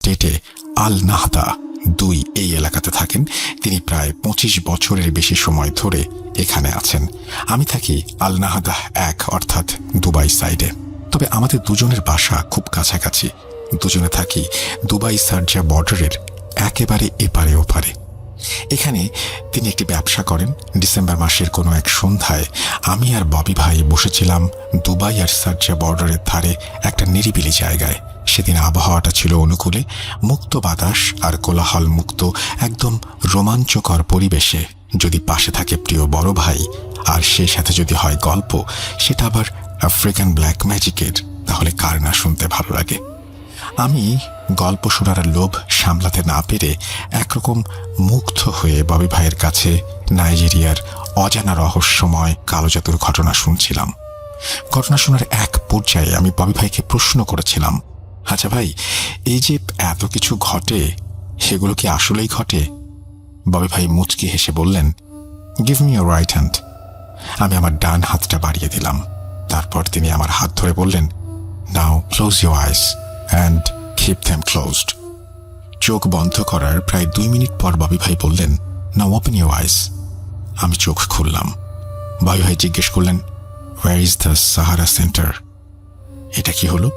স্টেটে আল নাহদা 2 এই এলাকাতে থাকেন। তিনি প্রায় 25 বছরের বেশি সময় ধরে এখানে আছেন। আমি থাকি আল নাহদা 1 অর্থাৎ দুবাই সাইডে। তবে আমাদের দুজনের বাসা খুব কাছাকাছি। দুজনে থাকি দুবাই শারজাহ বর্ডারের একেবারে এপারে ওপারে। এখানে তিনি একটি ব্যবসা করেন। ডিসেম্বর মাসের কোনো এক সন্ধ্যায় আমি আর ববি ভাই বসেছিলাম দুবাই আর শারজাহ বর্ডারের ধারে একটা নিরিবিলি জায়গায়। সেদিন আবহাওয়াটা ছিল অনুকূলে, মুক্ত বাতাস আর কোলাহল মুক্ত একদম রোমাঞ্চকর পরিবেশে। যদি পাশে থাকে প্রিয় বড় ভাই আর সেই সাথে যদি হয় গল্প, সেটা আবার আফ্রিকান ব্ল্যাক ম্যাজিকের, তাহলে কার না শুনতে ভালো লাগে। আমি গল্প শোনার লোভ সামলাতে না পেরে একরকম মুগ্ধ হয়ে ববি ভাইয়ের কাছে নাইজেরিয়ার অজানা রহস্যময় কালো জাদুর ঘটনা শুনছিলাম। ঘটনা শোনার এক পর্যায়ে আমি ববি ভাইকে প্রশ্ন করেছিলাম, আচ্ছা ভাই, এই যে এত কিছু ঘটে, সেগুলো কি আসলেই ঘটে? ববি ভাই মুচকি হেসে বললেন, give me your right hand. আমি আমার ডান হাতটা বাড়িয়ে দিলাম। তারপর তিনি আমার হাত ধরে বললেন, now close your eyes and keep them closed. চোখ বন্ধ করার প্রায় 2 মিনিট পর ববি ভাই বললেন, নাও ওপেন ইওর আইস। আমি চোখ খুললাম। ববি ভাই জিজ্ঞেস করলেন, where is the Sahara centre? এটা কি হলো?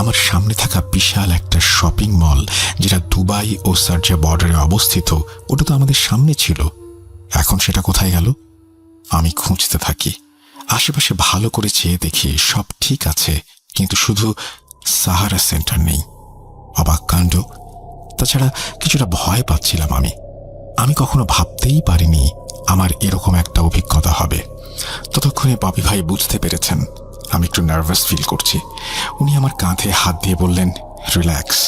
আমার সামনে থাকা বিশাল একটা শপিং মল, যেটা দুবাই ও শারজাহ বর্ডারে অবস্থিত, ওটা তো আমাদের সামনে ছিল। এখন সেটা কোথায় গেল? আমি খুঁজতে থাকি। আশেপাশে ভালো করে চেয়ে দেখি সব ঠিক আছে, কিন্তু শুধু সাহারা সেন্টার নেই। অবাক কাণ্ড। তাছাড়া কিছুটা ভয় পাচ্ছিলাম আমি কখনো ভাবতেই পারিনি আমার এরকম একটা অভিজ্ঞতা হবে। ততক্ষণে ববি ভাই বুঝতে পেরেছেন আমি একটু নার্ভাস ফিল করছি। উনি আমার কাঁধে হাত দিয়ে বললেন, রিল্যাক্স।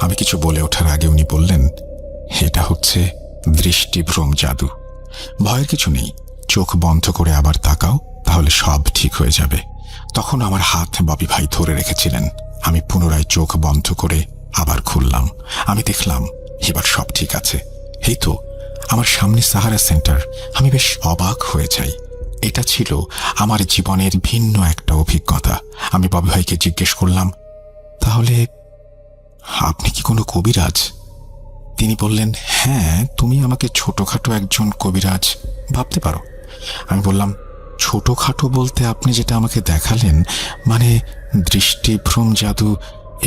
আমি কিছু বলে ওঠার আগে উনি বললেন, এটা হচ্ছে দৃষ্টিভ্রম জাদু। ভয়ের কিছু নেই, চোখ বন্ধ করে আবার তাকাও, তাহলে সব ঠিক হয়ে যাবে। তখন আমার হাত ববি ভাই ধরে রেখেছিলেন। আমি পুনরায় চোখ বন্ধ করে আবার খুললাম। আমি দেখলাম এবার সব ঠিক আছে। এই তো আমার সামনে সাহারা সেন্টার। আমি বেশ অবাক হয়ে যাই। এটা ছিল আমার জীবনের ভিন্ন একটা অভিজ্ঞতা। আমি ববি ভাইকে জিজ্ঞেস করলাম, তাহলে আপনি কি কোনো কবিরাজ? তিনি বললেন, হ্যাঁ, তুমি আমাকে ছোটখাটো একজন কবিরাজ ভাবতে পারো। আমি বললাম, ছোটখাটো বলতে আপনি যেটা আমাকে দেখালেন, মানে দৃষ্টিভ্রম জাদু,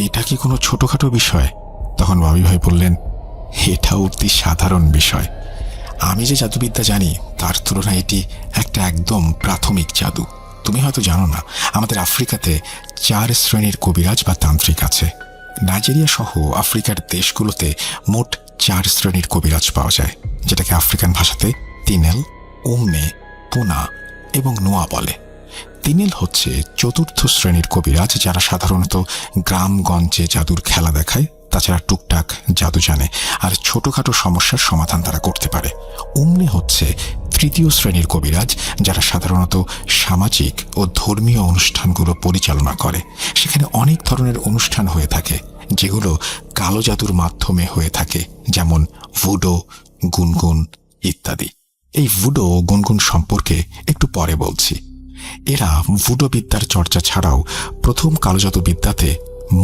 এটা কি কোনো ছোটখাটো বিষয়? তখন ববি ভাই বললেন, এটা অতি সাধারণ বিষয়। আমি যে জাদুবিদ্যা জানি তার তুলনায় এটি একটা একদম প্রাথমিক জাদু। তুমি হয়তো জানো না, আমাদের আফ্রিকাতে 4 শ্রেণীর কবিরাজ বা তান্ত্রিক আছে। নাইজেরিয়া সহ আফ্রিকার দেশগুলোতে মোট 4 শ্রেণীর কবিরাজ পাওয়া যায়, যেটাকে আফ্রিকান ভাষাতে তিনেল, উমনে, পুনা এবং নোয়া বলে। তিনেল হচ্ছে 4র্থ শ্রেণীর কবিরাজ, যারা সাধারণত গ্রামগঞ্জে জাদুর খেলা দেখায়। তাছাড়া টুকটাক জাদু জানে আর ছোটখাটো সমস্যার সমাধান তারা করতে পারে। উমনে হচ্ছে 3য় শ্রেণীর কবিরাজ, যারা সাধারণত সামাজিক ও ধর্মীয় অনুষ্ঠানগুলো পরিচালনা করে। সেখানে অনেক ধরনের অনুষ্ঠান হয়ে থাকে, যেগুলো কালো জাদুর মাধ্যমে হয়ে থাকে, যেমন ভুডো, গুনগুন ইত্যাদি। এই ভুডো ও গুনগুন সম্পর্কে একটু পরে বলছি। এরা ভুডো বিদ্যার চর্চা ছাড়াও প্রথম কালো জাদু বিদ্যাতে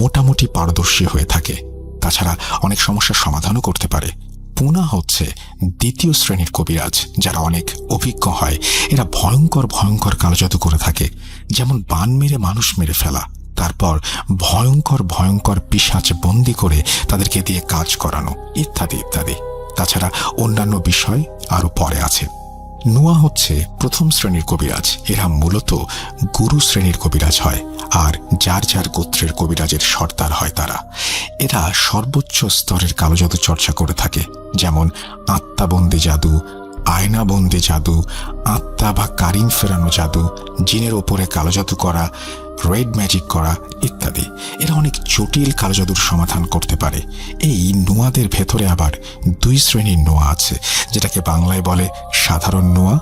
মোটামুটি পারদর্শী হয়ে থাকে। তাছাড়া অনেক সমস্যার সমাধানও করতে পারে। পুনা হচ্ছে 2য় শ্রেণীর কবিরাজ, যারা অনেক অভিজ্ঞ হয়। এরা ভয়ঙ্কর ভয়ঙ্কর কালো জাদু করে থাকে, যেমন বান মেরে মানুষ মেরে ফেলা, তারপর ভয়ঙ্কর ভয়ঙ্কর পিশাচ বন্দি করে তাদেরকে দিয়ে কাজ করানো ইত্যাদি ইত্যাদি। তাছাড়া অন্যান্য বিষয় আরও পরে আছে। নোয়া হচ্ছে 1ম শ্রেণীর কবিরাজ। এরা মূলত গুরু শ্রেণীর কবিরাজ হয়, আর যার যার গোত্রের কবিরাজের সর্দার হয় তারা। এরা সর্বোচ্চ স্তরের কালো জাদু চর্চা করে থাকে, যেমন আত্মাবন্দি জাদু, আয়নাবন্দি জাদু, আত্মা বা কারিন ফেরানো জাদু, জিনের ওপরে কালো জাদু করা, রেড ম্যাজিক করা ইত্যাদি। এরা অনেক জটিল কালো জাদুর সমাধান করতে পারে। এই নোয়াদের ভেতরে আবার 2 শ্রেণীর নোয়া আছে, যেটাকে বাংলায় বলে সাধারণ নোয়া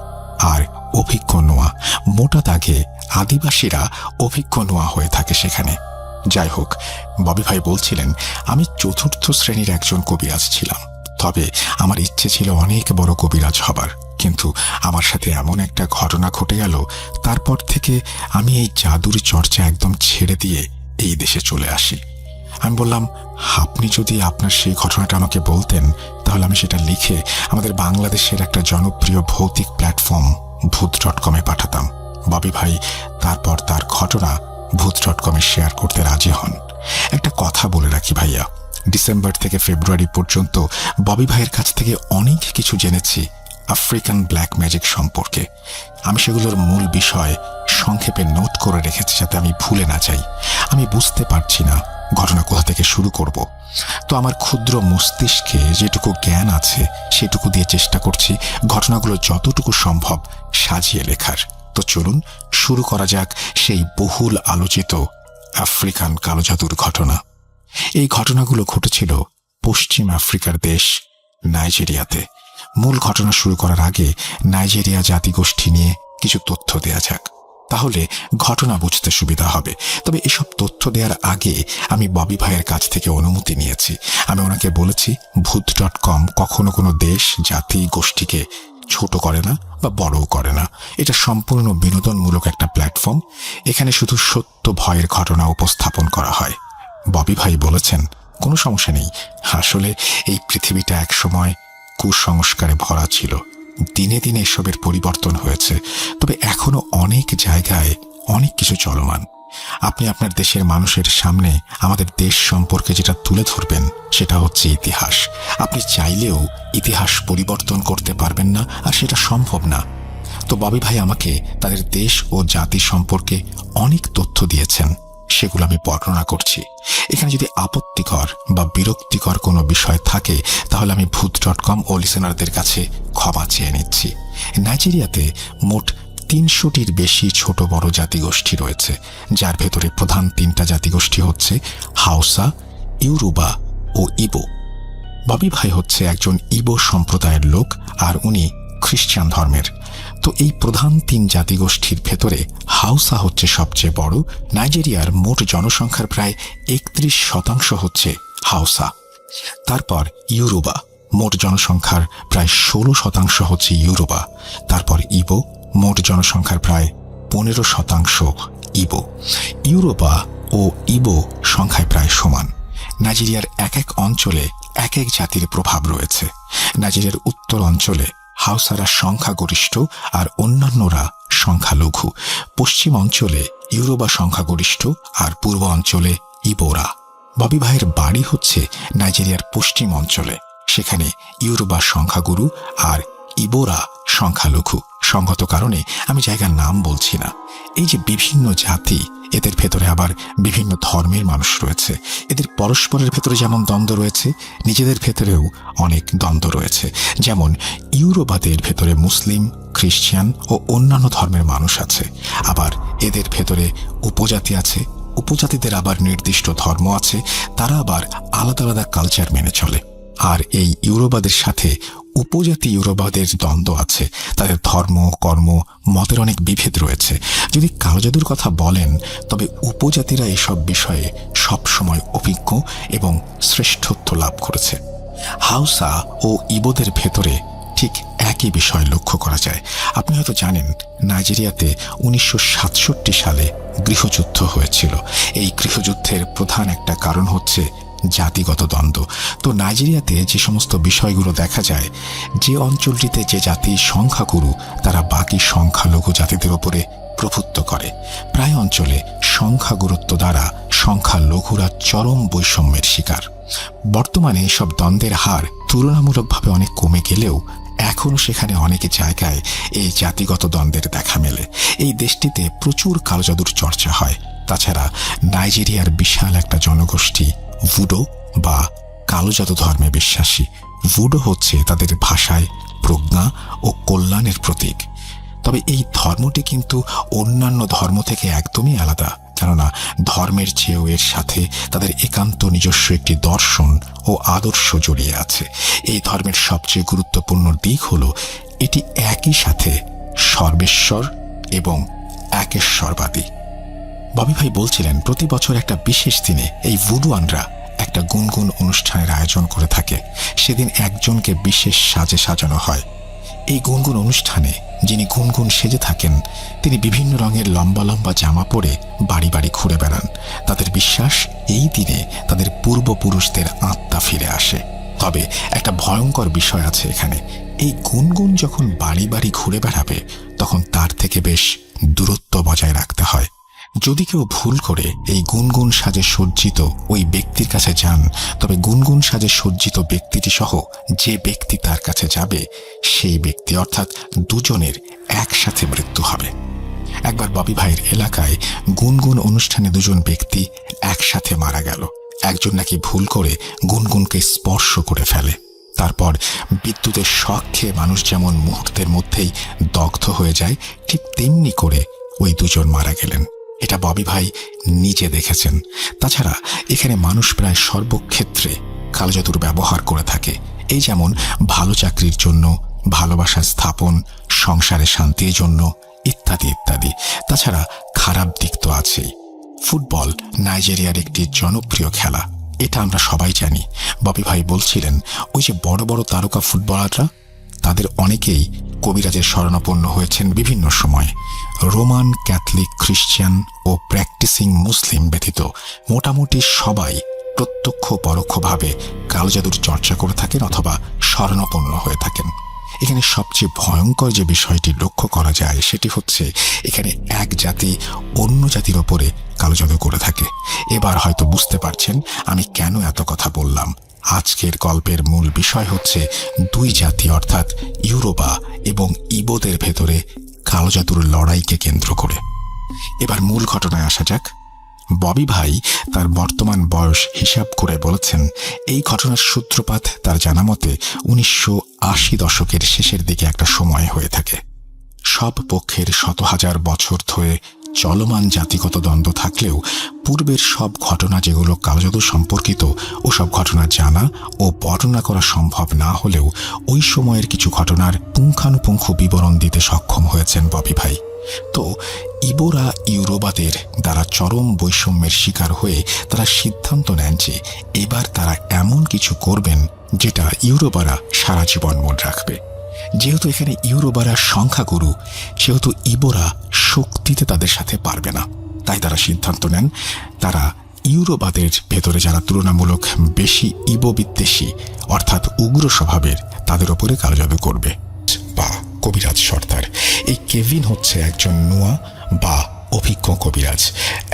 আর অভিজ্ঞ নোয়া। মোটা দাগে আদিবাসীরা অভিজ্ঞ নোয়া হয়ে থাকে সেখানে। যাই হোক, ববি ভাই বলছিলেন, আমি 4র্থ শ্রেণীর একজন কবিরাজ ছিলাম। তবে আমার ইচ্ছে ছিল অনেক বড় কবিরাজ হবার, কিন্তু আমার সাথে এমন একটা ঘটনা ঘটে গেল, তারপর থেকে আমি এই জাদুর চর্চা একদম ছেড়ে দিয়ে এই দেশে চলে আসি। আমি বললাম, আপনি যদি আপনার সেই ঘটনাটা আমাকে বলতেন তাহলে আমি সেটা লিখে আমাদের বাংলাদেশের একটা জনপ্রিয় ভৌতিক প্ল্যাটফর্ম ভূত.com-এ পাঠাতাম। ববি ভাই তারপর তার ঘটনা ভূত.com-এ শেয়ার করতে রাজি হন। একটা কথা বলে রাখি ভাইয়া, ডিসেম্বর থেকে ফেব্রুয়ারি পর্যন্ত ববি ভাইয়ের কাছ থেকে অনেক কিছু জেনেছি আফ্রিকান ব্ল্যাক ম্যাজিক সম্পর্কে। আমি সেগুলোর মূল বিষয় সংক্ষেপে নোট করে রেখেছি যাতে আমি ভুলে না যাই। আমি বুঝতে পারছি না ঘটনা কোথা থেকে শুরু করব। তো আমার ক্ষুদ্র মস্তিষ্কে যেটুকু জ্ঞান আছে সেটুকু দিয়ে চেষ্টা করছি ঘটনাগুলো যতটুকু সম্ভব সাজিয়ে লেখার। তো চলুন শুরু করা যাক সেই বহুল আলোচিত আফ্রিকান কালো জাদুর ঘটনা। এই ঘটনাগুলো ঘটেছিল পশ্চিম আফ্রিকার দেশ নাইজেরিয়াতে। মূল ঘটনা শুরু করার আগে নাইজেরিয়া জাতিগোষ্ঠী নিয়ে কিছু তথ্য দেয়া যাক, তাহলে ঘটনা বুঝতে সুবিধা হবে। তবে এসব তথ্য দেওয়ার আগে আমি ববি ভাইয়ের কাছ থেকে অনুমতি নিয়েছি। আমি ওনাকে বলেছি ভূত.com কখনো কোনো দেশ, জাতি, গোষ্ঠীকে ছোট করে না বা বড়ও করে না। এটা সম্পূর্ণ বিনোদনমূলক একটা প্ল্যাটফর্ম। এখানে শুধু সত্য ভয়ের ঘটনা উপস্থাপন করা হয়। ববি ভাই বলেছেন, কোনো সমস্যা নেই, আসলে এই পৃথিবীটা একসময় কুসংস্কারে ভরা ছিল। দিনে দিনে এসবের পরিবর্তন হয়েছে, তবে এখনো অনেক জায়গায় অনেক কিছু চলমান। আপনি আপনার দেশের মানুষের সামনে আমাদের দেশ সম্পর্কে যেটা তুলে ধরবেন সেটা হচ্ছে ইতিহাস। আপনি চাইলেও ইতিহাস পরিবর্তন করতে পারবেন না, আর সেটা সম্ভব না। তো ববি ভাই আমাকে তাদের দেশ ও জাতি সম্পর্কে অনেক তথ্য দিয়েছেন, সেগুলো আমি বর্ণনা করছি। এখানে যদি আপত্তিকর বা বিরক্তিকর কোনো বিষয় থাকে তাহলে আমি ভূত.com ও লিসেনারদের কাছে ক্ষমা চেয়ে নিচ্ছি। নাইজেরিয়াতে মোট 300টির বেশি ছোট বড় জাতিগোষ্ঠী রয়েছে, যার ভেতরে প্রধান 3টা জাতিগোষ্ঠী হচ্ছে হাউসা, ইউরোবা ও ইবো। ববি ভাই হচ্ছে একজন ইবো সম্প্রদায়ের লোক, আর উনি খ্রিস্টান ধর্মের। তো এই প্রধান 3 জাতিগোষ্ঠীর ভেতরে হাউসা হচ্ছে সবচেয়ে বড়। নাইজেরিয়ার মোট জনসংখ্যার প্রায় 31% হচ্ছে হাউসা। তারপর ইউরোবা, মোট জনসংখ্যার প্রায় 16% হচ্ছে ইউরোবা। তারপর ইবো, মোট জনসংখ্যার প্রায় 15% ইবো। ইউরোবা ও ইবো সংখ্যায় প্রায় সমান। নাইজেরিয়ার এক এক অঞ্চলে এক এক জাতির প্রভাব রয়েছে। নাইজেরিয়ার উত্তর অঞ্চলে হাউসারা সংখ্যাগরিষ্ঠ আর অন্যান্যরা সংখ্যালঘু। পশ্চিম অঞ্চলে ইউরোবা সংখ্যাগরিষ্ঠ আর পূর্ব অঞ্চলে ইবোরা। ববি ভাইয়ের বাড়ি হচ্ছে নাইজেরিয়ার পশ্চিম অঞ্চলে। সেখানে ইউরোবা সংখ্যাগুরু আর ইবোরা সংখ্যালঘু। সঙ্গত কারণে আমি জায়গার নাম বলছি না। এই যে বিভিন্ন জাতি, এদের ভেতরে আবার বিভিন্ন ধর্মের মানুষ রয়েছে। এদের পরস্পরের ভেতরে যেমন দ্বন্দ্ব রয়েছে, নিজেদের ভেতরেও অনেক দ্বন্দ্ব রয়েছে। যেমন ইউরোবাদের ভেতরে মুসলিম, খ্রিস্টান ও অন্যান্য ধর্মের মানুষ আছে। আবার এদের ভেতরে উপজাতি আছে। উপজাতিদের আবার নির্দিষ্ট ধর্ম আছে, তারা আবার আলাদা আলাদা কালচার মেনে চলে। আর এই ইউরোবাদের সাথে উপজাতি ইউরোবাদের দ্বন্দ্ব আছে। তাদের ধর্ম, কর্ম, মতের অনেক বিভেদ রয়েছে। যদি কালো জাদুর কথা বলেন তবে উপজাতিরা এসব বিষয়ে সবসময় অভিজ্ঞ এবং শ্রেষ্ঠত্ব লাভ করেছে। হাউসা ও ইবোদের ভেতরে ঠিক একই বিষয় লক্ষ্য করা যায়। আপনি হয়তো জানেন নাইজেরিয়াতে 1967 সালে গৃহযুদ্ধ হয়েছিল। এই গৃহযুদ্ধের প্রধান একটা কারণ হচ্ছে জাতিগত দ্বন্দ্ব। তো নাইজেরিয়াতে যে সমস্ত বিষয়গুলো দেখা যায়, যে অঞ্চলটিতে যে জাতি সংখ্যাগুরু তারা বাকি সংখ্যালঘু জাতিদের উপরে প্রভুত্ব করে। প্রায় অঞ্চলে সংখ্যাগুরুত্ব দ্বারা সংখ্যালঘুরা চরম বৈষম্যের শিকার। বর্তমানে এসব দ্বন্দ্বের হার তুলনামূলকভাবে অনেক কমে গেলেও এখনও সেখানে অনেক জায়গায় এই জাতিগত দ্বন্দ্বের দেখা মেলে। এই দেশটিতে প্রচুর কালো জাদুর চর্চা হয়। তাছাড়া নাইজেরিয়ার বিশাল একটা জনগোষ্ঠী ভুডো বা কালো জাদু ধর্মে বিশ্বাসী। ভুডো হচ্ছে তাদের ভাষায় প্রজ্ঞা ও কল্যাণের প্রতীক। তবে এই ধর্মটি কিন্তু অন্যান্য ধর্ম থেকে একদমই আলাদা, কেননা ধর্মের চেয়েও এর সাথে তাদের একান্ত নিজস্ব একটি দর্শন ও আদর্শ জড়িয়ে আছে। এই ধর্মের সবচেয়ে গুরুত্বপূর্ণ দিক হলো এটি একই সাথে সর্বেশ্বর এবং একেশ্বরবাদী। ববি ভাই বলছিলেন প্রতি বছর একটা বিশেষ দিনে এই ভুডুয়ানরা একটা গুনগুন অনুষ্ঠানের আয়োজন করে থাকে। সেদিন একজনকে বিশেষ সাজে সাজানো হয়। এই গুনগুন অনুষ্ঠানে যিনি গুনগুন সেজে থাকেন তিনি বিভিন্ন রঙের লম্বা লম্বা জামা পরে বাড়ি বাড়ি ঘুরে বেড়ান। তাদের বিশ্বাস এই দিনে তাদের পূর্বপুরুষদের আত্মা ফিরে আসে। তবে একটা ভয়ঙ্কর বিষয় আছে এখানে। এই গুনগুন যখন বাড়ি বাড়ি ঘুরে বেড়াবে তখন তার থেকে বেশ দূরত্ব বজায় রাখতে হয়। যদি কেউ ভুল করে এই গুনগুন সাজে সজ্জিত ওই ব্যক্তির কাছে যান, তবে গুনগুন সাজে সজ্জিত ব্যক্তিটি সহ যে ব্যক্তি তার কাছে যাবে সেই ব্যক্তি অর্থাৎ দুজনের একসাথে মৃত্যু হবে। একবার ববি ভাইয়ের এলাকায় গুনগুন অনুষ্ঠানে দুজন ব্যক্তি একসাথে মারা গেল। একজন নাকি ভুল করে গুনগুনকে স্পর্শ করে ফেলে। তারপর বিদ্যুতের শক খেয়ে মানুষ যেমন মুহূর্তের মধ্যেই দগ্ধ হয়ে যায়, ঠিক তেমনি করে ওই দুজন মারা গেলেন। এটা ববি ভাই নিজে দেখেছেন। তাছাড়া এখানে মানুষ প্রায় সর্বক্ষেত্রে কালো জাদুর ব্যবহার করে থাকে। এই যেমন ভালো চাকরির জন্য, ভালোবাসা স্থাপন, সংসারে শান্তির জন্য ইত্যাদি ইত্যাদি। তাছাড়া খারাপ দিক তো আছেই। ফুটবল নাইজেরিয়ার একটি জনপ্রিয় খেলা, এটা আমরা সবাই জানি। ববি ভাই বলছিলেন ওই যে বড় বড় তারকা ফুটবলাররা, তাদের অনেকেই কবিরাজের শরণাপন্ন হয়েছেন বিভিন্ন সময়। রোমান ক্যাথলিক, খ্রিস্টান ও প্র্যাকটিসিং মুসলিম ব্যতীত মোটামুটি সবাই প্রত্যক্ষ পরোক্ষভাবে কালো জাদুর চর্চা করে থাকেন অথবা শরণাপন্ন হয়ে থাকেন। এখানে সবচেয়ে ভয়ঙ্কর যে বিষয়টি লক্ষ্য করা যায় সেটি হচ্ছে এখানে এক জাতি অন্য জাতির ওপরে কালো জাদু করে থাকে। এবার হয়তো বুঝতে পারছেন আমি কেন এত কথা বললাম। আজকের গল্পের মূল বিষয় হচ্ছে দুই জাতি অর্থাৎ ইউরোবা এবং ইবোদের ভেতরে কালো জাদুর লড়াইকে কেন্দ্র করে। এবার মূল ঘটনায় আসা যাক। ববি ভাই তার বর্তমান বয়স হিসাব করে বলেছেন এই ঘটনার সূত্রপাত তার জানা মতে 1980 দশকের শেষের দিকে একটা সময় হয়ে থাকে। সব পক্ষের শত হাজার বছর ধরে চলমান জাতিগত দ্বন্দ্ব থাকলেও পূর্বের সব ঘটনা যেগুলো কালোজাদু সম্পর্কিত ও সব ঘটনা জানা ও বর্ণনা করা সম্ভব না হলেও ওই সময়ের কিছু ঘটনার পুঙ্খানুপুঙ্খ বিবরণ দিতে সক্ষম হয়েছেন ববি ভাই। তো ইবোরা ইউরোবাদের দ্বারা চরম বৈষম্যের শিকার হয়ে তারা সিদ্ধান্ত নেন যে এবার তারা এমন কিছু করবেন যেটা ইউরোবারা সারা জীবন মনে রাখবে। যেহেতু এখানে ইউরোবারা সংখ্যাগুরু, সেহেতু ইবোরা শক্তিতে তাদের সাথে পারবে না। তাই তারা সিদ্ধান্ত নেন তারা ইউরোবাদের ভেতরে যারা তুলনামূলক বেশি ইবো বিদ্বেষী অর্থাৎ উগ্র স্বভাবের তাদের ওপরে কালো জাদু করবে বা কবিরাজ সর্দার। এই কেভিন হচ্ছে একজন নুয়া বা অভিজ্ঞ কবিরাজ।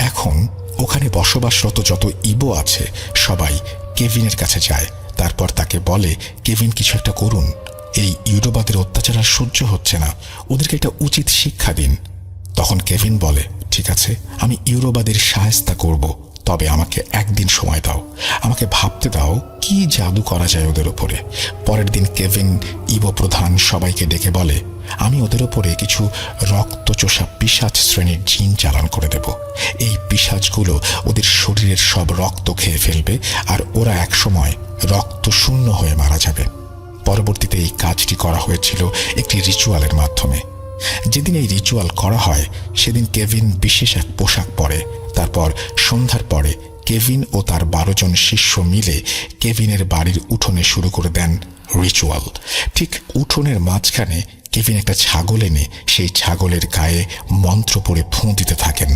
এখন ওখানে বসবাসরত যত ইবো আছে সবাই কেভিনের কাছে যায়। তারপর তাকে বলে কেভিন কিছু একটা করুন, এই ইউরোবাদের অত্যাচার আর সহ্য হচ্ছে না, ওদেরকে একটা উচিত শিক্ষা দিন। তখন কেভিন বলে ঠিক আছে, আমি ইউরোবাদের শায়েস্তা করব, তবে আমাকে একদিন সময় দাও, আমাকে ভাবতে দাও কি জাদু করা যায় ওদের ওপরে। পরের দিন কেভিন ইবো প্রধান সবাইকে ডেকে বলে আমি ওদের ওপরে কিছু রক্তচোষা পিশাচ শ্রেণীর জিন চালান করে দেব। এই পিশাচগুলো ওদের শরীরের সব রক্ত খেয়ে ফেলবে আর ওরা একসময় রক্ত শূন্য হয়ে মারা যাবে। পরবর্তীতে এই কাজটি করা হয়েছিল একটি রিচুয়ালের মাধ্যমে। যেদিন এই রিচুয়াল করা হয় সেদিন কেভিন বিশেষ এক পোশাক পরে। তারপর সন্ধ্যার পরে কেভিন ও তার 12 জন শিষ্য মিলে কেভিনের বাড়ির উঠোনে শুরু করে দেন রিচুয়াল। ঠিক উঠোনের মাঝখানে কেভিন একটা ছাগল এনে সেই ছাগলের গায়ে মন্ত্র পড়ে ফুঁ দিতে থাকেন।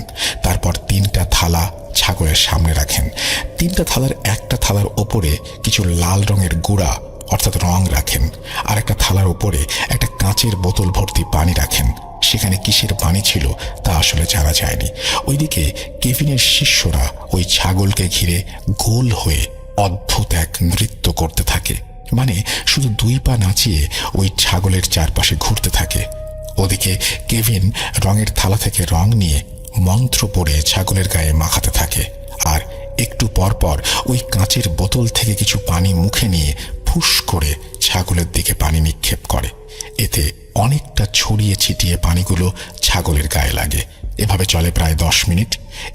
তারপর 3টা থালা ছাগলের সামনে রাখেন। 3টা থালার একটা থালার ওপরে কিছু লাল রঙের গুঁড়া অর্থাৎ রং রাখেন, আর একটা থালার উপরে একটা কাঁচের বোতল ভর্তি পানি রাখেন। সেখানে কিসের পানি ছিল তা আসলে জানা যায়নি। ওইদিকে কেভিনের শিষ্যরা ওই ছাগলকে ঘিরে গোল হয়ে অদ্ভুত এক নৃত্য করতে থাকে, মানে শুধু 2 পা নাচিয়ে ওই ছাগলের চারপাশে ঘুরতে থাকে। ওদিকে কেভিন রঙের থালা থেকে রং নিয়ে মন্ত্র পড়ে ছাগলের গায়ে মাখাতে থাকে, আর একটু পরপর ওই কাঁচের বোতল থেকে কিছু পানি মুখে নিয়ে ফুস করে ছাগলের দিকে পানি নিক্ষেপ করে। এতে অনেকটা ছড়িয়ে ছিটিয়ে পানিগুলো ছাগলের গায়ে লাগে। এভাবে চলে প্রায় 10 মিনিট।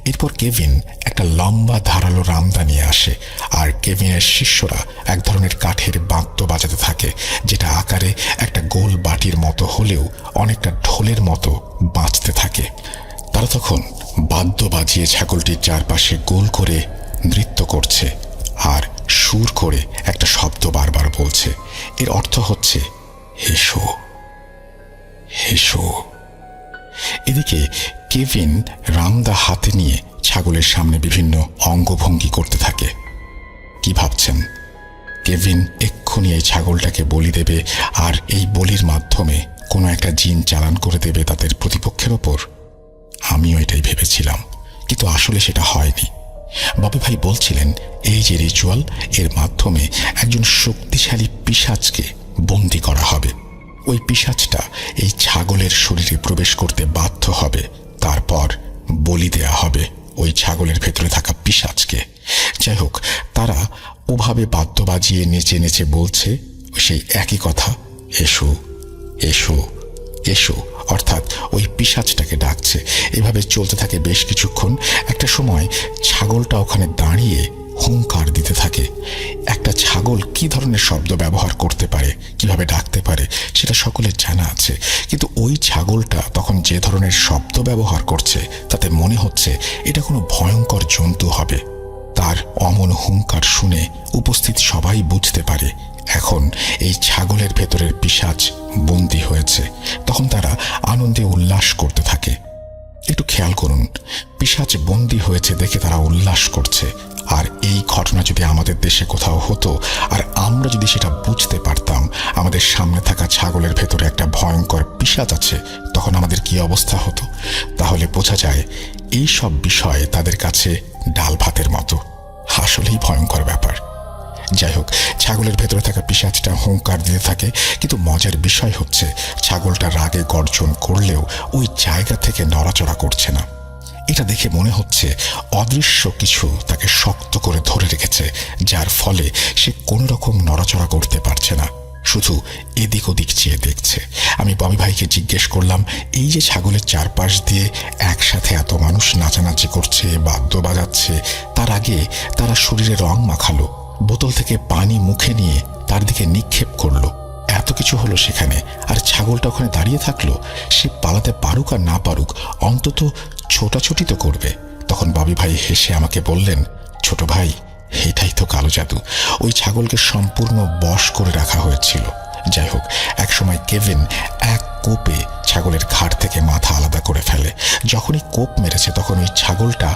এরপর কেভিন একটা লম্বা ধারালো রামদা নিয়ে আসে, আর কেভিনের শিষ্যরা এক ধরনের কাঠের বাদ্য বাজাতে থাকে, যেটা আকারে একটা গোল বাটির মতো হলেও অনেকটা ঢোলের মতো বাজতে থাকে। তারা তখন বাদ্য বাজিয়ে ছাগলটির চারপাশে গোল করে নৃত্য করছে আর সুর করে একটা শব্দ বারবার বলছে। এর অর্থ হচ্ছে এসো এসো। এদিকে কেভিন রামদা হাতে নিয়ে ছাগলের সামনে বিভিন্ন অঙ্গভঙ্গি করতে থাকে। কি ভাবছেন? কেভিন এক্ষুনি এই ছাগলটাকে বলি দেবে, আর এই বলির মাধ্যমে কোনো একটা জিন চালান করে দেবে তাদের প্রতিপক্ষের ওপর। আমিও এটাই ভেবেছিলাম, কিন্তু আসলে সেটা হয়নি। ববি ভাই বলছিলেন এই যে রিচুয়াল, এর মাধ্যমে একজন শক্তিশালী পিশাচকে বন্দী করা হবে। ওই পিশাচটা এই ছাগলের শরীরে প্রবেশ করতে বাধ্য হবে, তারপর বলি দেয়া হবে ওই ছাগলের ভেতরে থাকা পিশাচকে। যাই হোক, তারা ওভাবে বাদ্য বাজিয়ে নেচে নেচে বলছে সেই একই কথা, এসো এসো এসো, অর্থাৎ ওই পিশাচটাকে ডাকছে। এভাবে চলতে থাকে বেশ কিছুক্ষণ। একটা সময় ছাগলটা ওখানে দাঁড়িয়ে হুঙ্কার দিতে থাকে। একটা ছাগল কি ধরনের শব্দ ব্যবহার করতে পারে, কিভাবে ডাকতে পারে, সেটা সকলের জানা আছে, কিন্তু ওই ছাগলটা তখন যে ধরনের শব্দ ব্যবহার করছে তাতে মনে হচ্ছে এটা কোনো ভয়ঙ্কর জন্তু হবে। তার অমন হুঙ্কার শুনে উপস্থিত সবাই বুঝতে পারে এখন এই ছাগলের ভেতরের পিশাচ বন্দী হয়েছে। তখন তারা আনন্দে উল্লাস করতে থাকে। একটু খেয়াল করুন, পিশাচ বন্দী হয়েছে দেখে তারা উল্লাস করছে। আর এই ঘটনা যদি আমাদের দেশে কোথাও হতো, আর আমরা যদি সেটা বুঝতে পারতাম আমাদের সামনে থাকা ছাগলের ভেতরে একটা ভয়ঙ্কর পিশাচ আছে, তখন আমাদের কি অবস্থা হতো? তাহলে বোঝা যায় এই সব বিষয় তাদের কাছে ডাল ভাতের মতো। আসলেই ভয়ঙ্কর ব্যাপার। যাই হোক, ছাগলের ভেতরে থাকা পিশাচটা হুঙ্কার দিতে থাকে, কিন্তু মজার বিষয় হচ্ছে ছাগলটা রাগে গর্জন করলেও ওই জায়গা থেকে নড়াচড়া করছে না। এটা দেখে মনে হচ্ছে অদৃশ্য কিছু তাকে শক্ত করে ধরে রেখেছে, যার ফলে সে কোনো রকম নড়াচড়া করতে পারছে না, শুধু এদিক ওদিক চেয়ে দেখছে। আমি ববি ভাইকে জিজ্ঞেস করলাম, এই যে ছাগলের চারপাশ দিয়ে একসাথে এত মানুষ নাচানাচি করছে, বাদ্য বাজাচ্ছে, তার আগে তারা শরীরে রং মাখালো, বোতল থেকে পানি মুখে নিয়ে তার দিকে নিক্ষেপ করলো, এত কিছু হলো সেখানে, আর ছাগলটা ওখানে দাঁড়িয়ে থাকলো। সে পালাতে পারুক আর না পারুক, অন্তত ছোটাছুটি তো করবে। তখন ববি ভাই হেসে আমাকে বললেন, ছোট ভাই, এটাই তো কালো জাদু। ওই ছাগলকে সম্পূর্ণ বশ করে রাখা হয়েছিল। যাই হোক, একসময় কেভিন এক কোপে ছাগলের ঘাড় থেকে মাথা আলাদা করে ফেলে। যখনই কোপ মেরেছে তখন ওই ছাগলটা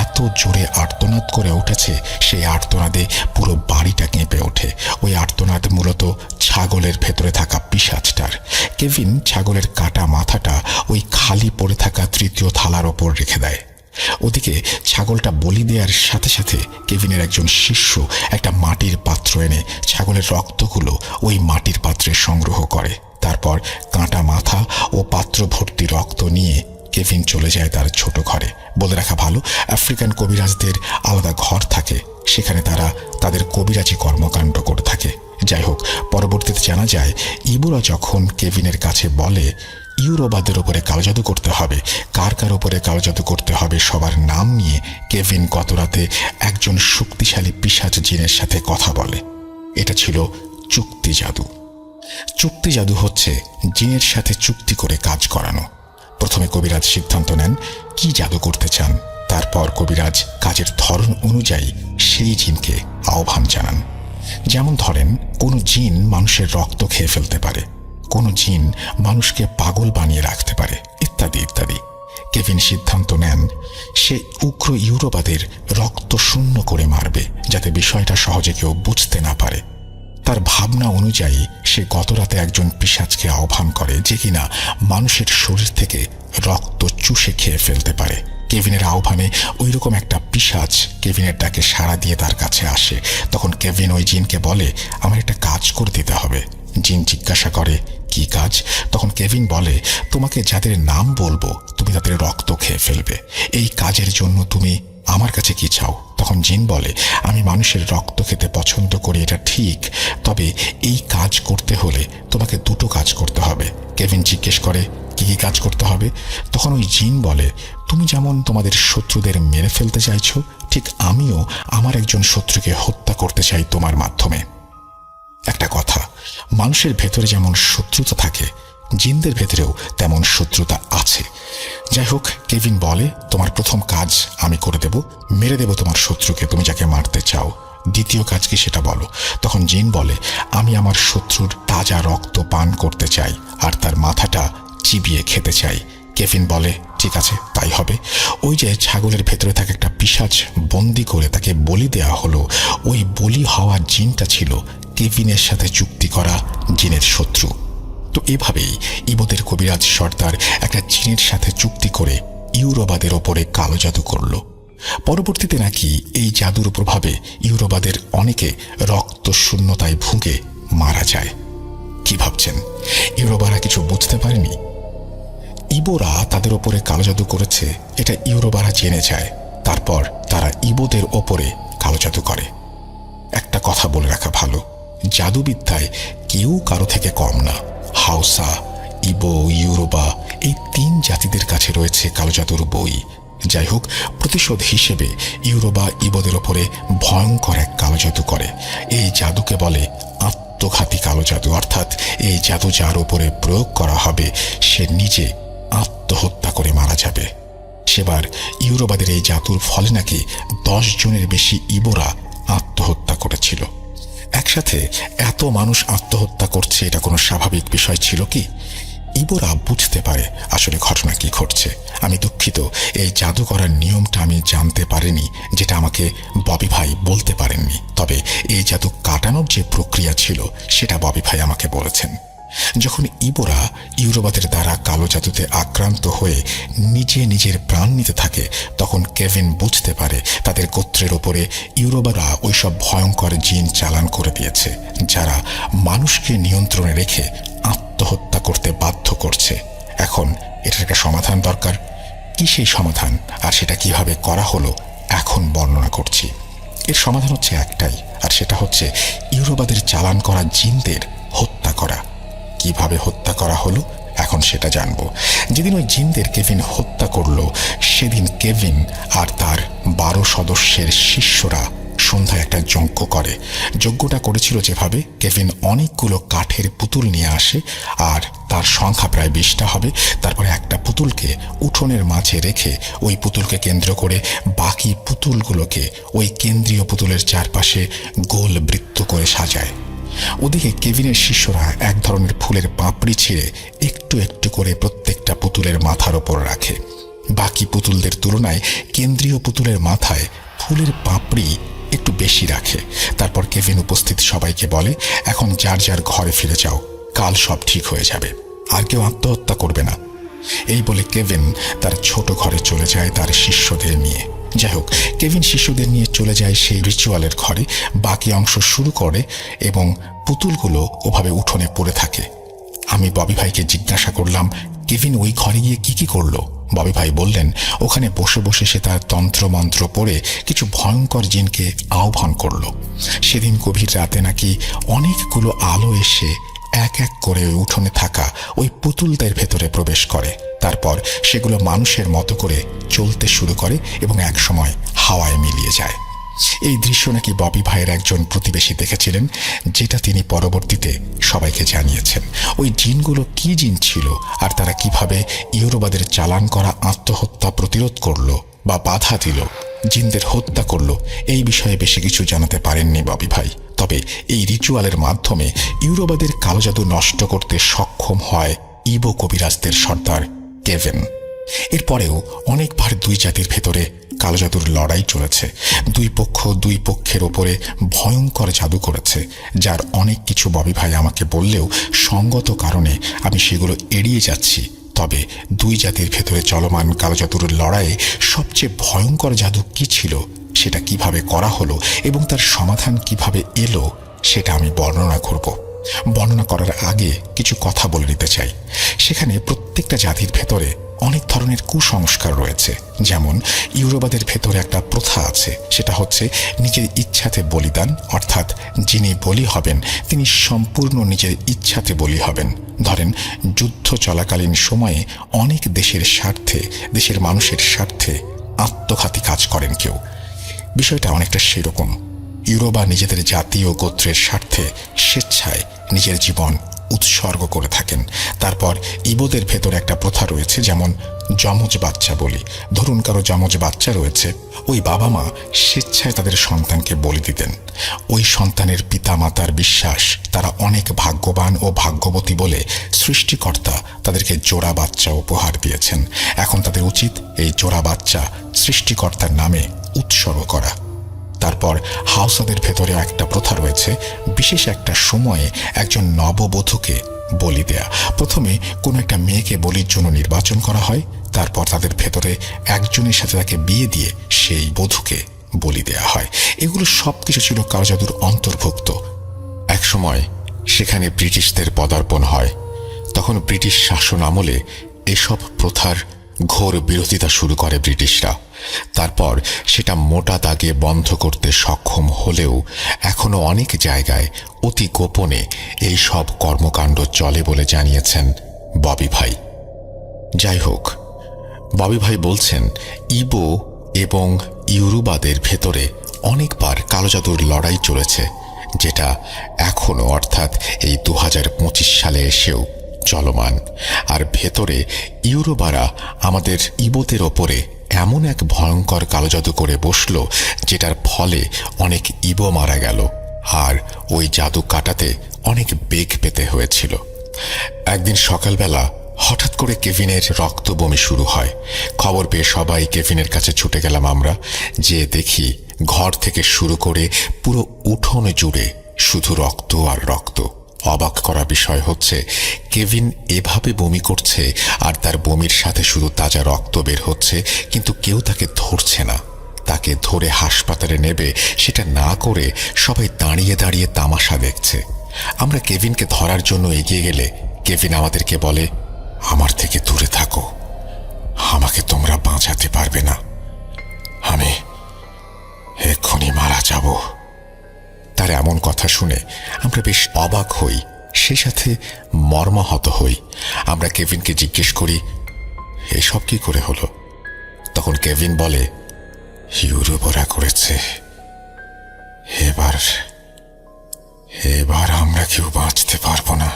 এত জোরে আর্তনাদ করে উঠেছে, সেই আর্তনাদে পুরো বাড়িটা কেঁপে ওঠে। ওই আর্তনাদ মূলত ছাগলের ভেতরে থাকা পিশাচটার। কেভিন ছাগলের কাটা মাথাটা ওই খালি পড়ে থাকা তৃতীয় থালার ওপর রেখে দেয়। ওদিকে ছাগলটা বলি দেওয়ার সাথে সাথে কেভিনের একজন শিষ্য একটা মাটির পাত্র এনে ছাগলের রক্তগুলো ওই মাটির পাত্রে সংগ্রহ করে। তারপর কাঁটা মাথা ও পাত্র ভর্তি রক্ত নিয়ে কেভিন চলে যায় তার ছোট ঘরে। বলে রাখা ভালো, আফ্রিকান কবিরাজদের আলাদা ঘর থাকে, সেখানে তারা তাদের কবিরাজি কর্মকাণ্ড করে থাকে। যাই হোক, পরবর্তীতে জানা যায় ইবুরা যখন কেভিনের কাছে বলে ইউরোবাদের ওপরে কালো জাদু করতে হবে, কার কার ওপরে কালো জাদু করতে হবে সবার নাম নিয়ে কেভিন গত রাতে একজন শক্তিশালী পিশাচ জিনের সাথে কথা বলে। এটা ছিল চুক্তি জাদু। চুক্তি জাদু হচ্ছে জিনের সাথে চুক্তি করে কাজ করানো। প্রথমে কবিরাজ সিদ্ধান্ত নেন কি জাদু করতে চান, তারপর কবিরাজ কাজের ধরন অনুযায়ী সেই জিনকে আহ্বান জানান। যেমন ধরেন, কোনো জিন মানুষের রক্ত খেয়ে ফেলতে পারে, কোনো জিন মানুষকে পাগল বানিয়ে রাখতে পারে, ইত্যাদি ইত্যাদি। কেভিন সিদ্ধান্ত নেন সে উগ্র ইউরোবাদের রক্ত শূন্য করে মারবে, যাতে বিষয়টা সহজে কেউ বুঝতে না পারে। তার ভাবনা অনুযায়ী সে গতরাতে একজন পিশাচকে আহ্বান করে, যে কিনা মানুষের শরীর থেকে রক্ত চুষে খেয়ে ফেলতে পারে। কেভিনের আহ্বানে ওই রকম একটা পিশাচ কেভিনের ডাকে সাড়া দিয়ে তার কাছে আসে। তখন কেভিন ওই জিনকে বলে, আমার একটা কাজ করে দিতে হবে। জিন জিজ্ঞাসা করে, কি কাজ? তখন কেভিন বলে, তোমাকে যাদের নাম বলবো তুমি তাদের রক্ত খেয়ে ফেলবে। এই কাজের জন্য তুমি আমার কাছে কি চাও? তখন জিন বলে, আমি মানুষের রক্ত খেতে পছন্দ করি, এটা ঠিক, তবে এই কাজ করতে হলে তোমাকে দুটো কাজ করতে হবে। কেভিন জিজ্ঞেস করে, কি কি কাজ করতে হবে? তখন ওই জিন বলে, তুমি যেমন তোমাদের শত্রুদের মেরে ফেলতে চাইছো, ঠিক আমিও আমার একজন শত্রুকে হত্যা করতে চাই তোমার মাধ্যমে। একটা কথা, মানুষের ভেতরে যেমন শত্রুতা থাকে, জিনদের ভেতরেও তেমন শত্রুতা আছে। যাই হোক, কেভিন বলে, তোমার প্রথম কাজ আমি করে দেব, মেরে দেব তোমার শত্রুকে, তুমি যাকে মারতে চাও। দ্বিতীয় কাজ কি সেটা বলো? তখন জিন বলে, আমি আমার শত্রুর তাজা রক্ত পান করতে চাই, আর তার মাথাটা চিবিয়ে খেতে চাই। কেভিন বলে, ঠিক আছে, তাই হবে। ওই যে ছাগলের ভেতরে থাকে একটা পিশাচ বন্দি করে তাকে বলি দেয়া হলো, ওই বলি হওয়া জিনটা ছিল কেভিনের সাথে চুক্তি করা জিনের শত্রু। তো এভাবেই ইবোদের কবিরাজ সর্দার একটা জিনের সাথে চুক্তি করে ইউরোবাদের ওপরে কালো জাদু করল। পরবর্তীতে নাকি এই জাদুর প্রভাবে ইউরোবাদের অনেকে রক্ত শূন্যতায় ভুগে মারা যায়। কি ভাবছেন, ইউরোবারা কিছু বুঝতে পারেনি? ইবোরা তাদের ওপরে কালো জাদু করেছে এটা ইউরোবারা জেনে যায়, তারপর তারা ইবোদের ওপরে কালো জাদু করে। একটা কথা বলে রাখা ভালো, জাদুবিদ্যায় কেউ কারো থেকে কম না। হাউসা, ইবো, ইউরোবা এই 3 জাতিদের কাছে রয়েছে কালো জাদুর বই। যাই হোক, প্রতিশোধ হিসেবে ইউরোবা ইবোদের ওপরে ভয়ঙ্কর এক কালো জাদু করে। এই জাদুকে বলে আত্মঘাতী কালো জাদু, অর্থাৎ এই জাদু যার উপরে প্রয়োগ করা হবে সে নিজে আত্মহত্যা করে মারা যাবে। সেবার ইউরোবাদের এই জাদুর ফলে নাকি 10 জনের বেশি ইবোরা আত্মহত্যা করেছিল। একসাথে এত মানুষ আত্মহত্যা করছে, এটা কোনো স্বাভাবিক বিষয় ছিল কি? ইবোরা বুঝতে পারে আসলে ঘটনা কি ঘটছে। আমি দুঃখিত, এই জাদু করার নিয়মটা আমি জানতে পারিনি, যেটা আমাকে ববি ভাই বলতে পারেননি। তবে এই জাদু কাটানোর যে প্রক্রিয়া ছিল সেটা ববি ভাই আমাকে বলেছেন। যখন ইবোরা ইউরোবাদের দ্বারা কালো জাদুতে আক্রান্ত হয়ে নিজে নিজের প্রাণ নিতে থাকে, তখন কেভিন বুঝতে পারে তাদের গোত্রের ওপরে ইউরোবারা ওইসব ভয়ঙ্কর জিন চালান করে দিয়েছে, যারা মানুষকে নিয়ন্ত্রণে রেখে আত্মহত্যা করতে বাধ্য করছে। এখন এটার একটা সমাধান দরকার। কি সেই সমাধান, আর সেটা কিভাবে করা হলো এখন বর্ণনা করছি। এর সমাধান হচ্ছে একটাই, আর সেটা হচ্ছে ইউরোবাদের চালান করা জিনদের হত্যা করা। কিভাবে হত্যা করা হলো এখন সেটা জানবো। যেদিন ওই জিনদের কেভিন হত্যা করলো, সেদিন কেভিন আর তার 12 সদস্যের শিষ্যরা সন্ধ্যায় একটা যজ্ঞ করে। যজ্ঞটা করেছিল যেভাবে, কেভিন অনেকগুলো কাঠের পুতুল নিয়ে আসে, আর তার সংখ্যা প্রায় 20টা হবে। তারপরে একটা পুতুলকে উঠোনের মাঝে রেখে ওই পুতুলকে কেন্দ্র করে বাকি পুতুলগুলোকে ওই কেন্দ্রীয় পুতুলের চারপাশে গোল বৃত্ত করে সাজায়। ওদিকে কেভিনের শিষ্যরা এক ধরনের ফুলের পাপড়ি ছিঁড়ে একটু একটু করে প্রত্যেকটা পুতুলের মাথার ওপর রাখে। বাকি পুতুলদের তুলনায় কেন্দ্রীয় পুতুলের মাথায় ফুলের পাপড়ি একটু বেশি রাখে। তারপর কেভিন উপস্থিত সবাইকে বলে, এখন যার যার ঘরে ফিরে যাও, কাল সব ঠিক হয়ে যাবে, আর কেউ আত্মহত্যা করবে না। এই বলে কেভিন তার ছোট ঘরে চলে যায় তার শিষ্যদের নিয়ে। যাই হোক, কেভিন শিষ্যদের নিয়ে চলে যায় সেই রিচুয়ালের ঘরে, বাকি অংশ শুরু করে এবং পুতুলগুলো ওভাবে উঠোনে পড়ে থাকে। আমি ববি ভাইকে জিজ্ঞাসা করলাম, কেভিন ওই ঘরে গিয়ে কি করলো? ববি ভাই বললেন, ওখানে বসে বসে সে তার তন্ত্রমন্ত্র পড়ে কিছু ভয়ঙ্কর জিনকে আহ্বান করলো। সেদিন গভীর রাতে নাকি অনেকগুলো আলো এসে এক এক করে উঠোনে থাকা ওই পুতুলদের ভেতরে প্রবেশ করে। তারপর সেগুলো মানুষের মতো করে চলতে শুরু করে এবং একসময় হাওয়ায় মিলিয়ে যায়। এই দৃশ্য নাকি ববি ভাইয়ের একজন প্রতিবেশী দেখেছিলেন, যেটা তিনি পরবর্তীতে সবাইকে জানিয়েছেন। ওই জিনগুলো কি জিন ছিল, আর তারা কিভাবে ইউরোবাদের চালান করা আত্মহত্যা প্রতিরোধ করলো বা বাধা দিল, জিনদের হত্যা করলো, এই বিষয়ে বেশি কিছু জানাতে পারেননি ববি ভাই। তবে এই রিচুয়ালের মাধ্যমে ইউরোবাদের কালো জাদু নষ্ট করতে সক্ষম হয় ইবো কবিরাজদের সর্দার কেভিন। এরপরেও অনেকবার দুই জাতির ভেতরে কালো জাদুর লড়াই চলেছে। দুই পক্ষের ওপরে ভয়ঙ্কর জাদু করেছে, যার অনেক কিছু ববি ভাই আমাকে বললেও সঙ্গত কারণে আমি সেগুলো এড়িয়ে যাচ্ছি। তবে দুই জাতির ভেতরে চলমান কালো জাদুর লড়াইয়ে সবচেয়ে ভয়ঙ্কর জাদু কি ছিল, সেটা কিভাবে করা হলো এবং তার সমাধান কিভাবে এলো, সেটা আমি বর্ণনা করব। বর্ণনা করার আগে কিছু কথা বলে নিতে চাই। সেখানে প্রত্যেকটা জাতির ভেতরে অনেক ধরনের কুসংস্কার রয়েছে। যেমন ইউরোবাদের ভেতরে একটা প্রথা আছে, সেটা হচ্ছে নিজের ইচ্ছাতে বলিদান, অর্থাৎ যিনি বলি হবেন তিনি সম্পূর্ণ নিজের ইচ্ছাতে বলি হবেন। ধরেন, যুদ্ধ চলাকালীন সময়ে অনেক দেশের স্বার্থে, দেশের মানুষের স্বার্থে আত্মঘাতী কাজ করেন কেউ। বিষয়টা অনেকটা সেরকম। ইউরোবা নিজেদের জাতি ও গোত্রের স্বার্থে স্বেচ্ছায় নিজের জীবন উৎসর্গ করে থাকেন। তারপর ইবোদের ভেতরে একটা প্রথা রয়েছে, যেমন যমজ বাচ্চা বলি। ধরুন কারো যমজ বাচ্চা রয়েছে, ওই বাবা মা স্বেচ্ছায় তাদের সন্তানকে বলি দিতেন। ওই সন্তানের পিতা মাতার বিশ্বাস তারা অনেক ভাগ্যবান ও ভাগ্যবতী বলে সৃষ্টিকর্তা তাদেরকে জোড়া বাচ্চা উপহার দিয়েছেন। এখন তাদের উচিত এই জোড়া বাচ্চা সৃষ্টিকর্তার নামে উৎসর্গ করা। তারপর হাউসাদের ভেতরে একটা প্রথা রয়েছে, বিশেষ একটা সময়ে একজন নববধূকে বলি দেয়া। প্রথমে কোনো একটা মেয়েকে বলির জন্য নির্বাচন করা হয়, তারপর তাদের ভেতরে একজনের সাথে তাকে বিয়ে দিয়ে সেই বধূকে বলি দেয়া হয়। এগুলো সবকিছু ছিল কালজাদুর অন্তর্ভুক্ত। একসময় সেখানে ব্রিটিশদের পদার্পণ হয়। তখন ব্রিটিশ শাসন আমলে এসব প্রথার ঘোর বিরোধিতা শুরু করে ব্রিটিশরা। তারপর সেটা মোটা দাগে বন্ধ করতে সক্ষম হলেও এখনো অনেক জায়গায় অতি গোপনে এই সব কর্মকাণ্ড চলে বলে জানিয়েছেন ববি ভাই। যাই হোক, ববি ভাই বলছেন ইবো এবং ইউরোবাদের ভেতরে অনেকবার কালো জাদুর লড়াই চলেছে, যেটা এখনো অর্থাৎ এই 2025 সালে এসেও চলমান। আর ভেতরে ইউরোবারা আমাদের ইবোদের ওপরে এমন এক ভয়ঙ্কর কালো জাদু করে বসল, যেটার ফলে অনেক ইবো মারা গেল, আর ওই জাদু কাটাতে অনেক বেগ পেতে হয়েছিল। একদিন সকালবেলা হঠাৎ করে কেভিনের রক্ত বমি শুরু হয়। খবর পেয়ে সবাই কেভিনের কাছে ছুটে গেলাম আমরা। যে দেখি ঘর থেকে শুরু করে পুরো উঠোন জুড়ে শুধু রক্ত আর রক্ত। অবাক করা বিষয় হচ্ছে, কেভিন এভাবে বমি করছে আর তার বমির সাথে শুধু তাজা রক্ত বের হচ্ছে, কিন্তু কেউ তাকে ধরছে না। তাকে ধরে হাসপাতালে নেবে সেটা না করে সবাই দাঁড়িয়ে দাঁড়িয়ে তামাশা দেখছে। আমরা কেভিনকে ধরার জন্য এগিয়ে গেলে কেভিন আমাদেরকে বলে, আমার থেকে দূরে থাকো, আমাকে তোমরা বাঁচাতে পারবে না, আমি এক্ষুনি মারা যাব। তার এমন কথা শুনে আমরা বেশ অবাক হই, সেই সাথে মর্মাহত হই। আমরা কেভিনকে জিজ্ঞেস করি, এসব কি করে হলো? তখন কেভিন বলে, ইউরোপরা করেছে, এবার আমরা কেউ বাঁচতে পারবো না।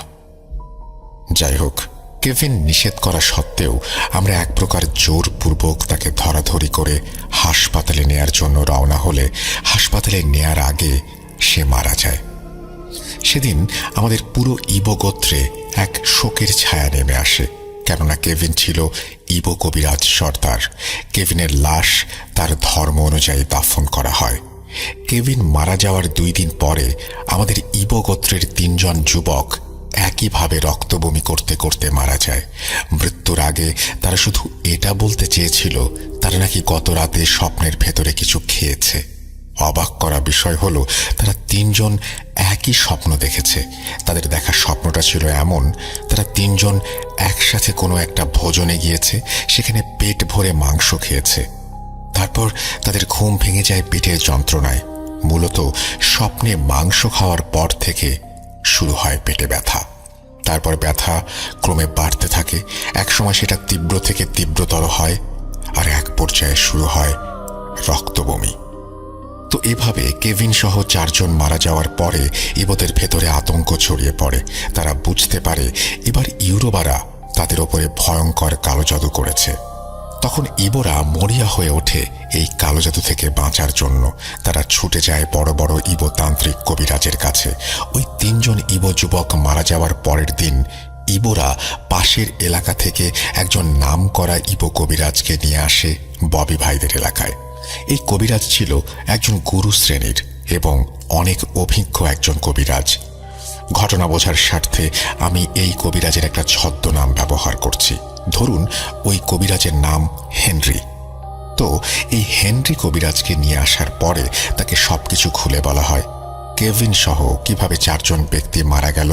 যাই হোক, কেভিন নিষেধ করা সত্ত্বেও আমরা এক প্রকার জোরপূর্বক তাকে ধরাধরি করে হাসপাতালে নেয়ার জন্য রওনা হলে হাসপাতালে নেয়ার আগে সে মারা যায়। সেদিন আমাদের পুরো ইবো গোত্রে এক শোকের ছায়া নেমে আসে, কেননা কেভিন ছিল ইবো কবিরাজ সর্দার। কেভিনের লাশ তার ধর্ম অনুযায়ী দাফন করা হয়। কেভিন মারা যাওয়ার 2 দিন পরে আমাদের ইবো গোত্রের 3 জন যুবক একইভাবে রক্তবমি করতে করতে মারা যায়। মৃত্যুর আগে তারা শুধু এটা বলতে চেয়েছিল তারা নাকি গত রাতে স্বপ্নের ভেতরে কিছু খেয়েছে। অবাক করা বিষয় হলো, তারা 3 জন একই স্বপ্ন দেখেছে। তাদের দেখা স্বপ্নটা ছিল এমন, তারা 3 জন একসাথে কোনো একটা ভোজনে গিয়েছে, সেখানে পেট ভরে মাংস খেয়েছে। তারপর তাদের ঘুম ভেঙে যায় পেটের যন্ত্রণায়। মূলত স্বপ্নে মাংস খাওয়ার পর থেকে শুরু হয় পেটে ব্যথা। তারপর ব্যথা ক্রমে বাড়তে থাকে। একসময় সেটা তীব্র থেকে তীব্রতর হয়, আর এক পর্যায়ে শুরু হয় রক্তবমি। তো এভাবে কেভিন সহ 4 জন মারা যাওয়ার পরে ইবোদের ভেতরে আতঙ্ক ছড়িয়ে পড়ে। তারা বুঝতে পারে এবার ইউরোবারা তাদের ওপরে ভয়ঙ্কর কালো জাদু করেছে। তখন ইবোরা মরিয়া হয়ে ওঠে এই কালো জাদু থেকে বাঁচার জন্য। তারা ছুটে যায় বড় বড় ইবো তান্ত্রিক কবিরাজের কাছে। ওই 3 জন ইবো যুবক মারা যাওয়ার পরের দিন ইবোরা পাশের এলাকা থেকে একজন নামকরা ইবো কবিরাজকে নিয়ে আসে ববি ভাইদের এলাকায়। এই কবিরাজ ছিল একজন গুরু শ্রেণীর এবং অনেক অভিজ্ঞ একজন কবিরাজ। ঘটনা বোঝার স্বার্থে আমি এই কবিরাজের একটা ছদ্মনাম ব্যবহার করছি। ধরুন ওই কবিরাজের নাম হেনরি। তো এই হেনরি কবিরাজকে নিয়ে আসার পরে তাকে সবকিছু খুলে বলা হয়। কেভিন সহ কিভাবে 4 জন ব্যক্তি মারা গেল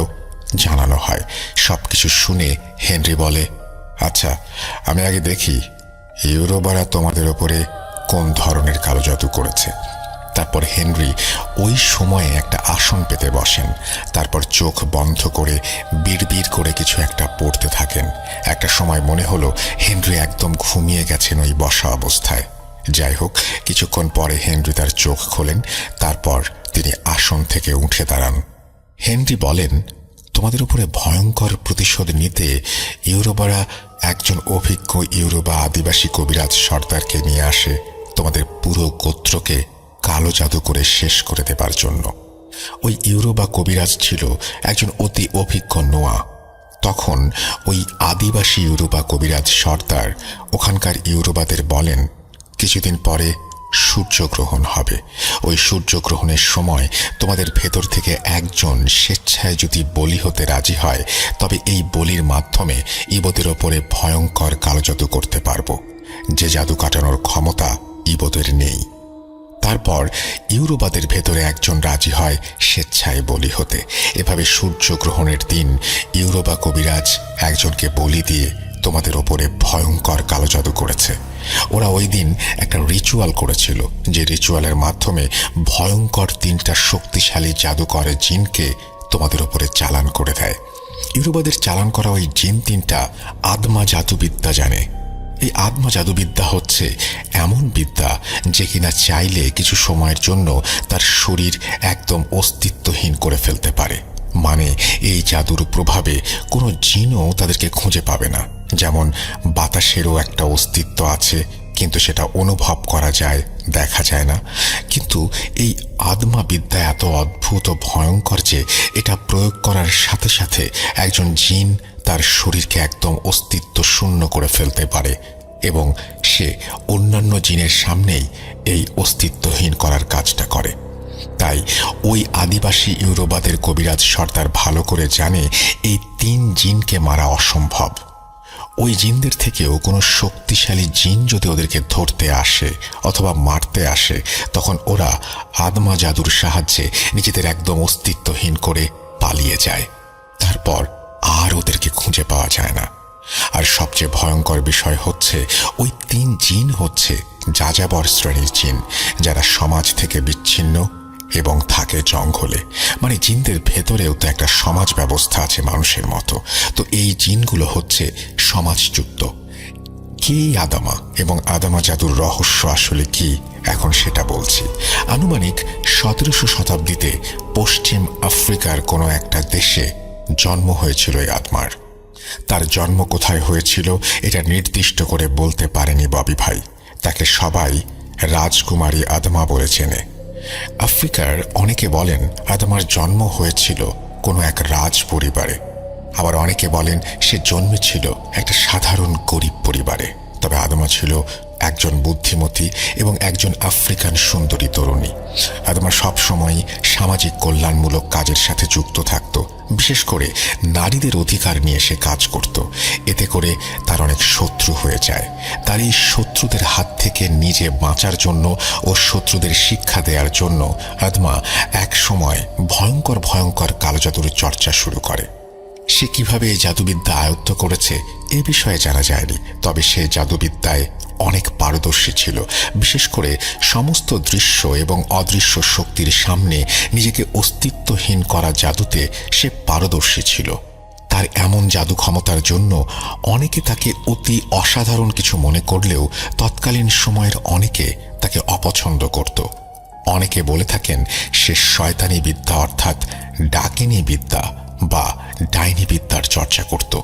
জানানো হয়। সবকিছু শুনে হেনরি বলে, আচ্ছা, আমি আগে দেখি ইউরোবারা তোমাদের ওপরে কোন ধরনের কালো জাদু করেছে। তারপর হেনরি ওই সময়ে একটা আসন পেতে বসেন। তারপর চোখ বন্ধ করে বিড়বিড় করে কিছু একটা পড়তে থাকেন। একটা সময় মনে হলো হেনরি একদম ঘুমিয়ে গেছেন ওই বসা অবস্থায়। যাই হোক, কিছুক্ষণ পরে হেনরি তার চোখ খোলেন। তারপর তিনি আসন থেকে উঠে দাঁড়ান। হেনরি বলেন, তোমাদের উপরে ভয়ঙ্কর প্রতিশোধ নিতে ইউরোবারা একজন অভিজ্ঞ ইউরোবা আদিবাসী কবিরাজ সর্দারকে নিয়ে আসে তোমাদের পুরো গোত্রকে কালো জাদু করে শেষ করে দেবার জন্য। ওই ইউরোবা কবিরাজ ছিল একজন অতি অভিজ্ঞ নোয়া। তখন ওই আদিবাসী ইউরোবা কবিরাজ সর্দার ওখানকার ইউরোবাদের বলেন, কিছুদিন পরে সূর্যগ্রহণ হবে। ওই সূর্যগ্রহণের সময় তোমাদের ভেতর থেকে একজন স্বেচ্ছায় যদি বলি হতে রাজি হয়, তবে এই বলির মাধ্যমে ইবদের ওপরে ভয়ঙ্কর কালো জাদু করতে পারবো, যে জাদু কাটানোর ক্ষমতা ইবদের নেই। তারপর ইউরোবাদের ভেতরে একজন রাজি হয় স্বেচ্ছায় বলি হতে। এভাবে সূর্যগ্রহণের দিন ইউরোবা কবিরাজ একজনকে বলি দিয়ে তোমাদের ওপরে ভয়ঙ্কর কালো জাদু করেছে। ওরা ওই দিন একটা রিচুয়াল করেছিল, যে রিচুয়ালের মাধ্যমে ভয়ঙ্কর 3টা শক্তিশালী জাদুকরের জিনকে তোমাদের ওপরে চালান করে দেয়। ইউরোবাদের চালান করা ওই জিন 3টা আদমা জাদুবিদ্যা জানে। এই আদমা জাদুবিদ্যা হচ্ছে এমন বিদ্যা যে কিনা চাইলে কিছু সময়ের জন্য তার শরীর একদম অস্তিত্বহীন করে ফেলতে পারে। মানে এই জাদুর প্রভাবে কোনো জিনও তাদেরকে খুঁজে পাবে না। যেমন বাতাসেরও একটা অস্তিত্ব আছে, কিন্তু সেটা অনুভব করা যায়, দেখা যায় না। কিন্তু এই আদমা বিদ্যা এত অদ্ভুত ও ভয়ঙ্কর যে এটা প্রয়োগ করার সাথে সাথে একজন জিন তার শরীরকে একদম অস্তিত্ব শূন্য করে ফেলতে পারে এবং সে অন্যান্য জিনের সামনেই এই অস্তিত্বহীন করার কাজটা করে। তাই ওই আদিবাসী ইউরোবাদের কবিরাজ সর্দার ভালো করে জানে এই 3 জিনকে মারা অসম্ভব। ওই জিনদের থেকেও কোনো শক্তিশালী জিন যদি ওদেরকে ধরতে আসে অথবা মারতে আসে, তখন ওরা আদমা জাদুর সাহায্যে নিজেদের একদম অস্তিত্বহীন করে পালিয়ে যায়। তারপর আর ওদেরকে খুঁজে পাওয়া যায় না। আর সবচেয়ে ভয়ঙ্কর বিষয় হচ্ছে ওই 3 জিন হচ্ছে যাযাবর শ্রেণীর জিন, যারা সমাজ থেকে বিচ্ছিন্ন এবং থাকে জঙ্গলে। মানে জিনদের ভেতরেও তো একটা সমাজ ব্যবস্থা আছে মানুষের মতো। তো এই জিনগুলো হচ্ছে সমাজযুক্ত। কি আদামা এবং আদামা জাদুর রহস্য আসলে কি, এখন সেটা বলছি। আনুমানিক 1700 শতাব্দীতে পশ্চিম আফ্রিকার কোনো একটা দেশে জন্ম হয়েছিল এই আদমার। তার জন্ম কোথায় হয়েছিল এটা নির্দিষ্ট করে বলতে পারেনি ববি ভাই। তাকে সবাই রাজকুমারী আদমা বলে চেনে। আফ্রিকার অনেকে বলেন আদমার জন্ম হয়েছিল কোনো এক রাজ পরিবারে, আবার অনেকে বলেন সে জন্মেছিল একটা সাধারণ গরিব পরিবারে। তবে আদমা ছিল একজন বুদ্ধিমতী এবং একজন আফ্রিকান সুন্দরী তরুণী। আদমা সবসময়ই সামাজিক কল্যাণমূলক কাজের সাথে যুক্ত থাকত। বিশেষ করে নারীদের অধিকার নিয়ে সে কাজ করত। এতে করে তার অনেক শত্রু হয়ে যায়। তার এই শত্রুদের হাত থেকে নিজে বাঁচার জন্য ও শত্রুদের শিক্ষা দেওয়ার জন্য আদমা এক সময় ভয়ঙ্কর ভয়ঙ্কর কালোজাদুর চর্চা শুরু করে। সে কিভাবে এই জাদুবিদ্যা আয়ত্ত করেছে এ বিষয়ে জানা যায়নি, তবে সে জাদুবিদ্যায় অনেক পারদর্শী ছিল। বিশেষ করে সমস্ত দৃশ্য এবং অদৃশ্য শক্তির সামনে নিজেকে অস্তিত্বহীন করা জাদুতে সে পারদর্শী ছিল। তার এমন জাদু ক্ষমতার জন্য অনেকে তাকে অতি অসাধারণ কিছু মনে করলেও তৎকালীন সময়ের অনেকে তাকে অপছন্দ করত। অনেকে বলে থাকেন সে শয়তানি বিদ্যা অর্থাৎ ডাকিনী বিদ্যা বা ডাইনি বিদ্যার চর্চা করত।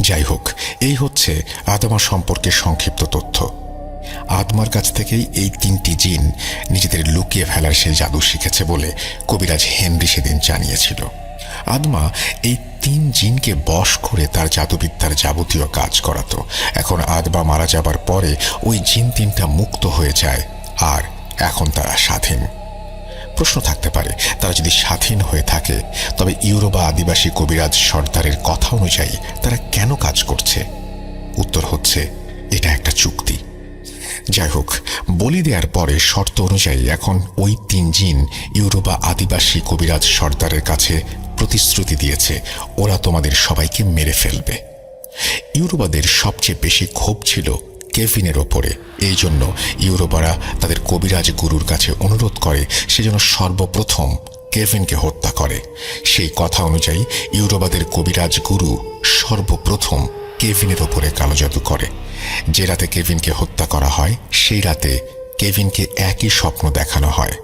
যাই হোক, এই হচ্ছে আদমা সম্পর্কে সংক্ষিপ্ত তথ্য। আদমার কাছ থেকেই এই 3টি জিন নিজেদের লুকিয়ে ফেলার সেই জাদু শিখেছে বলে কবিরাজ হেনরি সেদিন জানিয়েছিল। আদমা এই 3 জিনকে বশ করে তার জাদুবিদ্যার যাবতীয় কাজ করাতো। এখন আদমা মারা যাবার পরে ওই জিন 3টা মুক্ত হয়ে যায় আর এখন তারা স্বাধীন। প্রশ্ন থাকতে পারে, তারা যদি স্বাধীন হয়ে থাকে তবে ইউরোবা আদিবাসী কবিরাজ সর্দারের কথা অনুযায়ী তারা কেন কাজ করছে? উত্তর হচ্ছে এটা একটা চুক্তি। যাই হোক, বলি দেওয়ার পরে শর্ত অনুযায়ী এখন ওই 3 জিন ইউরোবা আদিবাসী কবিরাজ সর্দারের কাছে প্রতিশ্রুতি দিয়েছে ওরা তোমাদের সবাইকে মেরে ফেলবে। ইউরোবাদের সবচেয়ে বেশি ক্ষোভ ছিল কেভিনের ওপরে। এই জন্য ইউরোবারা তাদের কবিরাজ গুরুর কাছে অনুরোধ করে সে যেন সর্বপ্রথম কেভিনকে হত্যা করে। সেই কথা অনুযায়ী ইউরোবাদের কবিরাজ গুরু সর্বপ্রথম কেভিনের ওপরে কালো জাদু করে। যে রাতে কেভিনকে হত্যা করা হয় সেই রাতে কেভিনকে একই স্বপ্ন দেখানো হয়।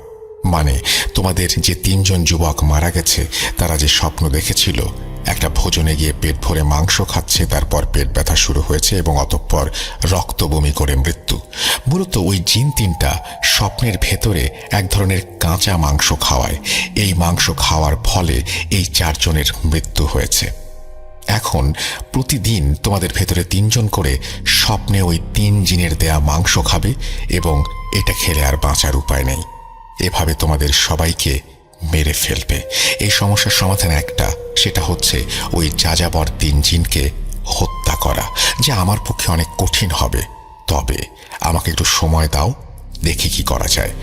মানে তোমাদের যে 3 জন যুবক মারা গেছে তারা যে স্বপ্ন দেখেছিল একটা ভোজনে গিয়ে পেট ভরে মাংস খাচ্ছে, তারপর পেট ব্যথা শুরু হয়েছে এবং অতঃপর রক্ত বমি করে মৃত্যু। মূলত ওই জিন তিনটা স্বপ্নের ভেতরে এক ধরনের কাঁচা মাংস খাওয়ায়। এই মাংস খাওয়ার ফলে এই 4 জনের মৃত্যু হয়েছে। এখন প্রতিদিন তোমাদের ভেতরে 3 জন করে স্বপ্নে ওই 3 জিনের দেয়া মাংস খাবে এবং এটা খেলে আর বাঁচার উপায় নেই। এভাবে তোমাদের সবাইকে মেরে ফেলবে। এই সমস্যার সমাধান একটা, সেটা হচ্ছে ওই যাযাবর 3 জিনকে হত্যা করা, যা আমার পক্ষে অনেক কঠিন হবে। তবে আমাকে একটু সময় দাও, দেখি কি করা যায়।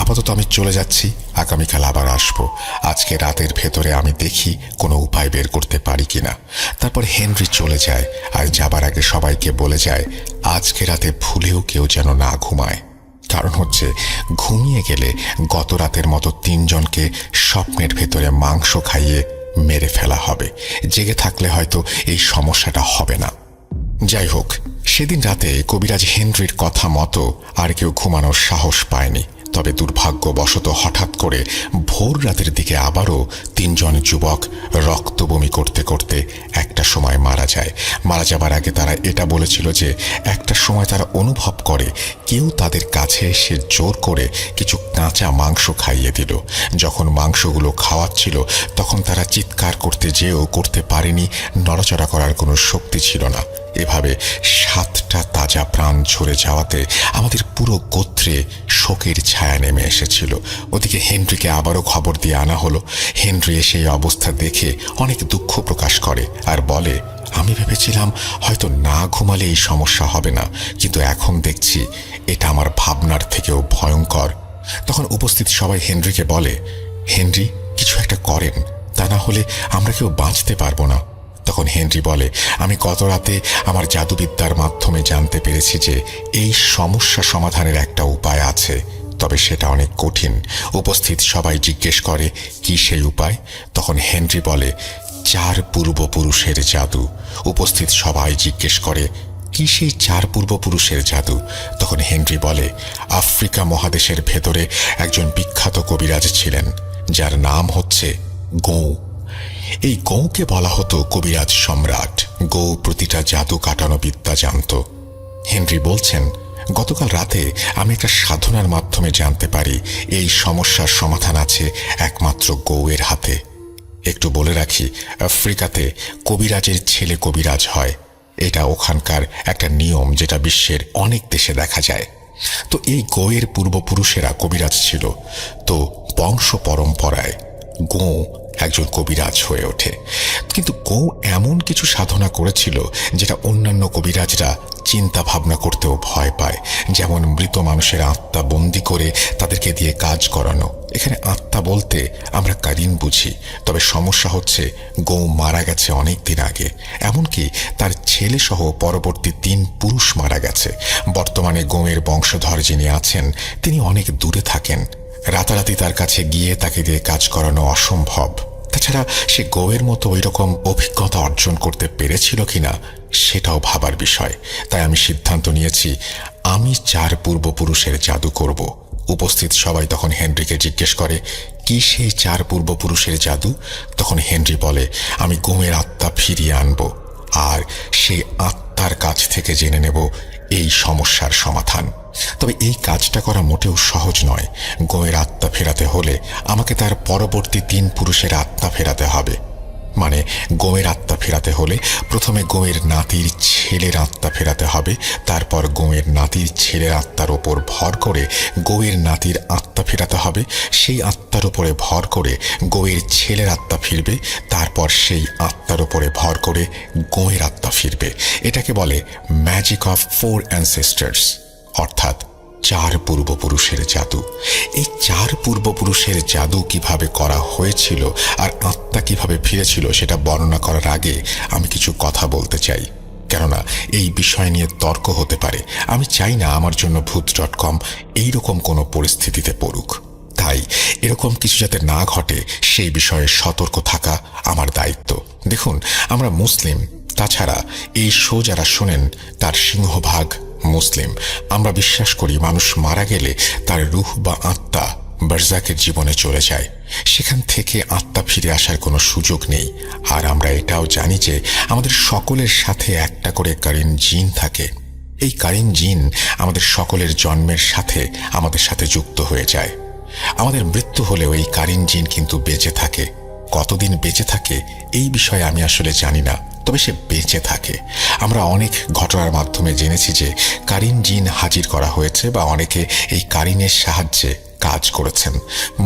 আপাতত আমি চলে যাচ্ছি, আগামীকাল আবার আসবো। আজকে রাতের ভেতরে আমি দেখি কোনো উপায় বের করতে পারি কিনা। তারপর হেনরি চলে যায় আর যাবার আগে সবাইকে বলে যায় আজকে রাতে ভুলেও কেউ যেন না ঘুমায়। কারণ হচ্ছে ঘুমিয়ে গেলে গত রাতের মতো 3 জনকে স্বপ্নের ভেতরে মাংস খাইয়ে মেরে ফেলা হবে। জেগে থাকলে হয়তো এই সমস্যাটা হবে না। যাই হোক, সেদিন রাতে কবিরাজ হেনরির কথা মতো আর কেউ ঘুমানোর সাহস পায়নি। তবে দুর্ভাগ্যবশত হঠাৎ করে ভোর রাতের দিকে আবারও 3 জন যুবক রক্ত বমি করতে করতে একটা সময় মারা যায়। মারা যাবার আগে তারা এটা বলেছিল যে একটা সময় তারা অনুভব করে কেউ তাদের কাছে এসে জোর করে কিছু কাঁচা মাংস খাইয়ে দিল। যখন মাংসগুলো খাওয়াচ্ছিল তখন তারা চিৎকার করতে যেও করতে পারেনি, নড়াচড়া করার কোনো শক্তি ছিল না। এভাবে 7টা তাজা প্রাণ ঝরে যাওয়াতে আমাদের পুরো গোত্রে শোকের ছায়া নেমে এসেছিল। ওদিকে হেনরিকে আবারও খবর দিয়ে আনা হলো। হেনরি সেই অবস্থা দেখে অনেক দুঃখ প্রকাশ করে আর বলে, আমি ভেবেছিলাম হয়তো না ঘুমালে এই সমস্যা হবে না, কিন্তু এখন দেখছি এটা আমার ভাবনার থেকেও ভয়ঙ্কর। তখন উপস্থিত সবাই হেনরিকে বলে, হেনরি কিছু একটা করেন, তা না হলে আমরা কেউ বাঁচতে পারবো না। তখন হেনরি বলে, আমি গত রাতে আমার জাদুবিদ্যার মাধ্যমে জানতে পেরেছি যে এই সমস্যা সমাধানের একটা উপায় আছে, তবে সেটা অনেক কঠিন। উপস্থিত সবাই জিজ্ঞেস করে কি সেই উপায়? তখন হেনরি বলে, 4 পূর্বপুরুষের জাদু। উপস্থিত সবাই জিজ্ঞেস করে কি সেই 4 পূর্বপুরুষের জাদু? তখন হেনরি বলে, আফ্রিকা মহাদেশের ভেতরে একজন বিখ্যাত কবিরাজ ছিলেন যার নাম হচ্ছে গৌ। এই গৌকে বলা হতো কবিরাজ সম্রাট। গৌ প্রতিটা জাদু কাটানো বিদ্যা জানত। হেনরি বলছেন, গতকাল রাতে আমি একটা সাধনার মাধ্যমে জানতে পারি এই সমস্যার সমাধান আছে একমাত্র গৌয়ের হাতে। একটু বলে রাখি, আফ্রিকাতে কবিরাজের ছেলে কবিরাজ হয়। এটা ওখানকার একটা নিয়ম যেটা বিশ্বের অনেক দেশে দেখা যায়। তো এই গৌয়ের পূর্বপুরুষেরা কবিরাজ ছিল। তো বংশ পরম্পরায় গৌ একজন কবিরাজ হয়ে ওঠে। কিন্তু গৌ এমন কিছু সাধনা করেছিল যেটা অন্যান্য কবিরাজরা চিন্তা ভাবনা করতেও ভয় পায়। যেমন মৃত মানুষের আত্মা বন্দি করে তাদেরকে দিয়ে কাজ করানো। এখানে আত্মা বলতে আমরা কারিন বুঝি, তবে সমস্যা হচ্ছে গৌ মারা গেছে অনেক দিন আগে। এমনকি তার ছেলে সহ পরবর্তী 3 পুরুষ মারা গেছে। বর্তমানে গৌয়ের বংশধর যিনি আছেন তিনি অনেক দূরে থাকেন। রাতারাতি তার কাছে গিয়ে তাকে দিয়ে কাজ করানো অসম্ভব। তাছাড়া সে গৌয়ের মতো ওই রকম অভিজ্ঞতা অর্জন করতে পেরেছিল কিনা সেটাও ভাবার বিষয়। তাই আমি সিদ্ধান্ত নিয়েছি আমি 4 পূর্বপুরুষের জাদু করব। উপস্থিত সবাই তখন হেনরিকে জিজ্ঞেস করে কি সেই 4 পূর্বপুরুষের জাদু? তখন হেনরি বলে, আমি গৌয়ের আত্মা ফিরিয়ে আনব আর সেই আত্মার কাছ থেকে জেনে নেব এই সমস্যার সমাধান। তবে এই কাজটা করা মোটেও সহজ নয়। গৌয়ের আত্মা ফেরাতে হলে আমাকে তার পরবর্তী 3 পুরুষের আত্মা ফেরাতে হবে। মানে গৌয়ের আত্মা ফেরাতে হলে প্রথমে গৌয়ের নাতির ছেলের আত্মা ফেরাতে হবে, তারপর গৌয়ের নাতির ছেলের আত্মার ওপর ভর করে গৌয়ের নাতির আত্মা ফেরাতে হবে, সেই আত্মার উপরে ভর করে গৌয়ের ছেলের আত্মা ফিরবে, তারপর সেই আত্মার উপরে ভর করে গৌয়ের আত্মা ফিরবে। এটাকে বলে ম্যাজিক অফ 4 অ্যানসেস্টার্স, অর্থাৎ 4 পূর্বপুরুষের জাদু। এই 4 পূর্বপুরুষের জাদু কিভাবে করা হয়েছিল আর আত্মা কিভাবে ফিরেছিল সেটা বর্ণনা করার আগে আমি কিছু কথা বলতে চাই, কেননা এই বিষয় নিয়ে তর্ক হতে পারে। আমি চাই না আমার জন্য ভূত.com এইরকম কোনো পরিস্থিতিতে পড়ুক। তাই এরকম কিছু যাতে না ঘটে সেই বিষয়ে সতর্ক থাকা আমার দায়িত্ব। দেখুন, আমরা মুসলিম, তাছাড়া এই শো যারা শোনেন তার সিংহভাগ মুসলিম। আমরা বিশ্বাস করি মানুষ মারা গেলে তার রূহ বা আত্মা বারজাকের জীবনে চলে যায়। সেখান থেকে আত্মা ফিরে আসার কোনো সুযোগ নেই। আর আমরা এটাও জানি যে আমাদের সকলের সাথে একটা করে কারিন জিন থাকে। এই কারিন জিন আমাদের সকলের জন্মের সাথে আমাদের সাথে যুক্ত হয়ে যায়। আমাদের মৃত্যু হলেও এই কারিন জিন কিন্তু বেঁচে থাকে। কতদিন বেঁচে থাকে এই বিষয়ে আমি আসলে জানি না, তবে সে বেঁচে থাকে। আমরা অনেক ঘটনার মাধ্যমে জেনেছি যে কারিন জিন হাজির করা হয়েছে বা অনেকে এই কারিনের সাহায্যে কাজ করেছেন।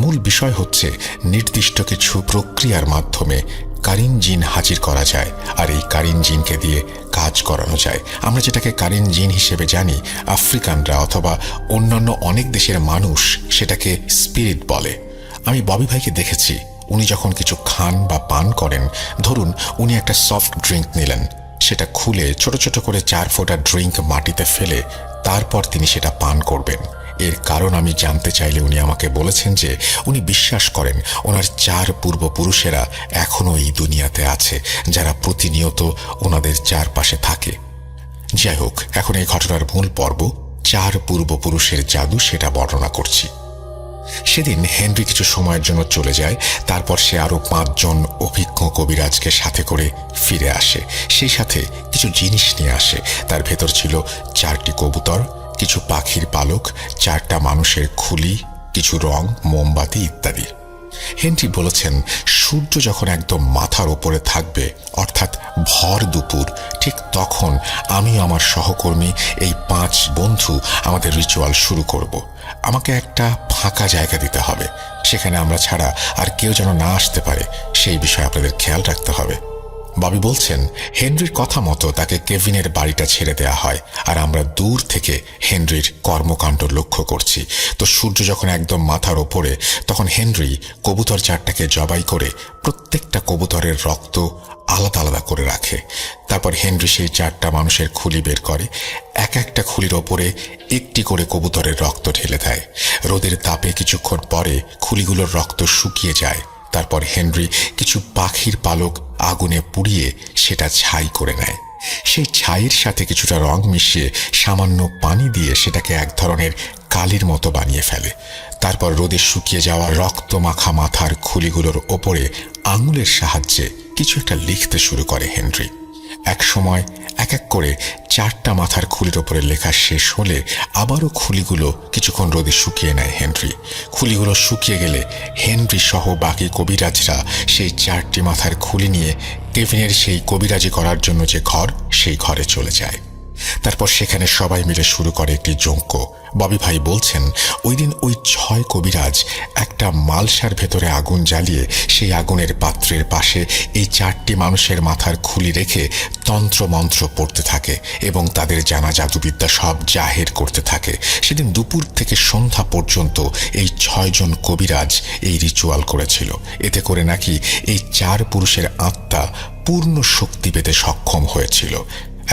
মূল বিষয় হচ্ছে নির্দিষ্ট কিছু প্রক্রিয়ার মাধ্যমে কারিন জিন হাজির করা যায় আর এই কারিন জিনকে দিয়ে কাজ করানো যায়। আমরা যেটাকে কারিন জিন হিসেবে জানি, আফ্রিকানরা অথবা অন্যান্য অনেক দেশের মানুষ সেটাকে স্পিরিট বলে। আমি ববি ভাইকে দেখেছি, উনি যখন কিছু খান বা পান করেন, ধরুন উনি একটা সফট ড্রিঙ্ক নিলেন, সেটা খুলে ছোট ছোট করে 4 ফোঁটা ড্রিঙ্ক মাটিতে ফেলে তারপর তিনি সেটা পান করবেন। এর কারণ আমি জানতে চাইলে উনি আমাকে বলেছেন যে উনি বিশ্বাস করেন ওনার 4 পূর্বপুরুষেরা এখনও এই দুনিয়াতে আছে, যারা প্রতিনিয়ত ওনাদের চারপাশে থাকে। যাই হোক, এখন এই ঘটনার মূল পর্ব 4 পূর্বপুরুষের জাদু, সেটা বর্ণনা করছি। সেদিন হেনরি কিছু সময়ের জন্য চলে যায়। তারপর সে আরো 5 জন অভিজ্ঞ কবিরাজকে সাথে করে ফিরে আসে। সেই সাথে কিছু জিনিস নিয়ে আসে। তার ভেতর ছিল 4টি কবুতর, কিছু পাখির পালক, 4টা মানুষের খুলি, কিছু রং, মোমবাতি ইত্যাদি। হেনরি বলেছেন, সূর্য যখন একদম মাথার উপরে থাকবে, অর্থাৎ ভর দুপুর, ঠিক তখন আমি আমার সহকর্মী এই 5 বন্ধু আমাদের রিচুয়াল শুরু করব। আমাকে একটা ফাঁকা জায়গা দিতে হবে, সেখানে আমরা ছাড়া আর কেউ যেন না আসতে পারে, সেই বিষয়ে আপনাদের খেয়াল রাখতে হবে। ববি বলছেন, হেনরির কথা মতো তাকে কেভিনের বাড়িটা ছেড়ে দেয়া হয় আর আমরা দূর থেকে হেনরির কর্মকাণ্ড লক্ষ্য করছি। তো সূর্য যখন একদম মাথার ওপরে, তখন হেনরি কবুতর 4টাকে জবাই করে প্রত্যেকটা কবুতরের রক্ত আলাদা আলাদা করে রাখে। তারপর হেনরি সেই 4টা মানুষের খুলি বের করে, এক একটা খুলির ওপরে একটি করে কবুতরের রক্ত ঢেলে দেয়। রোদের তাপে কিছুক্ষণ পরে খুলিগুলোর রক্ত শুকিয়ে যায়। তারপর হেনরি কিছু পাখির পালক আগুনে পুড়িয়ে সেটা ছাই করে নেয়। সেই ছাইয়ের সাথে কিছুটা রং মিশিয়ে সামান্য পানি দিয়ে সেটাকে এক ধরনের কালির মতো বানিয়ে ফেলে। তারপর রোদে শুকিয়ে যাওয়া রক্ত মাখা মাথার খুলিগুলোর ওপরে আঙুলের সাহায্যে কিছু একটা লিখতে শুরু করে হেনরি। এক সময় এক এক করে 4টা মাথার খুলির ওপরে লেখা শেষ হলে আবারও খুলিগুলো কিছুক্ষণ রোদে শুকিয়ে নেয় হেনরি। খুলিগুলো শুকিয়ে গেলে হেনরি সহ বাকি কবিরাজরা সেই 4টি মাথার খুলি নিয়ে কেভিনের সেই কবিরাজি করার জন্য যে ঘর, সেই ঘরে চলে যায়। তারপর সেখানে সবাই মিলে শুরু করে একটি যজ্ঞ। ববি ভাই বলছেন, ওই দিন ওই 6 কবিরাজ একটা মালসার ভেতরে আগুন জ্বালিয়ে সেই আগুনের পাত্রের পাশে এই 4টি মানুষের মাথার খুলি রেখে তন্ত্র মন্ত্র পড়তে থাকে এবং তাদের জানা জাদুবিদ্যা সব জাহের করতে থাকে। সেদিন দুপুর থেকে সন্ধ্যা পর্যন্ত এই 6 জন কবিরাজ এই রিচুয়াল করেছিল। এতে করে নাকি এই 4 পুরুষের আত্মা পূর্ণ শক্তি পেতে সক্ষম হয়েছিল।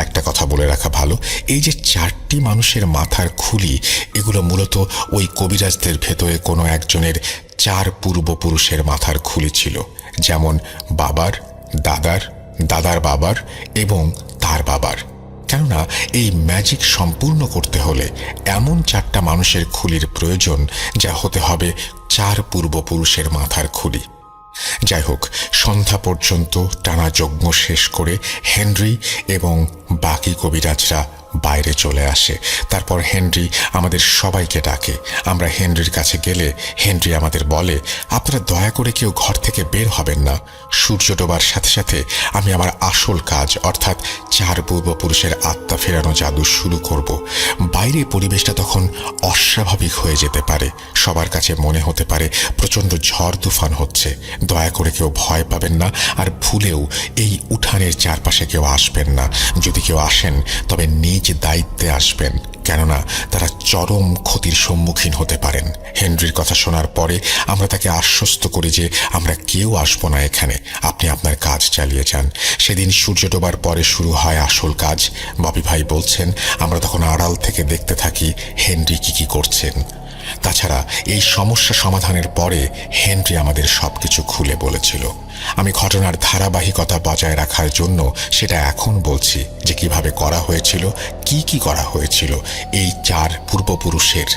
একটা কথা বলে রাখা ভালো, এই যে 4টি মানুষের মাথার খুলি, এগুলো মূলত ওই কবিরাজদের ভেতরে কোনো একজনের 4 পূর্বপুরুষের মাথার খুলি ছিল, যেমন বাবার, দাদার, দাদার বাবার এবং তার বাবার। কেননা এই ম্যাজিক সম্পূর্ণ করতে হলে এমন 4টা মানুষের খুলির প্রয়োজন, যা হতে হবে 4 পূর্বপুরুষের মাথার খুলি। যাই হোক, সন্ধ্যা পর্যন্ত টানা যজ্ঞ শেষ করে হেনরি এবং বাকি কবিরাজরা বাইরে চলে আসে। তারপর হেনরি আমাদের সবাইকে ডাকে। আমরা হেনরির কাছে গেলে হেনরি আমাদের বলে, আপনারা দয়া করে কেউ ঘর থেকে বের হবেন না। সূর্য ডোবার সাথে সাথে আমি আমার আসল কাজ, অর্থাৎ 4 পূর্বপুরুষের আত্মা ফেরানো জাদু শুরু করব। বাইরে পরিবেশটা তখন অস্বাভাবিক হয়ে যেতে পারে, সবার কাছে মনে হতে পারে প্রচণ্ড ঝড় তুফান হচ্ছে। দয়া করে কেউ ভয় পাবেন না, আর ভুলেও এই উঠানের চারপাশে কেউ আসবেন না। যদি কেউ আসেন তবে নিজ দায়িত্বে আসবেন, কেননা তারা চরম ক্ষতির সম্মুখীন হতে পারেন। হেনরির কথা শোনার পরে আমরা তাকে আশ্বস্ত করি যে আমরা কেউ আসবো না এখানে, আপনি আপনার কাজ চালিয়ে যান। সেদিন সূর্য ডোবার পরে শুরু হয় আসল কাজ। ববি ভাই বলছেন, আমরা তখন আড়াল থেকে দেখতে থাকি হেনরি কি করছেন। তাছাড়া এই সমস্যা সমাধানের পরে হেনরি আমাদের সবকিছু খুলে বলেছিল। আমি ঘটনার ধারাবাহিকতা বজায় রাখার জন্য সেটা এখন বলছি যে কিভাবে করা হয়েছিল, কি করা হয়েছিল এই 4 পূর্বপুরুষের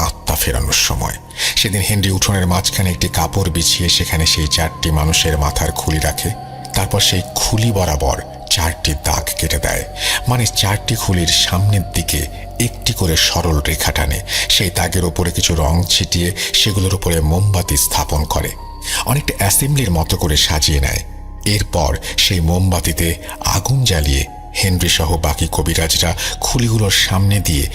আত্মা ফেরানোর সময়। সেদিন হেনরি উঠোনের মাঝখানে একটি কাপড় বিছিয়ে সেখানে সেই 4টি মানুষের মাথার খুলি রাখে। তারপর সেই খুলি বরাবর 4টি দাগ কেটে দেয়, মানে 4টি খুলির সামনের দিকে একটি করে সরল রেখা টানে। সেই দাগের ওপরে কিছু রং ছিটিয়ে সেগুলোর উপরে মোমবাতি স্থাপন করে, অনেকটা অ্যাসেম্বলির মতো করে সাজিয়ে নেয়। এরপর সেই মোমবাতিতে আগুন জ্বালিয়ে হেনরি সহ বাকি কবিরাজরা খুলিগুলোর সামনে দিয়ে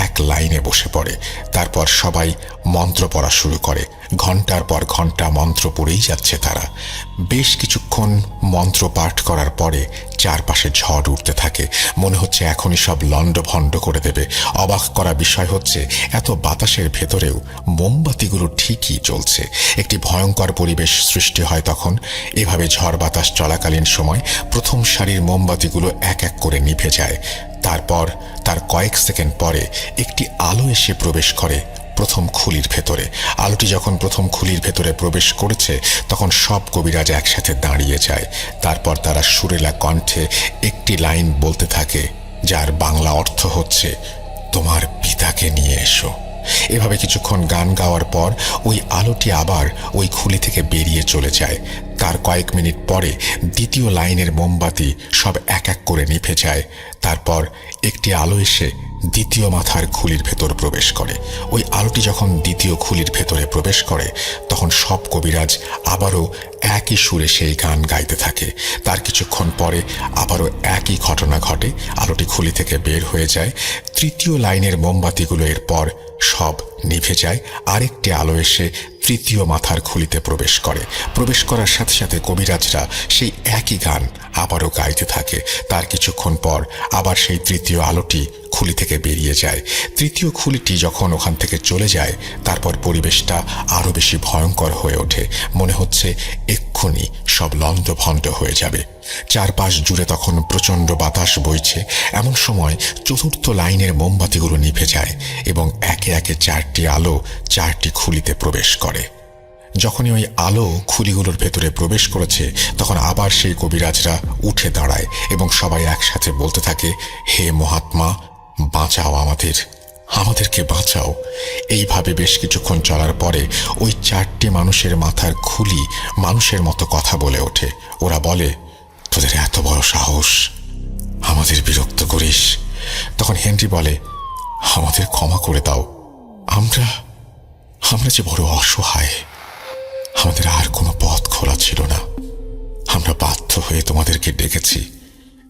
এক লাইনে বসে পড়ে। তারপর সবাই মন্ত্র পড়া শুরু করে। ঘন্টার পর ঘন্টা মন্ত্র পড়েই যাচ্ছে তারা। বেশ কিছুক্ষণ মন্ত্র পাঠ করার পরে চারপাশে ঝড় উঠতে থাকে, মনে হচ্ছে এখনই সব লণ্ডভণ্ড করে দেবে। অবাক করা বিষয় হচ্ছে এত বাতাসের ভেতরেও মোমবাতিগুলো ঠিকই জ্বলছে। একটি ভয়ঙ্কর পরিবেশ সৃষ্টি হয় তখন। এভাবে ঝড় বাতাস চলাকালীন সময় প্রথম সারির মোমবাতিগুলো এক এক করে নিভে যায়। তারপর তার কয়েক সেকেন্ড পরে একটি আলো এসে প্রবেশ করে প্রথম খুলির ভেতরে। আলোটি যখন প্রথম খুলির ভেতরে প্রবেশ করেছে তখন সব কবিরাজ একসাথে দাঁড়িয়ে যায়। তারপর তারা সুরেলা কণ্ঠে একটি লাইন বলতে থাকে, যার বাংলা অর্থ হচ্ছে, তোমার পিতাকে নিয়ে এসো। এভাবে কিছুক্ষণ গান গাওয়ার পর ওই আলোটি আবার ওই খুলি থেকে বেরিয়ে চলে যায়। তার কয়েক মিনিট পরে দ্বিতীয় লাইনের মোমবাতি সব এক এক করে নিভে যায়। তারপর একটি আলো এসে দ্বিতীয় মাথার খুলির ভেতর প্রবেশ করে। ওই আলোটি যখন দ্বিতীয় খুলির ভেতরে প্রবেশ করে তখন সব কবিরাজ আবারও একই সুরে সেই গান গাইতে থাকে। তার কিছুক্ষণ পরে আবারও একই ঘটনা ঘটে, আলোটি খুলি থেকে বের হয়ে যায়। তৃতীয় লাইনের মোমবাতিগুলো এরপর সব নিভে যায়। আরেকটি আলো এসে তৃতীয় মাথার খুলিতে প্রবেশ করে। প্রবেশ করার সাথে সাথে কবিরাজরা সেই একই গান আবারও গাইতে থাকে। তার কিছুক্ষণ পর আবার সেই তৃতীয় আলোটি খুলি থেকে বেরিয়ে যায়। তৃতীয় খুলিটি যখন ওখান থেকে চলে যায় তারপর পরিবেশটা আরো বেশি ভয়ঙ্কর হয়ে ওঠে। মনে হচ্ছে এক্ষুনি সব লণ্ডভণ্ড হয়ে যাবে। চারপাশ জুড়ে তখন প্রচণ্ড বাতাস বইছে। এমন সময় চতুর্থ লাইনের মোমবাতিগুলো নিভে যায় এবং একে একে 4টি আলো 4টি খুলিতে প্রবেশ করে। যখনই ওই আলো খুলিগুলোর ভেতরে প্রবেশ করেছে তখন আবার সেই কবিরাজরা উঠে দাঁড়ায় এবং সবাই একসাথে বলতে থাকে, হে মহাত্মা, বাঁচাও আমাদেরকে বাঁচাও। এইভাবে বেশ কিছুক্ষণ চলার পরে ওই 4টি মানুষের মাথার খুলি মানুষের মতো কথা বলে ওঠে। ওরা বলে, তোদের এত বড় সাহস, আমাদের বিরক্ত করিস। তখন হেনরি বলে, আমাদের ক্ষমা করে দাও, আমরা যে বড় অসহায়, আমাদের আর কোনো পথ খোলা ছিল না, আমরা বাধ্য হয়ে তোমাদেরকে ডেকেছি।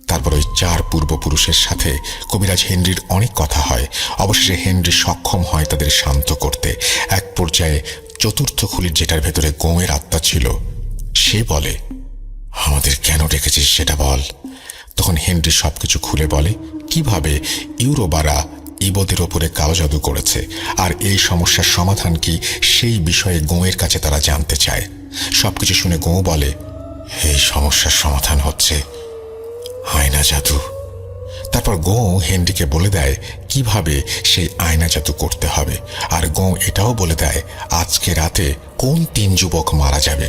তারপর ওই 4 পূর্বপুরুষের সাথে কবিরাজ হেনরির অনেক কথা হয়। অবশেষে হেনরি সক্ষম হয় তাদের শান্ত করতে। এক পর্যায়ে চতুর্থ খুলির যেটার ভেতরে গোমের আত্মা ছিল সে বলে, আমাদের কেন ডেকেছিস সেটা বল। তখন হেনরি সবকিছু খুলে বলে কিভাবে ইউরোবারা ইবদের ওপরে কালো জাদু করেছে আর এই সমস্যার সমাধান কি সেই বিষয়ে গোঁয়ের কাছে তারা জানতে চায়। সবকিছু শুনে গোঁ বলে, এই সমস্যার সমাধান হচ্ছে আয়না জাদু। তারপর গোঁ হেনরিকে বলে দেয় কিভাবে সেই আয়না জাদু করতে হবে, আর গোঁ এটাও বলে দেয় আজকে রাতে কোন 3 যুবক মারা যাবে।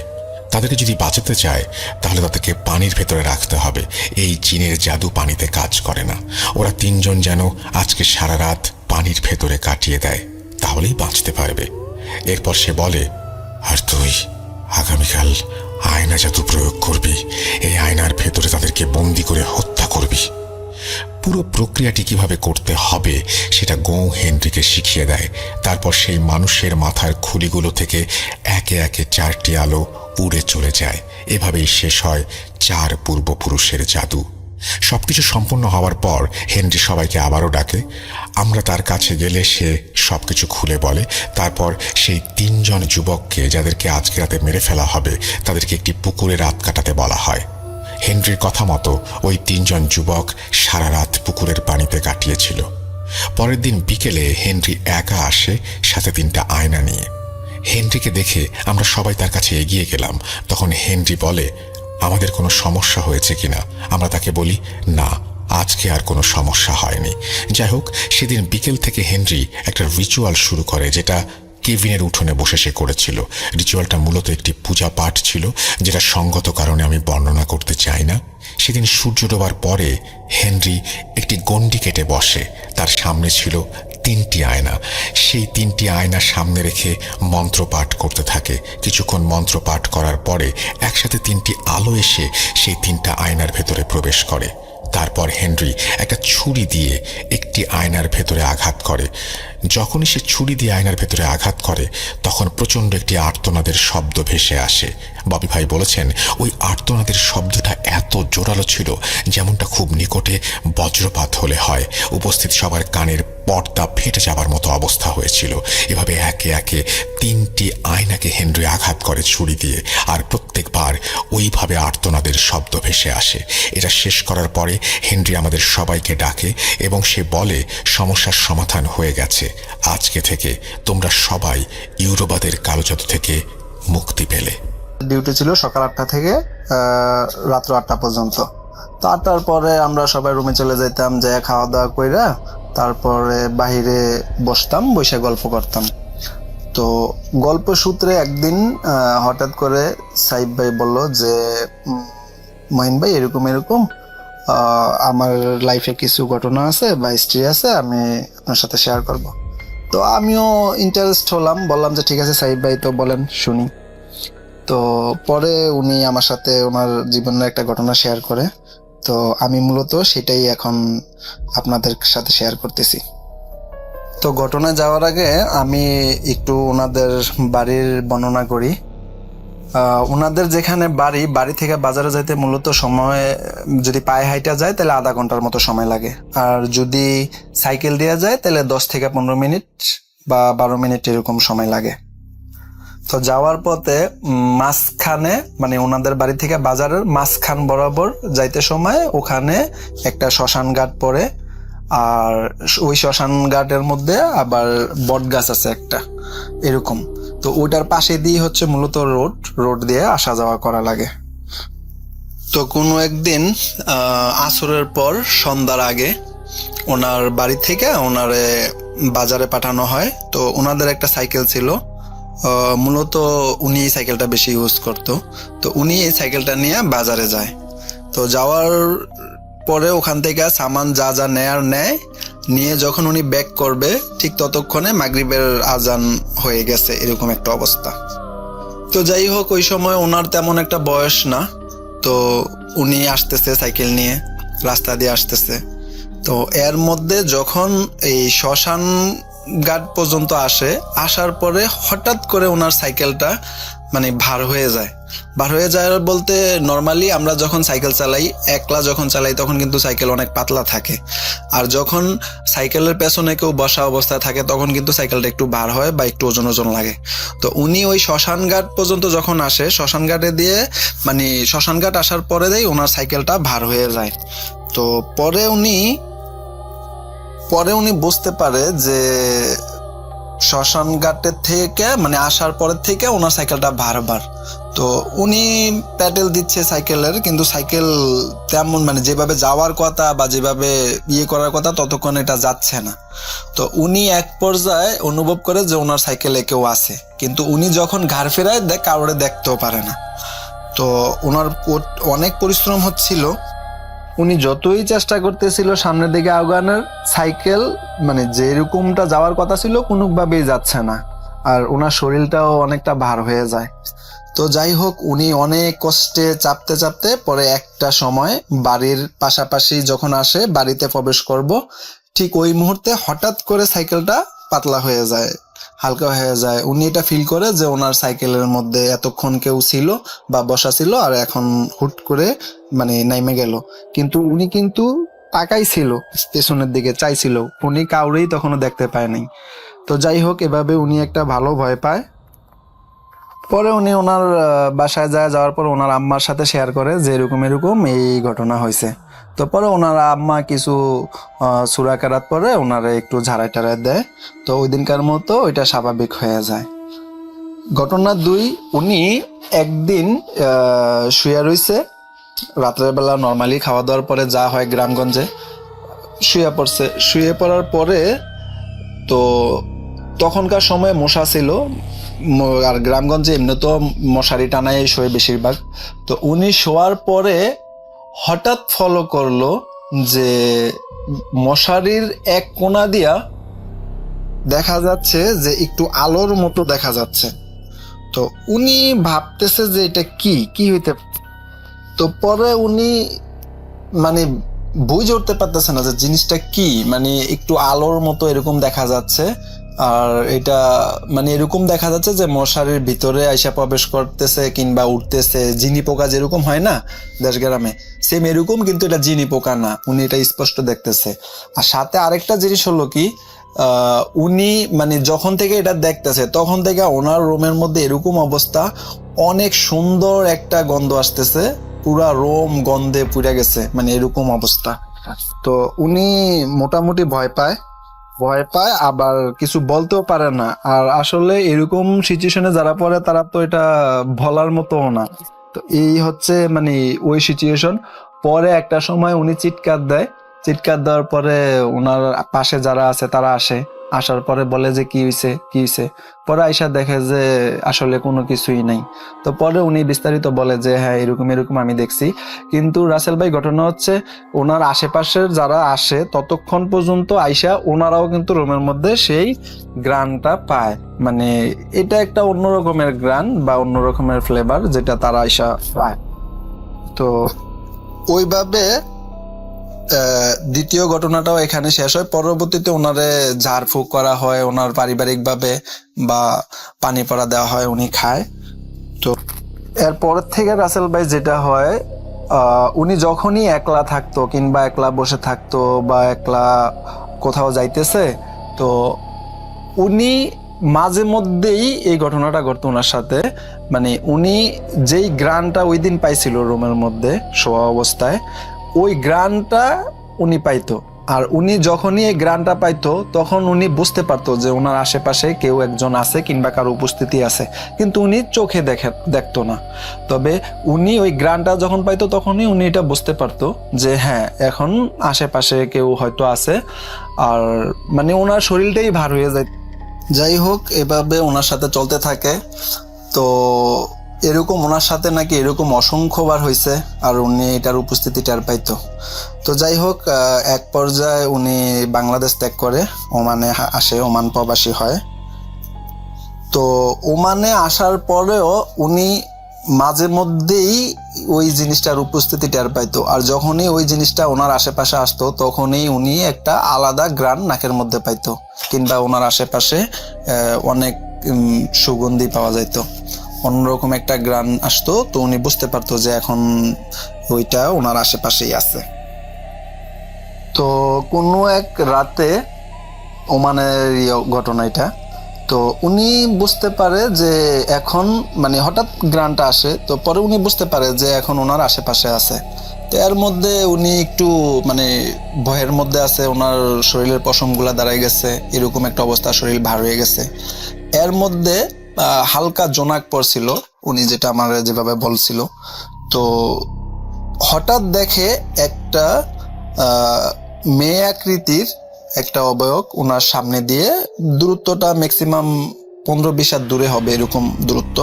তাদেরকে যদি বাঁচাতে চায় তাহলে তাদেরকে পানির ভেতরে রাখতে হবে। এই জিনের জাদু পানিতে কাজ করে না। ওরা 3 জন যেন আজকে সারা রাত পানির ভেতরে কাটিয়ে দেয়, তাহলেই বাঁচতে পারবে। এরপর সে বলে, আর তুই আগামীকাল আয়না জাদু প্রয়োগ করবি। এই আয়নার ভেতরে তাদেরকে বন্দি করে হত্যা করবি। পুরো প্রক্রিয়াটি কিভাবে করতে হবে সেটা গোঁ হেনরিকে শিখিয়ে দেয়। তারপর সেই মানুষের মাথার খুলিগুলো থেকে একে একে 4টি আলো উড়ে চলে যায়। এভাবেই শেষ হয় 4 পূর্বপুরুষের জাদু। সবকিছু সম্পূর্ণ হওয়ার পর হেনরি সবাইকে আবারও ডাকে। আমরা তার কাছে গেলে সে সবকিছু খুলে বলে। তারপর সেই 3 জন যুবককে যাদেরকে আজকে রাতে মেরে ফেলা হবে তাদেরকে একটি পুকুরে রাত কাটাতে বলা হয়। হেনরির কথা মতো ওই 3 জন যুবক সারা রাত পুকুরের পানিতে কাটিয়েছিল। পরের দিন বিকেলে হেনরি একা আসে, সাথে 3টা আয়না নিয়ে। হেনরিকে দেখে আমরা সবাই তার কাছে এগিয়ে গেলাম। তখন হেনরি বলে, আমাদের কোনো সমস্যা হয়েছে কিনা। আমরা তাকে বলি, না, আজকে আর কোনো সমস্যা হয়নি। যাই হোক, সেদিন বিকেল থেকে হেনরি একটা রিচুয়াল শুরু করে, যেটা কেভিনের উঠোনে বসে সে করেছিল। রিচুয়ালটা মূলত একটি পূজা পাঠ ছিল, যেটা সঙ্গত কারণে আমি বর্ণনা করতে চাই না। সেদিন সূর্য ডোবার পরে হেনরি একটি গণ্ডি কেটে বসে। তার সামনে ছিল 3টি আয়না। সেই 3টি আয়না সামনে রেখে মন্ত্রপাঠ করতে থাকে। কিছুক্ষণ মন্ত্রপাঠ করার পরে একসাথে 3টি আলো এসে সেই 3টা আয়নার ভেতরে প্রবেশ করে। তারপর হেনরি একটা ছুরি দিয়ে একটি আয়নার ভেতরে আঘাত করে। যখনই সে ছুরি দিয়ে আয়নার ভেতরে আঘাত করে তখন প্রচণ্ড একটি আর্তনাদের শব্দ ভেসে আসে। ববি ভাই বলেছেন ওই আর্তনাদের শব্দটা এত জোরালো ছিল যেমনটা খুব নিকটে বজ্রপাত হলে হয়। উপস্থিত সবার কানের পর্দা ফেটে যাবার মতো অবস্থা হয়েছিল। এভাবে একে একে 3টি আয়নাকে হেনরি আঘাত করে ছুরি দিয়ে, আর প্রত্যেকবার ওইভাবে আর্তনাদের শব্দ ভেসে আসে। এটা শেষ করার পরে হেনরি আমাদের সবাইকে ডাকে এবং সে বলে সমস্যার সমাধান হয়ে গেছে, আজকে থেকে তোমরা সবাই ইউরোবাদের কালো জাদু থেকে মুক্তি পেলে। ডিউটি ছিল সকাল 8টা থেকে রাত্র 8টা পর্যন্ত। তো 8টার পরে আমরা সবাই রুমে চলে যেতাম, যে খাওয়া দাওয়া কইরা তারপরে বাহিরে বসতাম, বসে গল্প করতাম। তো গল্প সূত্রে একদিন হঠাৎ করে সাইব ভাই বলল যে মহিন ভাই এরকম এরকম আমার লাইফে কিছু ঘটনা আছে বা হিস্ট্রি আছে, আমি আপনার সাথে শেয়ার করব। তো আমিও ইন্টারেস্ট হলাম, বললাম যে ঠিক আছে সাইব ভাই, তো বলেন শুনি। তো পরে উনি আমার সাথে ওনার জীবনের একটা ঘটনা শেয়ার করে। তো আমি মূলত সেটাই এখন আপনাদের সাথে শেয়ার করতেছি। তো ঘটনায় যাওয়ার আগে আমি একটু ওনাদের বাড়ির বর্ণনা করি। ওনাদের যেখানে বাড়ি থেকে বাজারে যাইতে মূলত সময়, যদি পায়ে হাইটা যায় তাহলে আধা ঘন্টার মতো সময় লাগে, আর যদি সাইকেল দিয়ে যায় তাহলে 10 থেকে 15 মিনিট বা 12 মিনিট এরকম সময় লাগে। তো যাওয়ার পথে মাঝখানে, মানে ওনাদের বাড়ি থেকে বাজারের মাঝখান বরাবর যাইতে সময় ওখানে একটা শ্মশান ঘাট পড়ে, আর ওই শ্মশান ঘাটের মধ্যে আবার বট গাছ আছে একটা এরকম। তো ওইটার পাশে দিয়ে হচ্ছে মূলত রোড দিয়ে আসা যাওয়া করা লাগে। তো কোনো একদিন আসরের পর সন্ধ্যার আগে ওনার বাড়ি থেকে ওনারে বাজারে পাঠানো হয়। তো ওনাদের একটা সাইকেল ছিল, মূলত উনি এই সাইকেলটা বেশি ইউজ করতো। তো উনি এই সাইকেলটা নিয়ে বাজারে যায়। তো যাওয়ার পরে ওখান থেকে সামান যা যা নেয়, নিয়ে যখন উনি ব্যাক করবে ঠিক ততক্ষণে মাগরিবের আজান হয়ে গেছে, এরকম একটা অবস্থা। তো যাই হোক, ওই সময় ওনার তেমন একটা বয়স না। তো উনি আসতেছে সাইকেল নিয়ে, রাস্তা দিয়ে আসতেছে। তো এর মধ্যে যখন এই শ্মশান ঘাট পর্যন্ত আসার পরে হঠাৎ করে ওনার সাইকেলটা মানে ভার হয়ে যায় বলতে, নর্মালি আমরা যখন সাইকেল চালাই, একলা যখন চালাই তখন কিন্তু সাইকেল অনেক পাতলা থাকে, আর যখন সাইকেলের পেছনে কেউ বসা অবস্থায় থাকে তখন কিন্তু সাইকেলটা একটু ভার হয় বা একটু ওজন ওজন লাগে। তো উনি ওই শ্মশান ঘাট পর্যন্ত যখন আসে, শ্মশান ঘাটে দিয়ে মানে শ্মশান ঘাট আসার পরে দিয়ে ওনার সাইকেলটা ভার হয়ে যায়। তো পরে উনি বুঝতে পারে যে শ্মশান ঘাটের থেকে মানে আসার পরের থেকে ওনার সাইকেলটা ভার। তো উনি প্যাডেল দিচ্ছে সাইকেলের, কিন্তু সাইকেল তেমন মানে যেভাবে যাওয়ার কথা বা যেভাবে করার কথা ততক্ষণ এটা যাচ্ছে না। তো উনি এক পর্যায়ে অনুভব করে যে ওনার সাইকেলে কেউ আছে, কিন্তু উনি যখন ঘাড় ফেরায় কাউরে দেখতেও পারে না। তো ওনার অনেক পরিশ্রম হচ্ছিল, উনি যতই চেষ্টা করতেছিল সামনের দিকে আগানোর, সাইকেল মানে যেরকমটা যাওয়ার কথা ছিল কোনোভাবেই যাচ্ছে না, আর ওনার শরীরটাও অনেকটা ভার হয়ে যায়। তো যাই হোক, উনি অনেক কষ্টে চাপতে পরে একটা সময় বাড়ির পাশাপাশি যখন আসে, বাড়িতে প্রবেশ করব, ঠিক ওই মুহূর্তে হঠাৎ করে সাইকেলটা পাতলা হয়ে যায়, হালকা হয়ে যায়। উনি এটা ফিল করে যে ওনার সাইকেলের মধ্যে এতক্ষণ কেউ ছিল বা বসা ছিল, আর এখন হুট করে মানে নাইমে গেল। কিন্তু উনি কিন্তু তাকাই ছিল পেছনের দিকে, চাইছিল, উনি কাউরেই তখনও দেখতে পায় নাই। তো যাই হোক, এভাবে উনি একটা ভালো ভয় পায়। পরে উনি ওনার বাসায় যাওয়ার পর ওনার আম্মার সাথে শেয়ার করে যে এরকম এই ঘটনা হয়েছে। তো পরে ওনার আম্মা কিছু সূরা কেরাত পরে ওনারে একটু ঝাড়াই টাড়াই দেয়। তো ওই দিনকার মতো ওইটা স্বাভাবিক হয়ে যায়। ঘটনা 2, উনি একদিন শুয়ে রইছে রাত্রের বেলা, নর্মালি খাওয়া দাওয়ার পরে যা হয় গ্রামগঞ্জে, শুয়ে পড়ার পরে তো তখনকার সময় মশা ছিল, আর গ্রামগঞ্জে এমনি তো মশারি টানায় শোয় বেশিরভাগ। তো উনি শোয়ার পরে হঠাৎ ফলো করলো যে মশারির এক কোণা দিয়া দেখা যাচ্ছে যে একটু আলোর মতো দেখা যাচ্ছে। তো উনি ভাবতেছে যে এটা কি কি হইতে, তো পরে উনি মানে বুঝে উঠতে পারতেছে না যে জিনিসটা কি, মানে একটু আলোর মতো এরকম দেখা যাচ্ছে। আর এটা মানে এরকম দেখা যাচ্ছে যে মশারির ভিতরে আইসা প্রবেশ করতেছে কিংবা উঠতেছে, জিনি পোকা যেরকম হয় না দেশ গ্রামে, সেম এরকম, কিন্তু এটা জিনি পোকা না, উনি এটা স্পষ্ট দেখতেছে। আর সাথে আরেকটা জিনিস হলো কি, উনি মানে যখন থেকে এটা দেখতেছে তখন থেকে ওনার রুমের মধ্যে এরকম অবস্থা, অনেক সুন্দর একটা গন্ধ আসতেছে, পুরা রোম গন্ধে পুড়ে গেছে, মানে এরকম অবস্থা। তো উনি মোটামুটি ভয় পায় আবার কিছু বলতেও পারে না। আর আসলে এরকম সিচুয়েশনে যারা পড়ে তারা তো এটা বলার মতো না। তো এই হচ্ছে মানে ওই সিচুয়েশন। পরে একটা সময় উনি চিৎকার দেওয়ার পরে ওনার পাশে যারা আছে তারা আসার পরে বলে যে কি হয়েছে। পরে আইসা দেখে যে আসলে কোনো কিছুই নাই। তো পরে উনি বিস্তারিত বলে যে হ্যাঁ এরকম এরকম আমি দেখছি। কিন্তু রাসেল ভাই, ঘটনা হচ্ছে ওনার আশেপাশের যারা আসে ততক্ষণ পর্যন্ত আইসা ওনারাও কিন্তু রুমের মধ্যে সেই গ্রানটা পায়, মানে এটা একটা অন্য রকমের গ্রান বা অন্য রকমের ফ্লেভার যেটা তারা আইসা পায়। তো ওইভাবে দ্বিতীয় ঘটনাটাও এখানে শেষ হয়। পরবর্তীতে ওনারে ঝাড়ফুঁক করা হয়, ওনার পারিবারিক ভাবে বা পানি পড়া দেওয়া হয়, উনি খায়। তো এরপর থেকে রাসেল ভাই যেটা হয়, উনি যখনই একলা থাকতো কিংবা একলা বসে থাকতো বা একলা কোথাও যাইতেছে, তো উনি মাঝে মধ্যেই এই ঘটনাটা ঘটতো ওনার সাথে, মানে উনি যেই গ্রানটা ওই দিন পাইছিল রুমের মধ্যে শোয়া অবস্থায়, ওই গ্রানটা উনি পাইতো। আর উনি যখনই এই গ্রানটা পাইতো তখন উনি বুঝতে পারতো যে ওনার আশেপাশে কেউ একজন আছে কিংবা কারো উপস্থিতি আছে, কিন্তু উনি চোখে দেখতো না। তবে উনি ওই গ্রানটা যখন পাইতো তখনই উনি এটা বুঝতে পারতো যে হ্যাঁ এখন আশেপাশে কেউ হয়তো আছে। আর মানে ওনার শরীরটাই ভার হয়ে যায়। যাই হোক, এভাবে ওনার সাথে চলতে থাকে। তো এরকম ওনার সাথে নাকি এরকম অসংখ্যবার হয়েছে আর উনি এটার উপস্থিতি টের পাইতো। তো যাই হোক, এক পর্যায়ে উনি বাংলাদেশ ত্যাগ করে ওমানে আসে, ওমান প্রবাসী হয়। তো ওমানে আসার পরেও উনি মাঝে মধ্যেই ওই জিনিসটার উপস্থিতি টের পাইতো। আর যখনই ওই জিনিসটা ওনার আশেপাশে আসতো তখনই উনি একটা আলাদা গ্রান নাকের মধ্যে পাইতো, কিংবা ওনার আশেপাশে অনেক সুগন্ধি পাওয়া যাইতো, অন্যরকম একটা গ্রান আসতো। তো উনি বুঝতে পারতো যে এখন ওইটা ওনার আশেপাশেই আছে। তো কোনো এক রাতে ওমানের ঘটনা এটা, তো উনি বুঝতে পারে যে এখন মানে হঠাৎ গ্রানটা আসে, তো পরে উনি বুঝতে পারে যে এখন ওনার আশেপাশে আছে। তো এর মধ্যে উনি একটু মানে ভয়ের মধ্যে আছে, ওনার শরীরের পশমগুলা দাঁড়ায় গেছে, এরকম একটা অবস্থা, শরীর ভার হয়ে গেছে। এর মধ্যে হালকা জোনাক পড়ছিল, উনি যেটা আমার যেভাবে বলছিল। তো হঠাৎ দেখে একটা মেয়ে আকৃতির একটা অবয়ব ওনার সামনে দিয়ে, দূরত্বটা ম্যাক্সিমাম 15-20 হাত দূরে হবে এরকম দূরত্ব।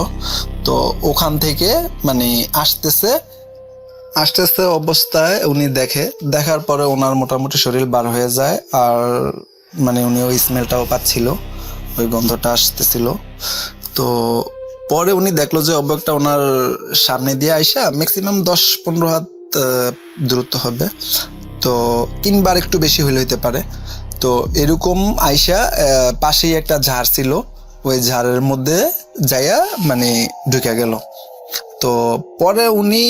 তো ওখান থেকে মানে আসতেছে অবস্থায় উনি দেখার পরে ওনার মোটামুটি শরীর বার হয়ে যায়। আর মানে উনি ওই স্মেলটাও পাচ্ছিল, ওই গন্ধটা আসতেছিল। তো পরে উনি দেখলো যে অবয়বটা ওনার সামনে দিয়ে আইসা ম্যাক্সিমাম 10-15 হাত দূরত্ব হবে, তো কিংবা একটু বেশি হইতে পারে। তো এরকম আইসা পাশেই একটা ঝাড় ছিল, ওই ঝাড়ের মধ্যে যাইয়া মানে ঢুকে গেল। তো পরে উনি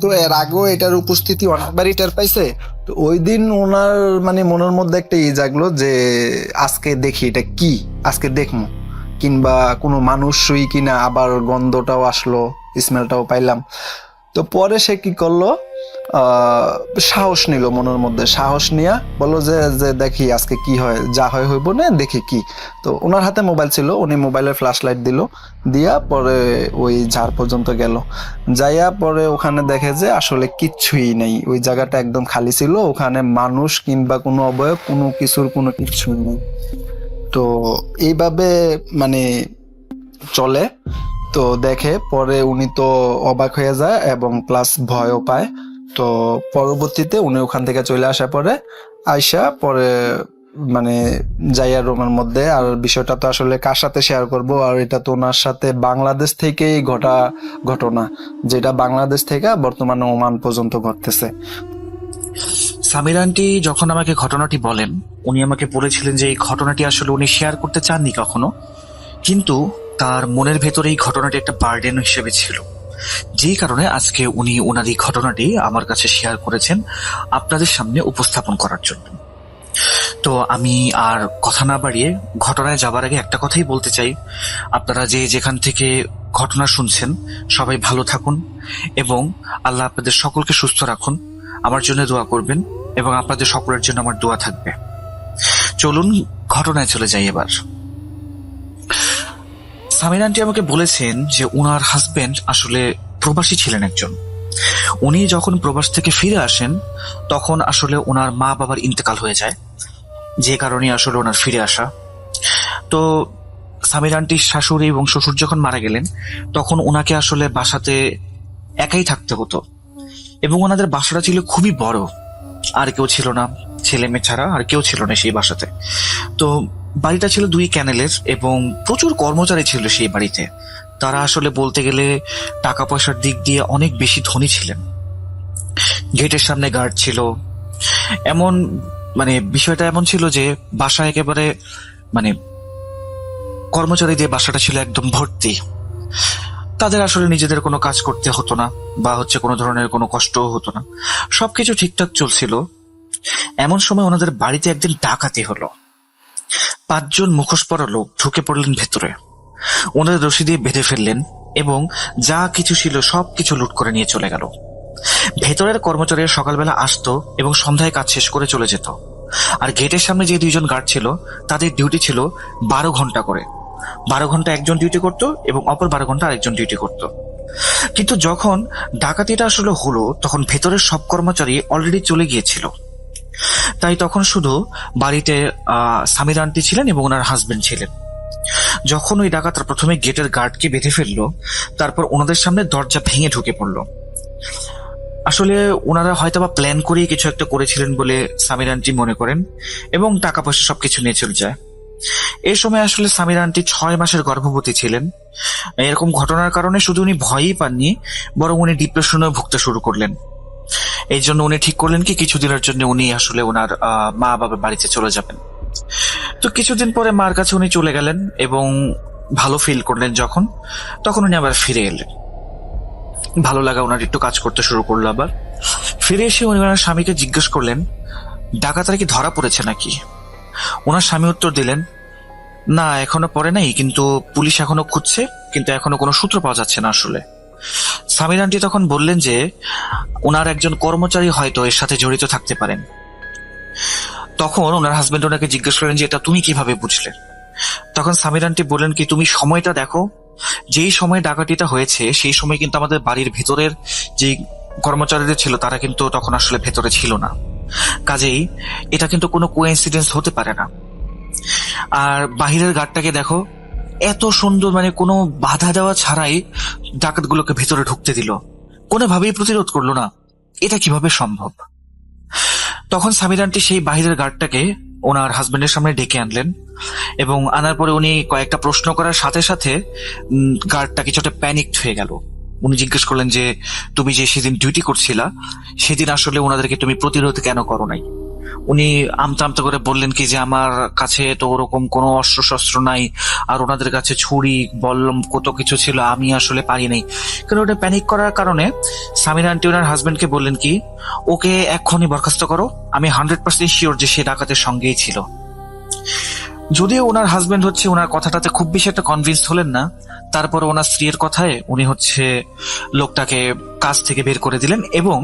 তো এর আগেও এটার উপস্থিতি অনেকবারই টের পাইছে। তো ওই দিন ওনার মানে মনের মধ্যে একটা জাগলো যে আজকে দেখি এটা কি, আজকে দেখবো কিংবা কোনো মানুষই কিনা, আবার গন্ধটাও আসলো, স্মেলটাও পাইলাম। তো পরে সে কি করলো, সাহস নিল, মনের মধ্যে সাহস নিয়ে বললো যে যে দেখি আজকে কি হয়, যা হয় হইব না, দেখি কি। তো ওনার হাতে মোবাইল ছিল, উনি মোবাইলের ফ্ল্যাশ লাইট দিয়া পরে ওই ঝাড় পর্যন্ত গেল। যাইয়া পরে ওখানে দেখে যে আসলে কিচ্ছুই নেই, ওই জায়গাটা একদম খালি ছিল, ওখানে মানুষ কিংবা কোনো অবয়ব কোনো কিছুর কোনো কিচ্ছুই নেই। তো এইভাবে মানে চলে। তো দেখে পরে উনি তো অবাক হয়ে যায় এবং প্লাস ভয়ও পায়। তো পরবর্তীতে উনি ওখান থেকে চলে আসা পরে আইসা পরে মানে যাইয়া রুমের মধ্যে। আর বিষয়টা তো আসলে কার সাথে শেয়ার করব, আর এটা তো ওনার সাথে বাংলাদেশ থেকেই ঘটনা, যেটা বাংলাদেশ থেকে বর্তমানে ওমান পর্যন্ত ঘটতেছে। সামির আন্টি যখন আমাকে ঘটনাটি বলেন, উনি আমাকে বলেছিলেন যে এই ঘটনাটি আসলে উনি শেয়ার করতে চাননি কখনো, কিন্তু তার মনের ভেতরে এই ঘটনাটি একটা বার্ডেন হিসেবে ছিল, যেই কারণে আজকে উনি ওনার এই ঘটনাটি আমার কাছে শেয়ার করেছেন আপনাদের সামনে উপস্থাপন করার জন্য। তো আমি আর কথা না বাড়িয়ে ঘটনায় যাবার আগে একটা কথাই বলতে চাই, আপনারা যে যেখান থেকে ঘটনা শুনছেন সবাই ভালো থাকুন এবং আল্লাহ আপনাদের সকলকে সুস্থ রাখুন। আমার জন্য দোয়া করবেন এবং আপনাদের সকলের জন্য আমার দোয়া থাকবে। চলুন ঘটনায় চলে যাই এবার। সামির আন্টি আমাকে বলেছেন যে উনার হাজবেন্ড আসলে প্রবাসী ছিলেন একজন। উনি যখন প্রবাস থেকে ফিরে আসেন তখন আসলে ওনার মা বাবার ইন্তেকাল হয়ে যায়, যে কারণে আসলে ওনার ফিরে আসা। তো সামির আন্টির শাশুড়ি এবং শ্বশুর যখন মারা গেলেন তখন ওনাকে আসলে বাসাতে একাই থাকতে হতো এবং ওনাদের বাসাটা ছিল খুবই বড়, আর কেউ ছিল না, ছেলে মেয়ে ছাড়া আর কেউ ছিল না সেই বাসাতে। তো বাড়িটা ছিল 2 ক্যানেলের এবং প্রচুর কর্মচারী ছিল সেই বাড়িতে। তারা আসলে বলতে গেলে টাকা পয়সার দিক দিয়ে অনেক বেশি ধনী ছিলেন। গেটের সামনে গার্ড ছিল, এমন মানে বিষয়টা এমন ছিল যে বাসা একেবারে মানে কর্মচারী দিয়ে বাসাটা ছিল একদম ভর্তি। তাদের আসলে নিজেদের কোনো কাজ করতে হতো না বা কোনো ধরনের কোনো কষ্টও হতো না, সবকিছু ঠিকঠাক চলছিল। এমন সময় ওনাদের বাড়িতে একদিন ডাকাতি হলো। 5 জন মুখোশ পরা লোক ঢুকে পড়লেন ভেতরে, ওনাদের রশি দিয়ে বেঁধে ফেললেন এবং যা কিছু ছিল সবকিছু লুট করে নিয়ে চলে গেল। ভেতরের কর্মচারীরা সকালবেলা আসতো এবং সন্ধ্যায় কাজ শেষ করে চলে যেত। আর গেটের সামনে যে 2 জন গার্ড ছিল তাদের ডিউটি ছিল 12 ঘন্টা করে। 12 ঘন্টা একজন ডিউটি করত এবং অপর 12 ঘন্টা আরেকজন ডিউটি করত। কিন্তু যখন ডাকাতিটা আসলে হলো তখন ভেতরের সব কর্মচারী অলরেডি চলে গিয়েছিল। তাই তখন শুধু বাড়িতে সামির আন্টি ছিলেন এবং ওনার হাজবেন্ড ছিলেন। যখন ওই ডাকাতরা প্রথমে গেটের গার্ডকে বেঁধে ফেললো, তারপর ওনাদের সামনে দরজা ভেঙে ঢুকে পড়লো। আসলে ওনারা হয়তোবা প্ল্যান করেই কিছু একটা করেছিলেন বলে সামির আন্টি মনে করেন এবং টাকা পয়সা সবকিছু নিয়ে চলে যায়। এই সময় আসলে সামির আন্টি 6 মাসের গর্ভবতী ছিলেন। এরকম ঘটনার কারণে শুধু উনি ভয়ই পাননি, বরং উনি ডিপ্রেশনেও ভুগতে শুরু করলেন। এই জন্য উনি ঠিক করলেন কি কিছুদিনের জন্য উনি আসলে ওনার মা বাবার বাড়িতে চলে যাবেন। তো কিছুদিন পরে মার কাছে উনি চলে গেলেন এবং ভালো ফিল করলেন যখন, তখন উনি আবার ফিরে এলেন। ভালো লাগা ওনার একটু কাজ করতে শুরু করলো। আবার ফিরে এসে উনি ওনার স্বামীকে জিজ্ঞেস করলেন ডাকাতরা কি ধরা পড়েছে নাকি। ওনার স্বামী উত্তর দিলেন না, এখনো পড়ে নাই, কিন্তু পুলিশ এখনো খুঁজছে, কিন্তু এখনো কোনো সূত্র পাওয়া যাচ্ছে না আসলে। সামির আন্টি তখন বললেন যে ওনার একজন কর্মচারী হয়তো এর সাথে জড়িত থাকতে পারেন। তখন ওনার হাজবেন্ড ওনাকে জিজ্ঞেস করেন যে এটা তুমি কিভাবে বুঝলে। তখন সামির আন্টি বললেন কি তুমি সময়টা দেখো, যেই সময় ডাকাতিটা হয়েছে সেই সময় কিন্তু আমাদের বাড়ির ভেতরের যে কর্মচারীদের ছিল তারা কিন্তু তখন আসলে ভেতরে ছিল না, কাজেই এটা কিন্তু কোনো কোইন্সিডেন্স হতে পারে না। আর বাহিরের গার্ডটাকে দেখো, এত সুন্দর কোনো বাধা দেওয়া ছাড়াই ডাকাতগুলোকে ভেতরে ঢুকতে দিল, কোনোভাবেই প্রতিরোধ করলো না, এটা কিভাবে সম্ভব। তখন সামির আন্টি সেই বাহিরের গার্ডটাকে ওনার হাজবেন্ডের সামনে ডেকে আনলেন এবং আনার পরে উনি কয়েকটা প্রশ্ন করার সাথে সাথে গার্ডটা কিছুটা প্যানিকড হয়ে গেল। উনি জিজ্ঞেস করলেন যে তুমি যে সেদিন ডিউটি করছিলা সেদিন আসলে ওনাদেরকে তুমি প্রতিরোধ কেন করো নাই। উনি আমতা আমতা করে বললেন কি যে আমার কাছে তো ওরকম কোনো অস্ত্র শস্ত্র নাই, আর ওনাদের কাছে ছুরি বল্লম কত কিছু ছিল, আমি আসলে পারি নাই। কিন্তু ওটা প্যানিক করার কারণে সামির আন্টি ওনার হাজবেন্ডকে বললেন কি ওকে এক্ষুনি বরখাস্ত করো, আমি 100% শিওর যে সে ডাকাতের সঙ্গেই ছিল। যদিও ওনার হাজবেন্ড ওনার কথাটাতে খুব বেশি একটা কনভিন্স হলেন না, তারপর ওনার স্ত্রীর কথায় উনি লোকটাকে কাজ থেকে বের করে দিলেন এবং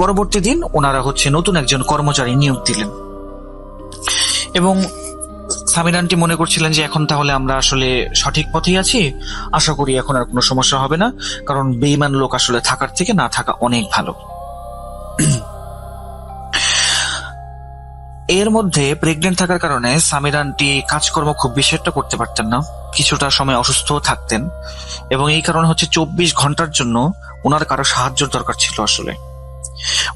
পরবর্তী দিন ওনারা নতুন একজন কর্মচারী নিয়োগ দিলেন। এবং সামির আন্টি মনে করছিলেন যে এখন তাহলে আমরা আসলে সঠিক পথেই আছি, আশা করি এখন আর কোনো সমস্যা হবে না, কারণ বেঈমান লোক আসলে থাকার থেকে না থাকা অনেক ভালো। এর মধ্যে প্রেগনেন্ট থাকার কারণে সামির আন্টি কাজকর্ম খুব বেশি একটা করতে পারতেন না, কিছুটা সময় অসুস্থ থাকতেন এবং এই কারণে 24 ঘন্টার জন্য ওনার কারো সাহায্যের দরকার ছিল আসলে।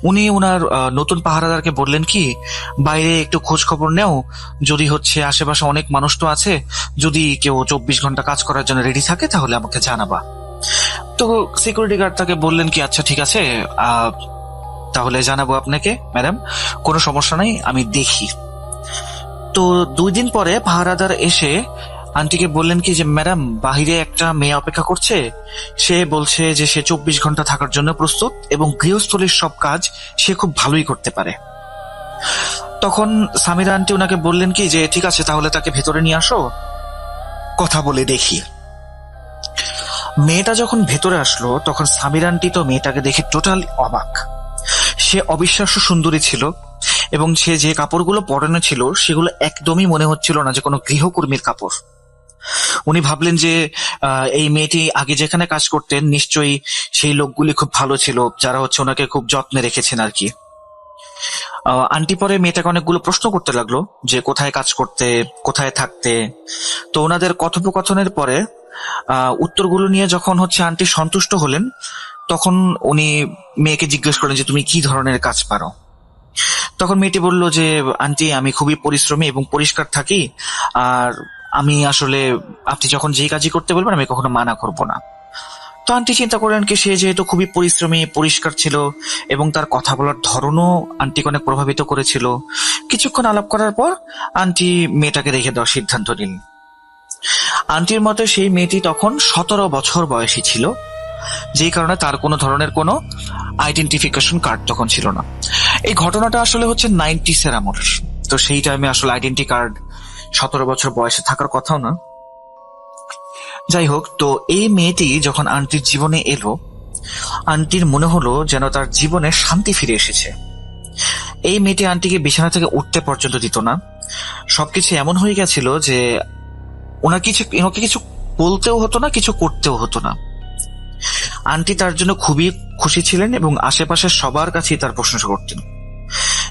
উনি ওনার নতুন পাহারাদারকে বললেন কি, বাইরে একটু খোঁজ খবর নেও, যদি হচ্ছে আশেপাশে অনেক মানুষ তো আছে, যদি কেউ 24 ঘন্টা কাজ করার জন্য রেডি থাকে তাহলে আমাকে জানাবা। তো সিকিউরিটি গার্ড তাকে বললেন কি, আচ্ছা ঠিক আছে, তাহলে জানাবো আপনাকে ম্যাডাম, কোনো সমস্যা নাই, আমি দেখি। তো 2 দিন পরে পাহারাদার এসে আন্টিকে বললেন কি যে, ম্যাডাম বাহিরে একটা মেয়ে অপেক্ষা করছে, সে বলছে যে সে 24 ঘন্টা থাকার জন্য প্রস্তুত এবং গৃহস্থলীর সব কাজ সে খুব ভালোই করতে পারে। তখন সামিরা আন্টি ওনাকে বললেন কি যে, ঠিক আছে তাহলে তাকে ভেতরে নিয়ে আসো, কথা বলে দেখি। মেয়েটা যখন ভেতরে আসলো তখন সামিরা আন্টি তো মেয়েটাকে দেখে টোটাল অবাক। সে অবিশ্বাস্য সুন্দরী ছিল এবং সে যে কাপড়গুলো পরানো ছিল সেগুলো একদমই মনে হচ্ছিল না যে কোনো গৃহকর্মীর কাপড়। উনি ভাবলেন যে এই মেয়েটি আগে যেখানে কাজ করতেন নিশ্চয়ই সেই লোকগুলি খুব ভালো ছিল, যারা হচ্ছে ওনাকে খুব যত্নে রেখেছেন আর কি। আন্টি পরে মেয়েটাকে অনেকগুলো প্রশ্ন করতে লাগলো যে কোথায় কাজ করতে, কোথায় থাকতে। তো ওনাদের কথোপকথনের পরে উত্তরগুলো নিয়ে যখন হচ্ছে আন্টি সন্তুষ্ট হলেন, তখন উনি মেয়েকে জিজ্ঞেস করেন যে তুমি কি ধরনের কাজ পারো। তখন মেয়েটি বলল যে, আন্টি আমি খুবই পরিশ্রমী এবং পরিষ্কার থাকি, আর আমি আসলে আপনি যখন যেই কাজই করতে বলবেন আমি কখনো মানা করব না। তো আন্টি চিন্তা করলেন কি, সে যেহেতু খুবই পরিশ্রমী, পরিষ্কার ছিল এবং তার কথা বলার ধরনও আন্টিকে অনেক প্রভাবিত করেছিল। কিছুক্ষণ আলাপ করার পর আন্টি মেয়েটাকে রেখে দেওয়ার সিদ্ধান্ত নিলেন। আন্টির মতে সেই মেয়েটি তখন 17 বছর বয়সী ছিল, যেই কারণে তার কোনো ধরনের কোনো আইডেন্টিফিকেশন কার্ড তখন ছিল না। এই ঘটনাটা আসলে হচ্ছে 90s এর আমল। তো সেই টাইমে আসলে আইডেন্টি কার্ড 17 বছর বয়সে থাকার কথাও না। যাই হোক, তো এই মেয়েটি যখন আন্টির জীবনে এলো, আন্টির মনে হলো যেন তার জীবনে শান্তি ফিরে এসেছে। এই মেয়েটি আন্টিকে বিছানা থেকে উঠতে পর্যন্ত দিত না। সবকিছু এমন হয়ে গেছিল যে ওনাকে কিছু বলতেও হতো না, কিছু করতেও হতো না। আন্টি তার জন্য খুবই খুশি ছিলেন এবং আশেপাশের সবার কাছেই তার প্রশংসা করতেন।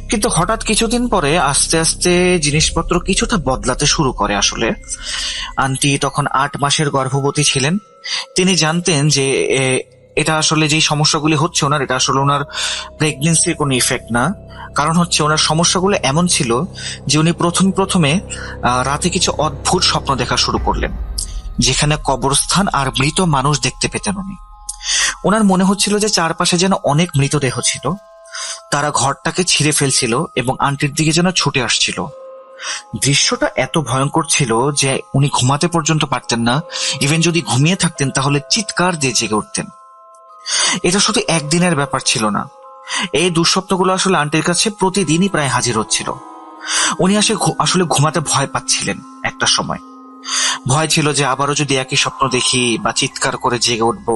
কিন্তু হঠাৎ কিছুদিন পরে আস্তে আস্তে জিনিসপত্র কিছুটা বদলাতে শুরু করে। আসলে আন্টি তখন 8 মাসের গর্ভবতী ছিলেন। তিনি জানতেন যে এটা আসলে যেই সমস্যাগুলি হচ্ছে ওনার, এটা আসলে ওনার প্রেগনেন্সির কোনো ইফেক্ট না। কারণ হচ্ছে ওনার সমস্যাগুলো এমন ছিল যে উনি প্রথমে রাতে কিছু অদ্ভুত স্বপ্ন দেখা শুরু করলেন, যেখানে কবরস্থান আর মৃত মানুষ দেখতে পেতেন উনি। ওনার মনে হচ্ছিল যে চারপাশে যেন অনেক মৃতদেহ ছিল, তারা ঘরটাকে ছিঁড়ে ফেলছিল এবং আন্টির দিকে যেন ছুটে আসছিল। দৃশ্যটা এত ভয়ঙ্কর ছিল যে উনি ঘুমাতে পর্যন্ত পারতেন না। ইভেন যদি ঘুমিয়ে থাকতেন তাহলে চিৎকার দিয়ে জেগে উঠতেন। এটা শুধু একদিনের ব্যাপার ছিল না, এই দুঃস্বপ্নগুলো আসলে আন্টির কাছে প্রতিদিনই প্রায় হাজির হচ্ছিল। উনি আসলে ঘুমাতে ভয় পাচ্ছিলেন। একটা সময় ভয় ছিল যে আবারও যদি একই স্বপ্ন দেখি বা চিৎকার করে জেগে উঠবো।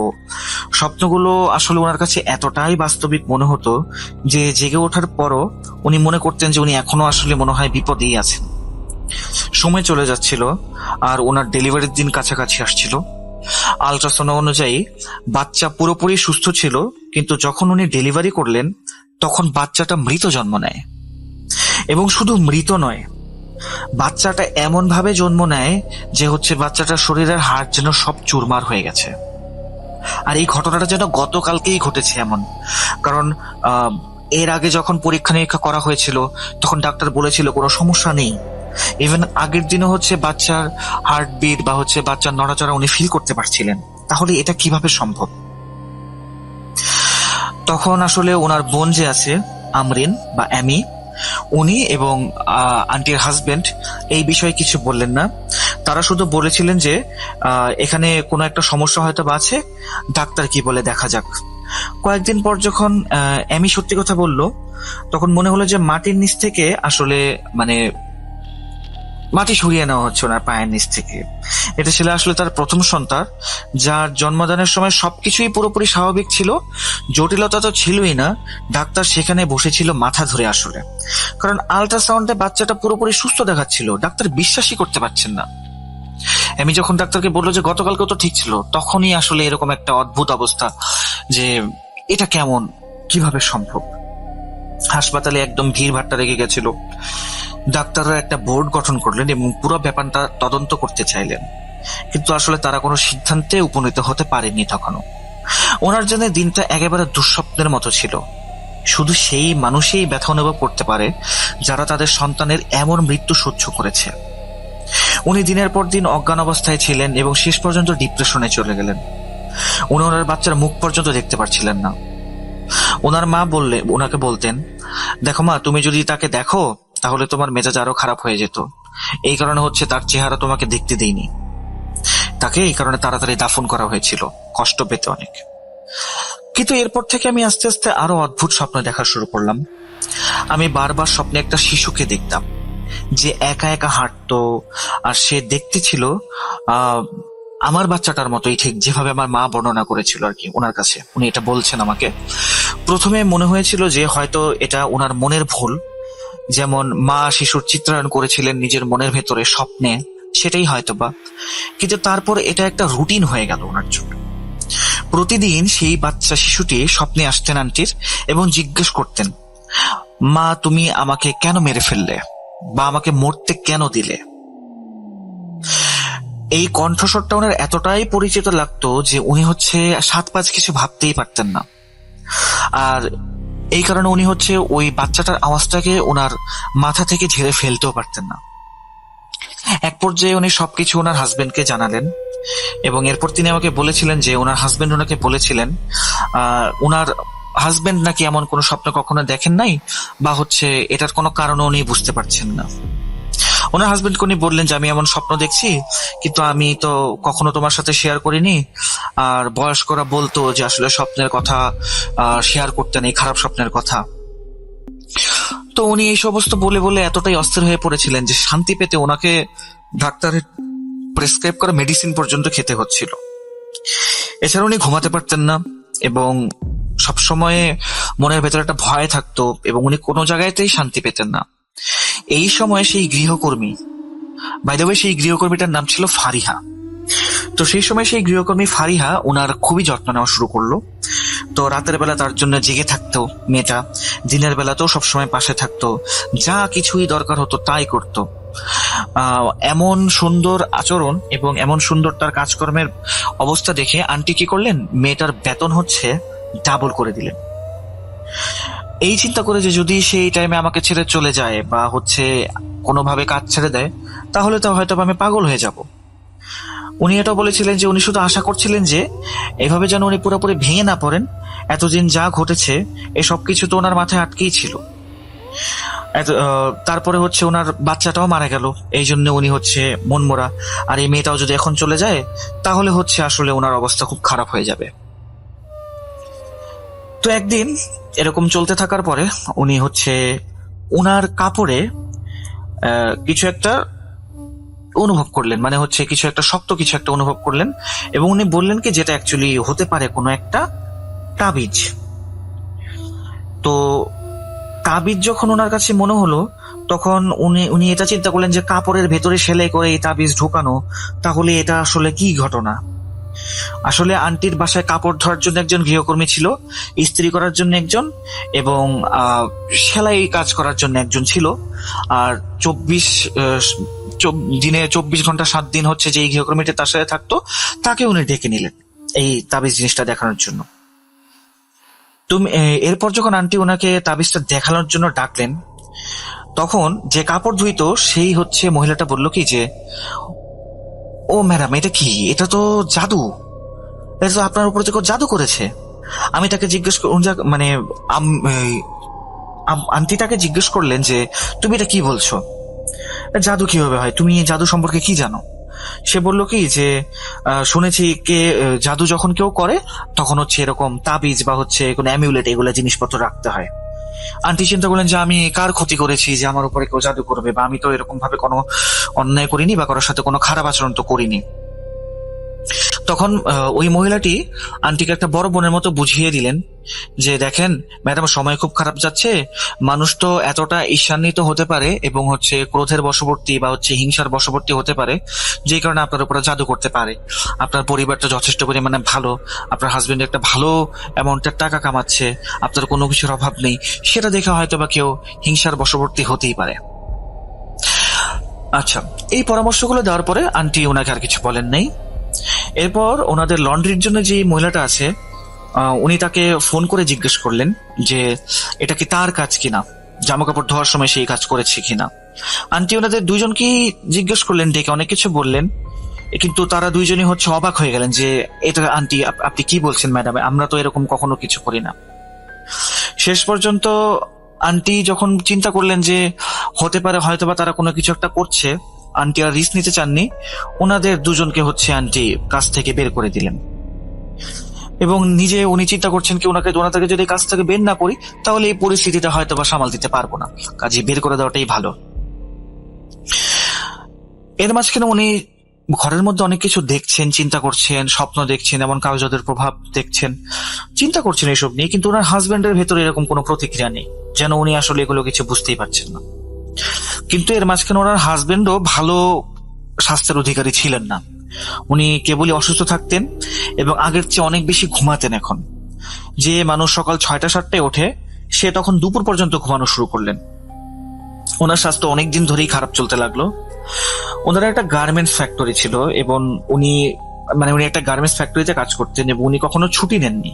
স্বপ্নগুলো আসলে ওনার কাছে এতটাই বাস্তবিক মনে হতো যে জেগে ওঠার পরও উনি মনে করতেন যে উনি এখনো আসলে মনে হয় বিপদেই আছেন। সময় চলে যাচ্ছিল আর ওনার ডেলিভারির দিন কাছাকাছি আসছিল। আল্ট্রাসাউন্ড অনুযায়ী বাচ্চা পুরোপুরি সুস্থ ছিল, কিন্তু যখন উনি ডেলিভারি করলেন তখন বাচ্চাটা মৃত জন্ম নেয়। এবং শুধু মৃত নয়, বাচ্চাটা এমন ভাবে জন্ম নেয় যে হচ্ছে বাচ্চাটার শরীরের হাড় যেন সব চুরমার হয়ে গেছে। আর এই ঘটনাটা যেন গতকালকেই ঘটেছে এমন। কারণ এর আগে যখন পরীক্ষা নিরীক্ষা করা হয়েছিল তখন ডাক্তার বলেছিল কোনো সমস্যা নেই। ইভেন আগের দিনও হচ্ছে বাচ্চার হার্টবিট বা হচ্ছে বাচ্চার নড়াচড়া উনি ফিল করতে পারছিলেন। তাহলে এটা কিভাবে সম্ভব? তখন আসলে ওনার বোন যে আছে আমরিন বা অ্যামি, উনি এবং আন্টির হাজবেন্ড এই বিষয়ে কিছু বললেন না। তারা শুধু বলেছিলেন যে এখানে কোনো একটা সমস্যা হয়তো বা আছে, ডাক্তার কি বলে দেখা যাক। কয়েকদিন পর যখন অ্যামি সত্যি কথা বলল, তখন মনে হলো যে মাটির নিচ থেকে আসলে মাটি সরিয়ে নেওয়া হচ্ছে ওনার পায়ের নিচ থেকে। এটা ছিল আসলে তার প্রথম সন্তান, যার জন্মদানের সময় সবকিছুই পুরোপুরি স্বাভাবিক ছিল, জটিলতা তো ছিলই না। ডাক্তার সেখানে বসেছিল মাথা ধরে আসলে, কারণ আল্ট্রাসাউন্ডে বাচ্চাটা পুরোপুরি সুস্থ দেখাচ্ছিল। ডাক্তার বিশ্বাসই করতে পারছেন না। আমি যখন ডাক্তারকে বললো যে গতকালকে তো ঠিক ছিল, তখনই আসলে এরকম একটা অদ্ভুত অবস্থা যে এটা কেমন, কিভাবে সম্ভব। হাসপাতালে একদম ভিড় ভাট্টা লেগে গেছিল। ডাক্তাররা একটা বোর্ড গঠন করলেন এবং পুরো ব্যাপারটা তদন্ত করতে চাইলেন, কিন্তু আসলে তারা কোনো সিদ্ধান্তে উপনীত হতে পারেনি তখনও। ওনার জন্য দিনটা একেবারে দুঃস্বপ্নের মতো ছিল। শুধু সেই মানুষই ব্যথা অনুভব করতে পারে যারা তাদের সন্তানের এমন মৃত্যু সহ্য করেছে। উনি দিনের পর দিন অজ্ঞান অবস্থায় ছিলেন এবং শেষ পর্যন্ত ডিপ্রেশনে চলে গেলেন। উনি ওনার বাচ্চার মুখ পর্যন্ত দেখতে পারছিলেন না। ওনার মা ওনাকে বলতেন, দেখো মা, তুমি যদি তাকে দেখো তাহলে তোমার মেজাজ আরো খারাপ হয়ে যেত। এই কারণে হচ্ছে তার চেহারা তোমাকে দেখতে দেয়নি। তাকে এই কারণে তাড়াতাড়ি দাফন করা হয়েছিল, কষ্ট পেতে অনেক। কিন্তু এরপর থেকে আমি আস্তে আস্তে আরো অদ্ভুত স্বপ্ন দেখা শুরু করলাম। আমি বারবার স্বপ্নে একটা শিশুকে দেখতাম যে একা একা হাঁটতো, আর সে দেখতে ছিল আমার বাচ্চাটার মতোই, ঠিক যেভাবে আমার মা বর্ণনা করেছিল আর কি ওনার কাছে। উনি এটা বলছেন আমাকে। প্রথমে মনে হয়েছিল যে হয়তো এটা ওনার মনের ভুল, যেমন মা শিশুর চিত্রায়ন করেছিলেন নিজের মনের ভেতরে স্বপ্নে, সেটাই হয়তোবা। কিন্তু তারপর এটা একটা রুটিন হয়ে গেল ওনার জন্য। প্রতিদিন সেই বাচ্চা শিশুটি স্বপ্নে আসতেন আন্টির এবং জিজ্ঞেস করতেন, মা তুমি আমাকে কেন মেরে ফেললে, বা আমাকে মরতে কেন দিলে। এই কণ্ঠস্বরটা ওনার এতটাই পরিচিত লাগতো যে উনি হচ্ছে 7-5 কিছু ভাবতেই পারতেন না। আর এই কারণে উনি হচ্ছে ওই বাচ্চাটার আওয়াজটাকে ওনার মাথা থেকে ঝেড়ে ফেলতেও পারতেন না। এক পর্যায়ে উনি সবকিছু ওনার হাজবেন্ডকে জানালেন এবং এরপর তিনি আমাকে বলেছিলেন যে ওনার হাজবেন্ড ওনাকে বলেছিলেন ওনার হাজবেন্ড নাকি এমন কোনো স্বপ্ন কখনো দেখেন নাই, বা হচ্ছে এটার কোনো কারণ উনি বুঝতে পারছেন না। ওনার হাজবেন্ডকে উনি বললেন যে আমি এমন স্বপ্ন দেখছি, কিন্তু আমি তো কখনো তোমার সাথে শেয়ার করিনি। আর বয়স্করা বলতো যে আসলে স্বপ্নের কথা শেয়ার করতে নেই, খারাপ স্বপ্নের কথা। তো উনি এই সমস্ত বলে বলে এতটাই অস্থির হয়ে পড়েছিলেন যে শান্তি পেতে ওনাকে ডাক্তারের প্রেসক্রাইব করা মেডিসিন পর্যন্ত খেতে হচ্ছিল। এছাড়া উনি ঘুমাতে পারতেন না এবং সবসময় মনের ভেতরে একটা ভয় থাকতো এবং উনি কোনো জায়গাতেই শান্তি পেতেন না। এই সময় সেই গৃহকর্মী, বাই দ্য ওয়ে সেই গৃহকর্মীটার নাম ছিল ফারিহা। তো সেই সময় সেই গৃহকর্মী ফারিহা ওনার খুবই যত্ন নেওয়া শুরু করলো। তো রাতের বেলা তার জন্য জেগে থাকতো মেয়েটা, দিনের বেলাতেও সবসময় পাশে থাকতো, যা কিছুই দরকার হতো তাই করতো। এমন সুন্দর আচরণ এবং এমন সুন্দর তার কাজকর্মের অবস্থা দেখে আন্টি কি করলেন, মেয়েটার বেতন হচ্ছে ডাবল করে দিলেন। এই চিন্তা করে যে যদি সেই টাইমে আমাকে ছেড়ে চলে যায় বা হচ্ছে কোনোভাবে কাজ ছেড়ে দেয়, তাহলে তো হয়তো আমি পাগল হয়ে যাব। উনি এটাও বলেছিলেন যে উনি শুধু আশা করছিলেন যে এভাবে যেন উনি পুরোপুরি ভেঙে না পড়েন। এতদিন যা ঘটেছে এসব কিছু তো ওনার মাথায় আটকেই ছিল। তারপরে হচ্ছে ওনার বাচ্চাটাও মারা গেল, এই জন্য উনি হচ্ছে মনমরা। আর এই মেয়েটাও যদি এখন চলে যায় তাহলে হচ্ছে আসলে ওনার অবস্থা খুব খারাপ হয়ে যাবে। তো একদিন এরকম চলতে থাকার পরে উনি হচ্ছে ওনার কাপড়ে কিছু একটা অনুভব করলেন, মানে হচ্ছে কিছু একটা শক্ত কিছু একটা অনুভব করলেন এবং উনি বললেন কি যেটা অ্যাকচুয়ালি হতে পারে কোনো একটা তাবিজ। তো তাবিজ যখন ওনার কাছে মনে হলো তখন উনি এটা চিন্তা করলেন যে কাপড়ের ভেতরে সেলাই করে এই তাবিজ ঢোকানো, তাহলে এটা আসলে কি ঘটনা। আসলে আন্টির বাসায় কাপড় ধোয়ার জন্য একজন গৃহকর্মী ছিল, ইস্ত্রি করার জন্য একজন এবং সেলাই কাজ করার জন্য একজন ছিল। আর 24 ঘন্টা 7 দিন হচ্ছে যে এই গৃহকর্মীটা তার সাথে থাকতো, তাকে উনি ডেকে নিলেন এই তাবিজ জিনিসটা দেখানোর জন্য। তুমি এরপর যখন আন্টি ওনাকে তাবিজটা দেখানোর জন্য ডাকলেন, তখন যে কাপড় ধুইতো সেই হচ্ছে মহিলাটা বলল কি যে, ও ম্যাডাম এটা কি, এটা তো জাদু, এটা তো আপনার উপরে কেউ জাদু করেছে। আমি তাকে জিজ্ঞেস মানে আন্টি তাকে জিজ্ঞেস করলেন যে তুমি এটা কি বলছো, জাদু কিভাবে হয়, তুমি জাদু সম্পর্কে কি জানো। সে বলল কি যে শুনেছি জাদু যখন কেউ করে তখন হচ্ছে এরকম তাবিজ বা হচ্ছে কোনো অ্যামিউলেট এগুলো জিনিসপত্র রাখতে হয়। আন্টি চিন্তা করলেন যে আমি কার ক্ষতি করেছি যে আমার উপরে কেউ জাদু করবে, বা আমি তো এরকম ভাবে কোনো অন্যায় করিনি বা কারোর সাথে কোনো খারাপ আচরণ তো করিনি। তখন ওই মহিলাটি আন্টিকে একটা বড় বোনের মতো বুঝিয়ে দিলেন যে দেখেন ম্যাডাম, সময় খুব খারাপ যাচ্ছে, মানুষ তো এতটা ঈর্ষান্বিত হতে পারে এবং হচ্ছে ক্রোধের বশবর্তী বা হচ্ছে হিংসার বশবর্তী হতে পারে, যে কারণে আপনার উপরে জাদু করতে পারে। আপনার পরিবারটা যথেষ্ট পরিমাণে ভালো, আপনার হাজবেন্ড একটা ভালো অ্যামাউন্টের টাকা কামাচ্ছে, আপনার কোনো কিছুর অভাব নেই, সেটা দেখে হয়তো বা কেউ হিংসার বশবর্তী হতেই পারে। আচ্ছা, এই পরামর্শগুলো দেওয়ার পরে আন্টি ওনাকে আর কিছু বলেন নাই। এরপর ওনাদের লন্ড্রির জন্য যে মহিলাটা আছে উনি তাকে ফোন করে জিজ্ঞেস করলেন যে এটা কি তার কাজ কিনা, জামা কাপড় ধোয়ার সময় সেই কাজ করেছে কিনা। আন্টি ওনাদের দুইজনকেই জিজ্ঞেস করলেন, ডেকে অনেক কিছু বললেন, কিন্তু তারা দুইজনই হচ্ছে অবাক হয়ে গেলেন যে এটা আন্টি আপনি কি বলছেন ম্যাডাম, আমরা তো এরকম কখনো কিছু করি না। শেষ পর্যন্ত আন্টি যখন চিন্তা করলেন যে হতে পারে হয়তোবা তারা কোনো কিছু একটা করছে, আন্টি আর রিস্ক নিতে চাননি, ওনাদের দুজনকে হচ্ছে আন্টি কাজ থেকে বের করে দিলেন। এবং নিজে উনি চিন্তা করছেন কি ওনাকে যদি কাজ থেকে বের না করি তাহলে এই পরিস্থিতিটা হয়তোবা সামাল দিতে পারবো না, কাজে বের করে দেওয়াটাই ভালো। এর মাঝখানে উনি ঘরের মধ্যে অনেক কিছু দেখছেন, চিন্তা করছেন, স্বপ্ন দেখছেন, এমন কাগজের প্রভাব দেখছেন, চিন্তা করছেন এসব নিয়ে, কিন্তু ওনার হাজবেন্ডের ভেতরে এরকম কোনো প্রতিক্রিয়া নেই, যেন উনি আসলে এগুলো কিছু বুঝতেই পারছেন না। কিন্তু এর মাঝখানে ওনার হাজবেন্ডও ভালো স্বাস্থ্যের অধিকারী ছিলেন না, উনি কেবলই অসুস্থ থাকতেন এবং আগের চেয়ে অনেক বেশি ঘুমাতেন। এখন যে মানুষ সকাল 6টা-7টায় ওঠে, সে তখন দুপুর পর্যন্ত ঘুমানো শুরু করলেন। ওনার স্বাস্থ্য অনেকদিন ধরেই খারাপ চলতে লাগলো। ওনার একটা গার্মেন্টস ফ্যাক্টরি ছিল এবং উনি একটা গার্মেন্টস ফ্যাক্টরিতে কাজ করতেন এবং উনি কখনো ছুটি নেননি,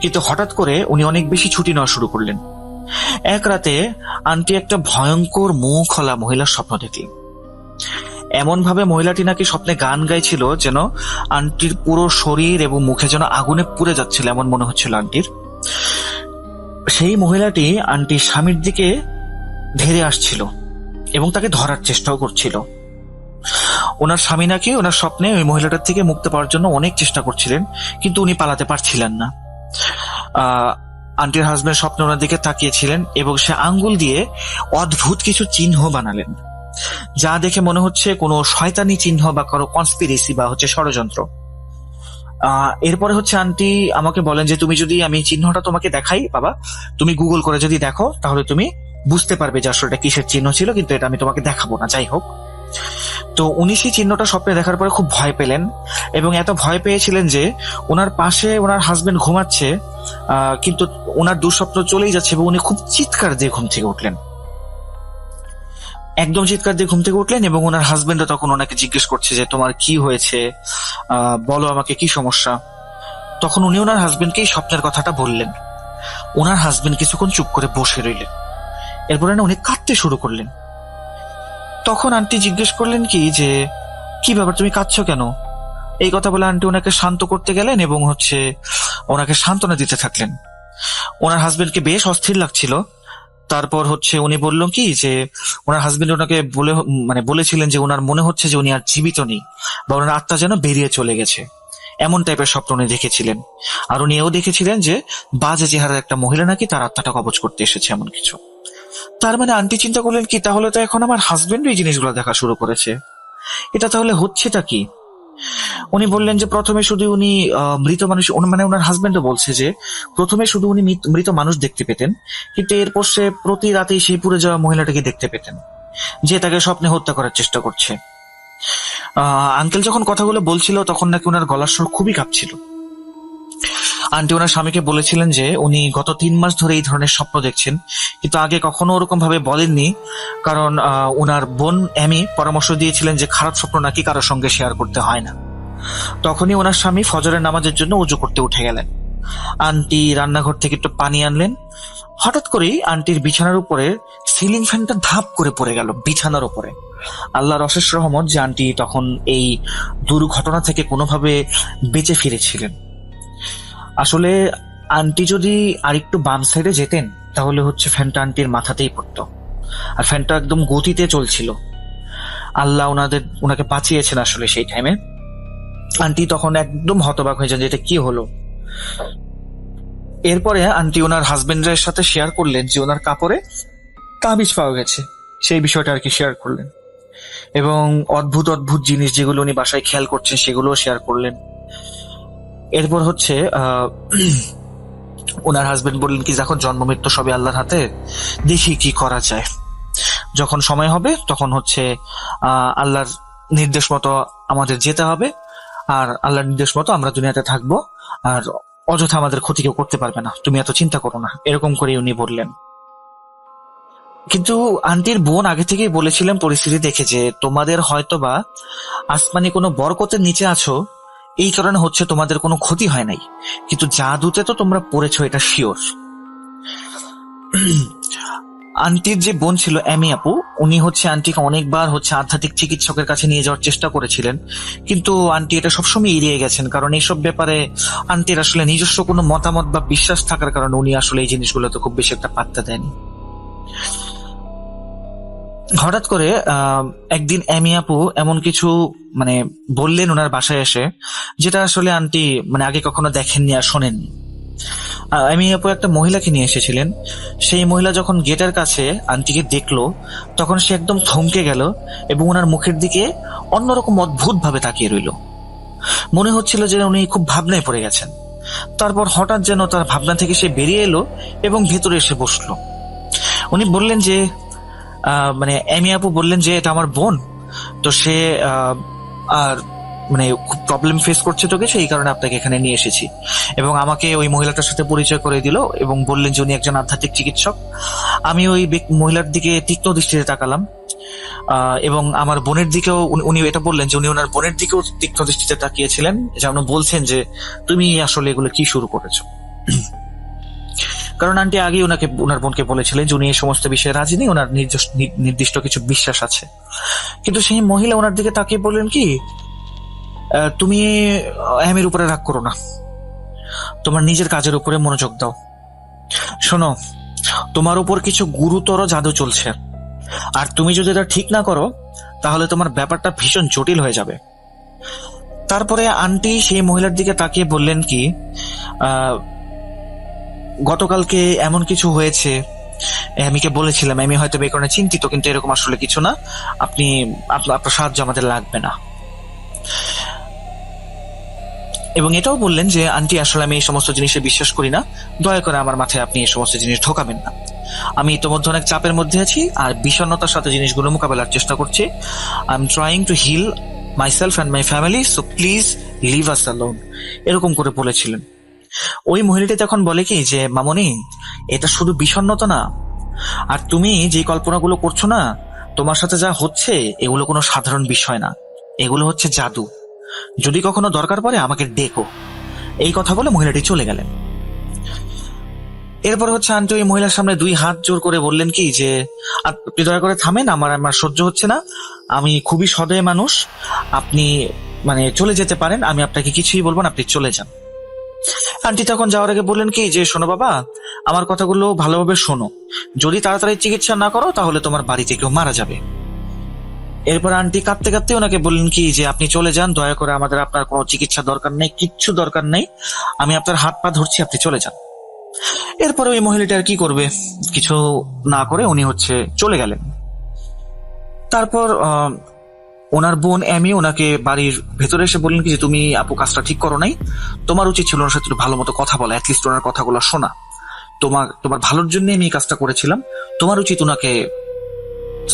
কিন্তু হঠাৎ করে উনি অনেক বেশি ছুটি নেওয়া শুরু করলেন। এক রাতে আন্টি একটা ভয়ঙ্কর মুখওয়ালা মহিলার স্বপ্ন দেখলেন। এমন ভাবে মহিলাটি নাকি স্বপ্নে গান গাইছিল যেন আন্টির পুরো শরীর এবং মুখে যেন আগুনে পুড়ে যাচ্ছিল, এমন মনে হচ্ছিল আন্টির। সেই মহিলাটি আন্টির স্বামীর দিকে ধেরে আসছিল এবং তাকে ধরার চেষ্টাও করছিল। ওনার স্বামী নাকি ওনার স্বপ্নে ওই মহিলাটার থেকে মুক্তি পাওয়ার জন্য অনেক চেষ্টা করছিলেন, কিন্তু উনি পালাতে পারছিলেন না। আন্টির হাজবেন্ড স্বপ্নে ওনার দিকে তাকিয়েছিলেন এবং সে আঙ্গুল দিয়ে অদ্ভুত কিছু চিহ্ন বানালেন, যা দেখে মনে হচ্ছে কোনো শয়তানি চিহ্ন বা কারো কনস্পিরেসি বা হচ্ছে ষড়যন্ত্র। এরপরে হচ্ছে আন্টি আমাকে বলেন যে তুমি যদি আমি চিহ্নটা তোমাকে দেখাই বাবা, তুমি গুগল করে যদি দেখো তাহলে তুমি বুঝতে পারবে যে আসলে এটা কিসের চিহ্ন ছিল, কিন্তু এটা আমি তোমাকে দেখাবো না। যাই হোক, তো উনি সেই চিহ্নটা স্বপ্নে দেখার পরে খুব ভয় পেলেন এবং এত ভয় পেয়েছিলেন যে ওনার পাশে ওনার হাজবেন্ড ঘুমাচ্ছে, কিন্তু ওনার দুঃস্বপ্ন চলেই যাচ্ছে এবং উনি খুব চিৎকার দিয়ে ঘুম থেকে উঠলেন, একদম চিৎকার দিয়ে ঘুম থেকে উঠলেন। এবং ওনার হাজবেন্ডও তখন ওনাকে জিজ্ঞেস করছে যে তোমার কি হয়েছে, বলো আমাকে কি সমস্যা। তখন উনি ওনার হাজবেন্ডকে স্বপ্নের কথাটা বললেন। ওনার হাজবেন্ড কিছুক্ষণ চুপ করে বসে রইলেন, এরপরে না উনি কাঁদতে শুরু করলেন। তখন আন্টি জিজ্ঞেস করলেন যে কি ব্যাপার, তুমি কাঁদছো কেন? এই কথা বলে আন্টি ওনাকে শান্ত করতে গেলেন এবং হচ্ছে ওনাকে সান্ত্বনা দিতে থাকলেন। ওনার হাজবেন্ডকে বেশ অস্থির লাগছিল। তারপর হচ্ছে উনি বললেন যে ওনার হাজবেন্ড ওনাকে বলেছিলেন যে ওনার মনে হচ্ছে যে উনি আর জীবিত নেই বা ওনার আত্মা যেন বেরিয়ে চলে গেছে, এমন টাইপের স্বপ্ন উনি দেখেছিলেন। আর উনি এও দেখেছিলেন যে বাজে চেহারার একটা মহিলা নাকি তার আত্মাটা কবজ করতে এসেছে, এমন কিছু। তার মানে আন্টি চিন্তা করলেন কি তাহলে তো এখন আমার হাজবেন্ড এই জিনিসগুলো দেখা শুরু করেছে, এটা তাহলে হচ্ছেটা কি? উনি বললেন যে প্রথমে শুধু উনি মৃত মানুষ, ওনার হাজবেন্ডও বলছে যে প্রথমে শুধু উনি মৃত মানুষ দেখতে পেতেন, কিন্তু এরপর সে প্রতি রাতেই সেই পুড়ে যাওয়া মহিলাটাকে দেখতে পেতেন যে তাকে স্বপ্নে হত্যা করার চেষ্টা করছে। আঙ্কেল যখন কথাগুলো বলছিল তখন নাকি ওনার গলার স্বর খুবই কাঁপছিল। আন্টি ওনার স্বামীকে বলেছিলেন যে উনি গত 3 মাস ধরে এই ধরনের স্বপ্ন দেখছেন, কিন্তু আগে কখনো ওরকম ভাবে বলেননি, কারণ ওনার বোন অ্যামি পরামর্শ দিয়েছিলেন যে খারাপ স্বপ্ন নাকি কারোর সঙ্গে শেয়ার করতে হয় না। তখনই ওনার স্বামী ফজরের নামাজের জন্য ওযু করতে উঠে গেলেন। আন্টি রান্নাঘর থেকে একটু পানি আনলেন। হঠাৎ করেই আন্টির বিছানার উপরে সিলিং ফ্যানটা ধাপ করে পড়ে গেল বিছানার উপরে। আল্লাহর অশেষ রহমত যে আন্টি তখন এই দুর্ঘটনা থেকে কোনোভাবে বেঁচে ফিরেছিলেন। আসলে আন্টি যদি আরেকটু বাম সাইডে যেতেন তাহলে হচ্ছে ফ্যানটা আন্টির মাথাতেই পড়তো, আর ফ্যানটা একদম গতিতে চলছিল। আল্লাহ ওনাকে বাঁচিয়েছেন আসলে সেই টাইমে। আন্টি তখন একদম হতবাক হয়ে যান যে এটা কি হলো। এরপরে আন্টি ওনার হাজবেন্ডের সাথে শেয়ার করলেন যে ওনার কাপড়ে তাবিজ পাওয়া গেছে, সেই বিষয়টা আর কি শেয়ার করলেন। এবং অদ্ভুত অদ্ভুত জিনিস যেগুলো উনি বাসায় খেয়াল করছেন সেগুলোও শেয়ার করলেন। এরপর হচ্ছে ওনার হাজবেন্ড বললেন কি যখন জন্ম মৃত্যু সবই আল্লাহর হাতে, দেখি কি করা যায়, যখন সময় হবে তখন হচ্ছে আল্লাহর নির্দেশ মতো আমাদের যেতে হবে, আর আল্লাহর নির্দেশ মতো আমরা দুনিয়াতে থাকবো, আর অযথা আমাদের ক্ষতি কেউ করতে পারবে না, তুমি এত চিন্তা করো না, এরকম করে উনি বললেন। কিন্তু আন্টির বোন আগে থেকেই বলেছিলেন পরিস্থিতি দেখে যে তোমাদের হয়তোবা আসমানি কোনো বরকতের নিচে আছো, এই কারণে হচ্ছে তোমাদের কোনো ক্ষতি হয় নাই, কিন্তু জাদুতে তো তোমরা পড়েছো, এটা শিওর। আন্টির যে বোন ছিল এমি আপু, উনি হচ্ছে আন্টিকে অনেকবার হচ্ছে আধ্যাত্মিক চিকিৎসকের কাছে নিয়ে যাওয়ার চেষ্টা করেছিলেন, কিন্তু আন্টি এটা সবসময় এড়িয়ে গেছেন, কারণ এইসব ব্যাপারে আন্টির আসলে নিজস্ব কোনো মতামত বা বিশ্বাস থাকার কারণে উনি আসলে এই জিনিসগুলোতে খুব বেশি একটা পাত্তা দেন। হঠাৎ করে একদিন এমি আপু এমন কিছু মানে বললেন ওনার বাসায় এসে, যেটা আসলে আন্টি মানে আগে কখনো দেখেননি আর শোনেননি। এমি আপু একটা মহিলাকে নিয়ে এসেছিলেন। সেই মহিলা যখন গেটের কাছে আন্টিকে দেখলো, তখন সে একদম থমকে গেল এবং ওনার মুখের দিকে অন্যরকম অদ্ভুত ভাবে তাকিয়ে রইল। মনে হচ্ছিল যে উনি খুব ভাবনায় পড়ে গেছেন। তারপর হঠাৎ যেন তার ভাবনা থেকে সে বেরিয়ে এলো এবং ভেতরে এসে বসলো। উনি বললেন যে মানে এমি আপু বললেন যে এটা আমার বোন, তো সে আর মানে খুব প্রবলেম ফেস করছে তোকে, সেই কারণে আপনাকে এখানে নিয়ে এসেছি। এবং আমাকে ওই মহিলাটার সাথে পরিচয় করে দিল এবং বললেন যে উনি একজন আধ্যাত্মিক চিকিৎসক। আমি ওই মহিলার দিকে তীক্ষ্ণ দৃষ্টিতে তাকালাম এবং আমার বোনের দিকেও উনি এটা বললেন যে উনি ওনার বোনের দিকেও তীক্ষ্ণ দৃষ্টিতে তাকিয়েছিলেন, যেমন বলছেন যে তুমি আসলে এগুলো কি শুরু করেছো। কারণ আন্টি আগেই ওনার বোনকে বলেছিলেন যে উনি এই সমস্ত বিষয়ে রাজি নেই, ওনার নির্দিষ্ট কিছু বিশ্বাস আছে। কিন্তু সেই মহিলা ওনার দিকে তাকিয়ে বললেন কি, তুমি এমির উপরে রাগ করো না, তোমার নিজের কাজের উপরে মনোযোগ দাও। শোনো, তোমার উপর কিছু গুরুতর জাদু চলছে, আর তুমি যদি এটা ঠিক না করো তাহলে তোমার ব্যাপারটা ভীষণ জটিল হয়ে যাবে। তারপরে আন্টি সেই মহিলার দিকে তাকিয়ে বললেন কি, গতকালকে এমন কিছু হয়েছে, এমিকে বলেছিলাম, এমি হয়তো এই কারণে চিন্তিত, কিন্তু এরকম আসলে কিছু না, আপনার সাহায্য আমাদের লাগবে না। এবং এটাও বললেন যে আন্টি আসলে আমি এই সমস্ত জিনিসে বিশ্বাস করি না, দয়া করে আমার মাথায় আপনি এই সমস্ত জিনিস ঢোকাবেন না। আমি ইতিমধ্যে অনেক চাপের মধ্যে আছি আর বিষণ্ণতার সাথে জিনিসগুলো মোকাবেলার চেষ্টা করছি। I am trying to heal myself and my family, so please leave us alone, এরকম করে বলেছিলেন। ওই মহিলাটি তখন বলে কি যে মামনি, এটা শুধু বিষণ্ণতা না, আর তুমি যে কল্পনাগুলো করছো না, তোমার সাথে যা হচ্ছে এগুলো কোনো সাধারণ বিষয় না, এগুলো হচ্ছে জাদু। যদি কখনো দরকার পড়ে আমাকে ডেকো। এই কথা বলে মহিলাটি চলে গেলেন। এরপর হচ্ছে আন্টি ওই মহিলার সামনে 2 হাত জোর করে বললেন কি যে আপনি দয়া করে থামেন, আমার সহ্য হচ্ছে না, আমি খুবই সদয় মানুষ, আপনি মানে চলে যেতে পারেন, আমি আপনাকে কিছুই বলবো না, আপনি চলে যান। আন্টি তখন যাওয়ার আগে বললেন কি যে শোনো বাবা, আমার কথাগুলো ভালোভাবে শোনো, যদি তাড়াতাড়ি চিকিৎসা না করো তাহলে তোমার বাড়িতে কেউ মারা যাবে। এরপর আন্টি কাঁদতে কাঁদতে ওনাকে বললেন কি যে আপনি চলে যান, দয়া করে, আপনার কোনো চিকিৎসা দরকার নেই, কিচ্ছু দরকার নেই, আমি আপনার হাত পা ধরছি, আপনি চলে যান। এরপরে ওই মহিলাটা আর কি করবে, কিছু না করে উনি হচ্ছে চলে গেলেন। তারপর ওনার বোন এমি ওনাকে বাড়ির ভেতরে এসে বললেন কি যে তুমি আপু কাজটা ঠিক করো নাই, তোমার উচিত ছিল ওনার সাথে ভালো মতো কথা বলা, অ্যাটলিস্ট ওনার কথাগুলো শোনা, তোমার ভালোর জন্য আমি এই কাজটা করেছিলাম, তোমার উচিত ওনাকে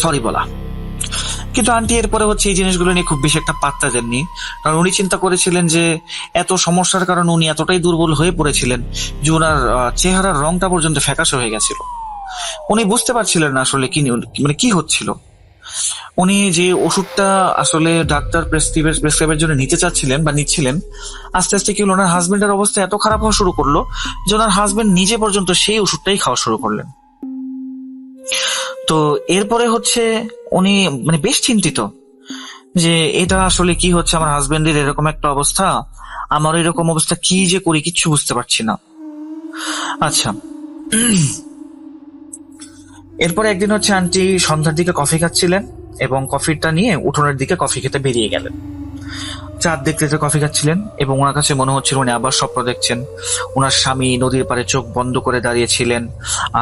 সরি বলা। কিন্তু আন্টি এরপরে হচ্ছে এই জিনিসগুলো নিয়ে খুব বেশি একটা পাত্তা দেননি, কারণ উনি চিন্তা করেছিলেন যে এত সমস্যার কারণে উনি এতটাই দুর্বল হয়ে পড়েছিলেন যে ওনার চেহারার রংটা পর্যন্ত ফ্যাকাশে হয়ে গেছিল। উনি বুঝতে পারছিলেন না আসলে কি হচ্ছিল। উনি যে ওষুধটা আসলে ডাক্তার প্রেসক্রাইবের জন্য নিতে চাচ্ছিলেন বা নিচ্ছিলেন, আস্তে আস্তে কি হলো, ওনার হাজবেন্ডের অবস্থা এত খারাপ হওয়া শুরু করলো যে ওনার হাজবেন্ড নিজে পর্যন্ত সেই ওষুধটাই খাওয়া শুরু করলেন। তো এরপরে হচ্ছে উনি মানে বেশ চিন্তিত যে এটা আসলে কি হচ্ছে, আমার হাজবেন্ডের এরকম একটা অবস্থা, আমার এরকম অবস্থা, কি যে করি কিচ্ছু বুঝতে পারছি না। আচ্ছা, এরপরে একদিন হচ্ছে আন্টি সন্ধ্যার দিকে কফি খাচ্ছিলেন এবং কফিটা নিয়ে উঠোনের দিকে কফি খেতে বেরিয়ে গেলেন। চাঁদ দেখতে দেখতে কফি খাচ্ছিলেন এবং ওনার কাছে মনে হচ্ছিল উনি আবার স্বপ্ন দেখছেন। ওনার স্বামী নদীর পাড়ে চোখ বন্ধ করে দাঁড়িয়েছিলেন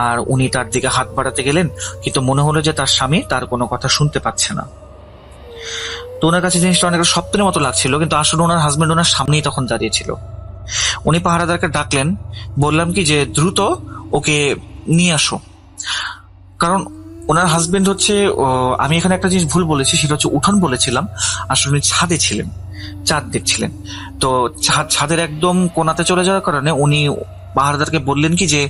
আর উনি তার দিকে হাত বাড়াতে গেলেন, কিন্তু মনে হলো যে তার স্বামী তার কোনো কথা শুনতে পাচ্ছে না। তো ওনার কাছে জিনিসটা অনেকটা স্বপ্নের মতো লাগছিল, কিন্তু আসলে ওনার হাজবেন্ড ওনার সামনেই তখন দাঁড়িয়েছিল। উনি পাহারাদারকে ডাকলেন, বললাম কি যে দ্রুত ওকে নিয়ে আসো, কারণ ওনার হাজবেন্ড হচ্ছে, আমি এখানে একটা জিনিস ভুল বলেছি, সেটা হচ্ছে উঠোন বলেছিলাম, আসলে উনি ছাদে ছিলেন, চাঁদ দেখছিলেন। তো ছাদের একদম কোনাতে চলে যাওয়ার কারণে উনি পাহারাদারকে বললেন কি যে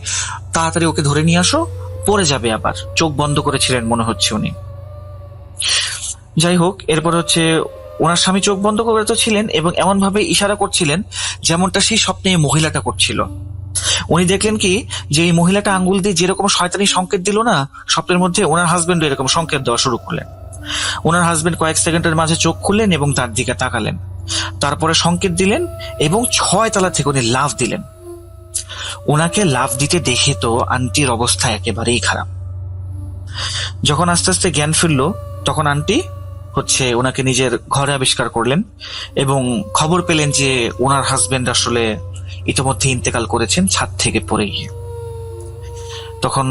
তাড়াতাড়ি ওকে ধরে নিয়ে আসো, পড়ে যাবে আবার, চোখ বন্ধ করেছিলেন মনে হচ্ছে উনি। যাই হোক, এরপর হচ্ছে ওনার স্বামী চোখ বন্ধ করে তো ছিলেন এবং এমন ভাবে ইশারা করছিলেন যেমনটা সেই স্বপ্নে এই মহিলাটা করছিল। উনি দেখলেন কি যে এই মহিলাটা আঙ্গুল দিয়ে যেরকম শয়তানি সংকেত দিল না স্বপ্নের মধ্যে, ওনার হাজবেন্ড এরকম সংকেত দেওয়া শুরু করলেন। ওনার হাজবেন্ড কয়েক সেকেন্ডের মাঝে চোখ খুললেন এবং তার দিকে তাকালেন, তারপরে সংকেত দিলেন এবং 6 তলা থেকে উনি লাফ দিলেন। ওনাকে লাফ দিতে দেখে তো আন্টির অবস্থা একেবারেই খারাপ। যখন আস্তে আস্তে জ্ঞান ফিরল তখন আন্টি ওনাকে নিজের ঘরে আবিষ্কার করলেন এবং খবর পেলেন যে ওনার হাজবেন্ড আসলে ইতিমধ্যে ইন্তেকাল করেছেন ছাদ থেকে পড়ে গিয়ে। তখন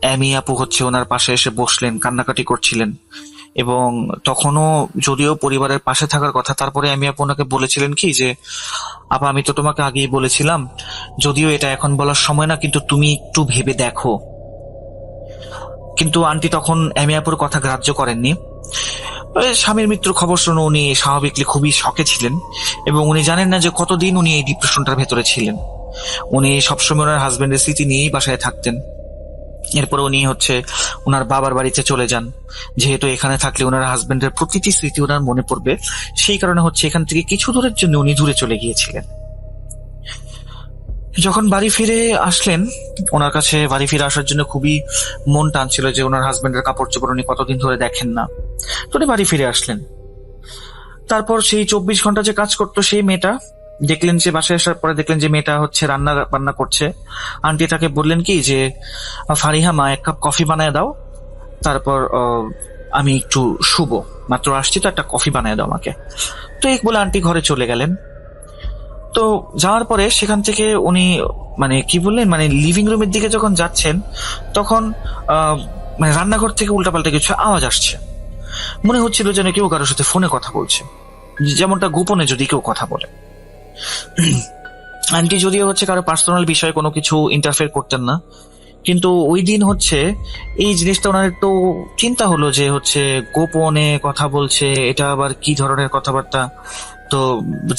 অ্যামি আপু ওনার পাশে এসে বসলেন, কান্নাকাটি করছিলেন এবং তখনও যদিও পরিবারের পাশে থাকার কথা, তারপরে অ্যামি আপু ওনাকে বলেছিলেন কি যে আপা আমি তো তোমাকে আগেই বলেছিলাম, যদিও এটা এখন বলার সময় না, কিন্তু তুমি একটু ভেবে দেখো। কিন্তু আন্টি তখন অ্যামি আপুর কথা গ্রাহ্য করেননি। স্বামীর মৃত্যুর খবর শুনে উনি স্বাভাবিকলি খুবই শকে ছিলেন এবং উনি জানেন না যে কতদিন উনি এই ডিপ্রেশনটার ভেতরে ছিলেন। উনি সবসময় ওনার হাজবেন্ডের স্মৃতি নিয়েই বাসায় থাকতেন। এরপরে উনি ওনার বাবার বাড়িতে চলে যান, যেহেতু এখানে থাকলে ওনার হাজবেন্ডের প্রতিটি স্মৃতি ওনার মনে পড়বে, সেই কারণে এখান থেকে কিছু দূরের জন্য উনি দূরে চলে গিয়েছিলেন। যখন বাড়ি ফিরে আসলেন, ওনার কাছে বাড়ি ফিরে আসার জন্য খুবই মন টানছিল যে ওনার হাজবেন্ডের কাপড় চোপড় উনি কতদিন ধরে দেখেন না। তো উনি বাড়ি ফিরে আসলেন। তারপর সেই 24 ঘন্টা যে কাজ করতো সেই মেয়েটা দেখলেন যে বাসায় আসার পরে দেখলেন যে মেয়েটা রান্না বান্না করছে। আন্টি তাকে বললেন কি যে ফারিহা মা 1 কাপ কফি বানায় দাও, তারপর আমি একটু শুবো, মাত্র আসছি তো একটা কফি বানায় দাও আমাকে। তো এই বলে আন্টি ঘরে চলে গেলেন। তো যাওয়ার পরে সেখান থেকে উনি কি বললেন লিভিং রুমের দিকে যখন যাচ্ছেন তখন রান্নাঘর থেকে উল্টাপাল্টা কিছু আওয়াজ আসছে। মনে হচ্ছিল যেন কেউ কারোর সাথে ফোনে কথা বলছে, যেমনটা গোপনে যদি কেউ কথা বলে। আন্টি যদিও কারো পার্সোনাল বিষয়ে কোনো কিছু ইন্টারফেয়ার করতেন না, কিন্তু ওই দিন এই জিনিসটা ওনার একটু চিন্তা হলো যে গোপনে কথা বলছে, এটা আবার কি ধরনের কথাবার্তা। তো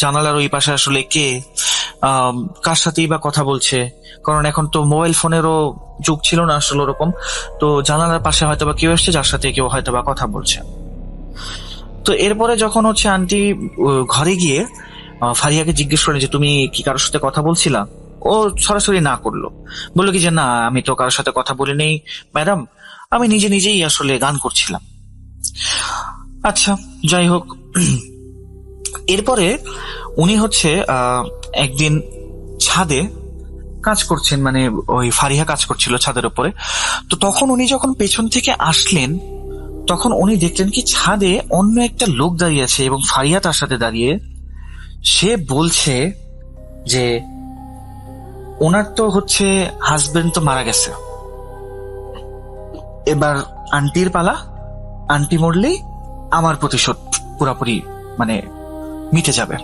জানালার ওই পাশে আসলে কে, কার সাথেই বা কথা বলছে, কারণ এখন তো মোবাইল ফোনেরও যুগ ছিল না আসলে ওরকম। তো জানালার পাশে হয়তোবা কেউ এসছে যার সাথে কেউ হয়তোবা কথা বলছে। তো এরপরে যখন আন্টি ঘরে গিয়ে ফারিয়াকে জিজ্ঞেস করলেন যে তুমি কি কারোর সাথে কথা বলছিলা, ও সরাসরি না করলো, বললো কি যে না আমি তো কারোর সাথে কথা বলি নেই ম্যাডাম, আমি নিজেই আসলে গান করছিলাম। আচ্ছা যাই হোক, এরপরে উনি একদিন ছাদে কাজ করছেন, ওই ফারিহা কাজ করছিল ছাদের উপরে। তো তখন উনি যখন পেছন থেকে আসলেন তখন উনি দেখলেন কি ছাদে অন্য একটা লোক দাঁড়িয়ে আছে এবং ফারিহা তার সাথে দাঁড়িয়ে। সে বলছে যে ওনার তো হাজবেন্ড তো মারা গেছে, এবার আন্টির পালা, আন্টি মরলেই আমার প্রতিশোধ পুরোপুরি মিটে যাবে।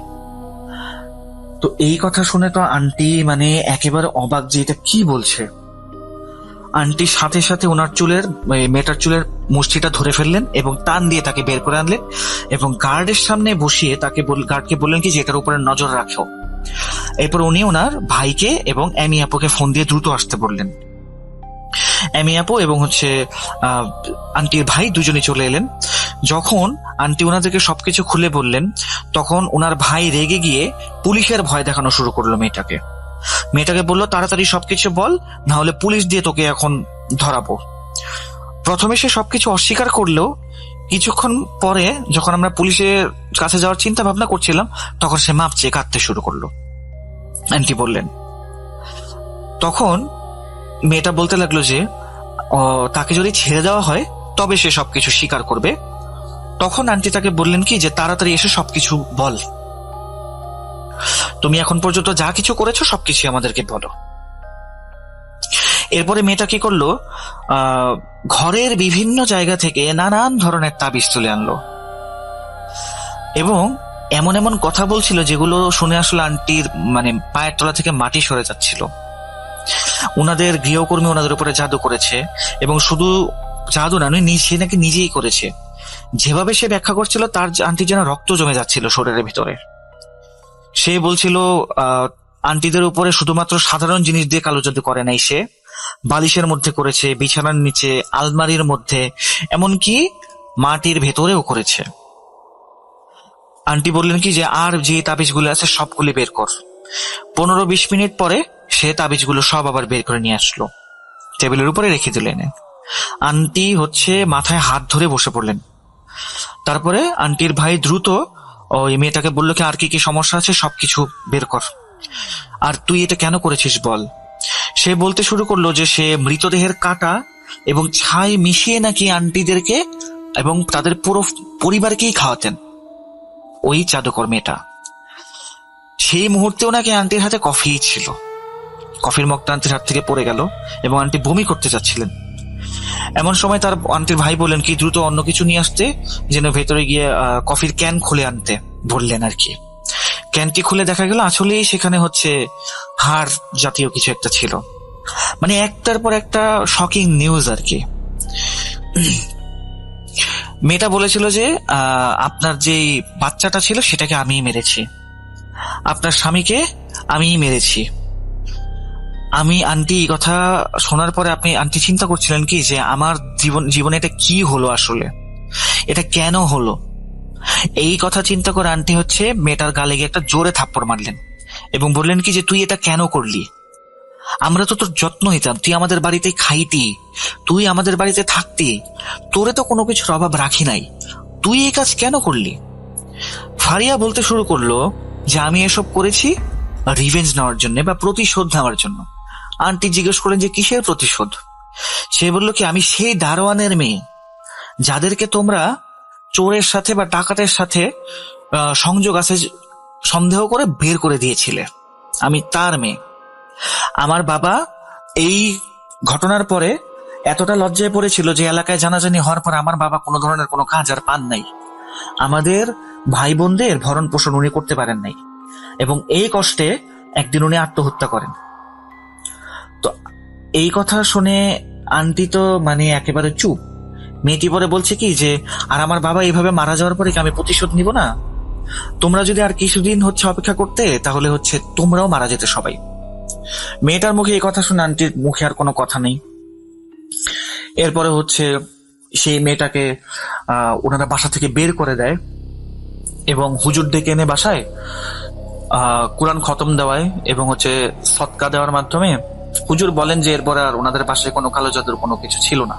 তো এই কথা শুনে তো আন্টি একেবারে অবাক যে এটা কি বলছে। আন্টি সাথে সাথে ওনার মেয়েটার চুলের মুষ্টিটা ধরে ফেললেন এবং টান দিয়ে তাকে বের করে আনলেন এবং গার্ডের সামনে বসিয়ে গার্ডকে বললেন কি যে এটার উপরে নজর রাখো। এরপর উনি ওনার ভাইকে এবং অ্যামি আপুকে ফোন দিয়ে দ্রুত আসতে বললেন। অ্যামি আপু এবং আন্টির ভাই দুজনে চলে এলেন। যখন আন্টি ওনাদেরকে সবকিছু খুলে বললেন তখন ওনার ভাই রেগে গিয়ে পুলিশের ভয় দেখানো শুরু করলো মেয়েটাকে বললো তাড়াতাড়ি সবকিছু বল, না হলে পুলিশ দিয়ে তোকে এখন ধরাবো। প্রথমে সে সবকিছু অস্বীকার করলেও কিছুক্ষণ পরে যখন আমরা পুলিশের কাছে যাওয়ার চিন্তা ভাবনা করছিলাম তখন সে মাপ চেয়ে কাঁদতে শুরু করলো। আন্টি বললেন, তখন মেয়েটা বলতে লাগলো যে তাকে যদি ছেড়ে দেওয়া হয় তবে সে সবকিছু স্বীকার করবে। তখন আন্টি তাকে বললেন কি যে তাড়াতাড়ি এসে সবকিছু বল, তুমি এখন পর্যন্ত যা কিছু করেছো সবকিছু আমাদেরকে বলো। এরপরে মেয়েটা কি করলো, ঘরের বিভিন্ন জায়গা থেকে নানান ধরনের তাবিজ তুলে আনলো এবং এমন এমন কথা বলছিল যেগুলো শুনে আসলে আন্টির পায়ের তলা থেকে মাটি সরে যাচ্ছিল। ওনাদের গৃহকর্মী ওনাদের উপরে জাদু করেছে এবং শুধু জাদু না, সে নাকি নিজেই করেছে। যেভাবে সে ব্যাখ্যা করছিল তার আন্টি যেন রক্ত জমে যাচ্ছিল শরীরের ভিতরে। সে বলছিল আন্টিদের উপরে শুধুমাত্র সাধারণ জিনিস দিয়ে কালো জাদু করে নাই, সে বালিশের মধ্যে করেছে, বিছানার নিচে, আলমারির মধ্যে, এমনকি মাটির ভেতরেও করেছে। আন্টি বললেন কি যে আর যে তাবিজগুলো আছে সবগুলি বের কর। 15-20 মিনিট পরে সে তাবিজগুলো সব আবার বের করে নিয়ে আসলো, টেবিলের উপরে রেখে দিলেন। আন্টি হচ্ছে মাথায় হাত ধরে বসে পড়লেন। তারপরে আন্টির ভাই দ্রুত ওই মেয়েটাকে বললো কি আর কি কি সমস্যা আছে সবকিছু বের কর, আর তুই এটা কেন করেছিস বল। সে বলতে শুরু করলো যে সে মৃতদেহের কাটা এবং ছাই মিশিয়ে নাকি আন্টিদেরকে এবং তাদের পুরো পরিবারকেই খাওয়াতেন ওই জাদুকর মেয়েটা। সেই মুহূর্তেও নাকি আন্টির হাতে কফি ছিল, কফির মগটা আন্টির হাত থেকে পড়ে গেল এবং আন্টি বমি করতে চাচ্ছিলেন। এমন সময় তার আন্টির ভাই বললেন কি দ্রুত অন্য কিছু নিয়ে আসতে, যেন ভেতরে গিয়ে কফির ক্যান খুলে আনতে বললেন আর কি। ক্যানটি খুলে দেখা গেল আসলেই সেখানে হচ্ছে হাড় জাতীয় কিছু একটা ছিল। মানে একটার পর একটা শকিং নিউজ আর কি। মেয়েটা বলেছিল যে আপনার যে বাচ্চাটা ছিল সেটাকে আমিই মেরেছি, আপনার স্বামীকে আমিই মেরেছি। আমি আন্টি এই কথা শোনার পরে আন্টি চিন্তা করছিলেন কি যে আমার জীবনে এটা কি হলো, আসলে এটা কেন হলো। এই কথা চিন্তা করে আন্টি হচ্ছে মেয়েটার গালে গিয়ে একটা জোরে থাপ্পড় মারলেন এবং বললেন কি যে তুই এটা কেন করলি, আমরা তো তোর যত্ন নিতাম, তুই আমাদের বাড়িতে খাইতি, তুই আমাদের বাড়িতে থাকতি, তোরে তো কোনো কিছুর অভাব রাখি নাই, তুই এই কাজ কেন করলি। ফারিয়া বলতে শুরু করলো যে আমি এসব করেছি রিভেঞ্জ নেওয়ার জন্য বা প্রতিশোধ নেওয়ার জন্য। আন্টি জিজ্ঞেস করলেন যে কিসের প্রতিশোধ। সে বলল কি আমি সেই দারোয়ানের মেয়ে যাদেরকে তোমরা চোরের সাথে বা ডাকাতের সাথে সংযোগ আছে সন্দেহ করে বের করে দিয়েছিলে, আমি তার মেয়ে। আমার বাবা এই ঘটনার পরে এতটা লজ্জায় পড়েছিল যে এলাকায় জানাজানি হওয়ার পর আমার বাবা কোনো ধরনের কোনো কাজ আর পান নাই, আমাদের ভাই বোনদের ভরণ পোষণ উনি করতে পারেন নাই এবং এই কষ্টে একদিন উনি আত্মহত্যা করেন। তো এই কথা শুনে আন্টি তো মানে একেবারে চুপ। মেয়েটি পরে বলছে কি যে আর আমার বাবা এইভাবে মারা যাওয়ার পরে কি আমি প্রতিশোধ নিব না, তোমরা যদি আর কিছুদিন হচ্ছে অপেক্ষা করতে তাহলে হচ্ছে তোমরাও মারা যেতে সবাই। মেয়েটার মুখে এই কথা শুনে আন্টির মুখে আর কোনো কথা নেই। এরপরে হচ্ছে সেই মেয়েটাকে ওনারা বাসা থেকে বের করে দেয় এবং হুজুর ডেকে এনে বাসায় কোরআন খতম দেওয়ায় এবং হচ্ছে সৎকা দেওয়ার মাধ্যমে হুজুর বলেন যে এরপর আর ওনাদের বাসায় কোনো কালো জাদুর কোনো কিছু ছিল না।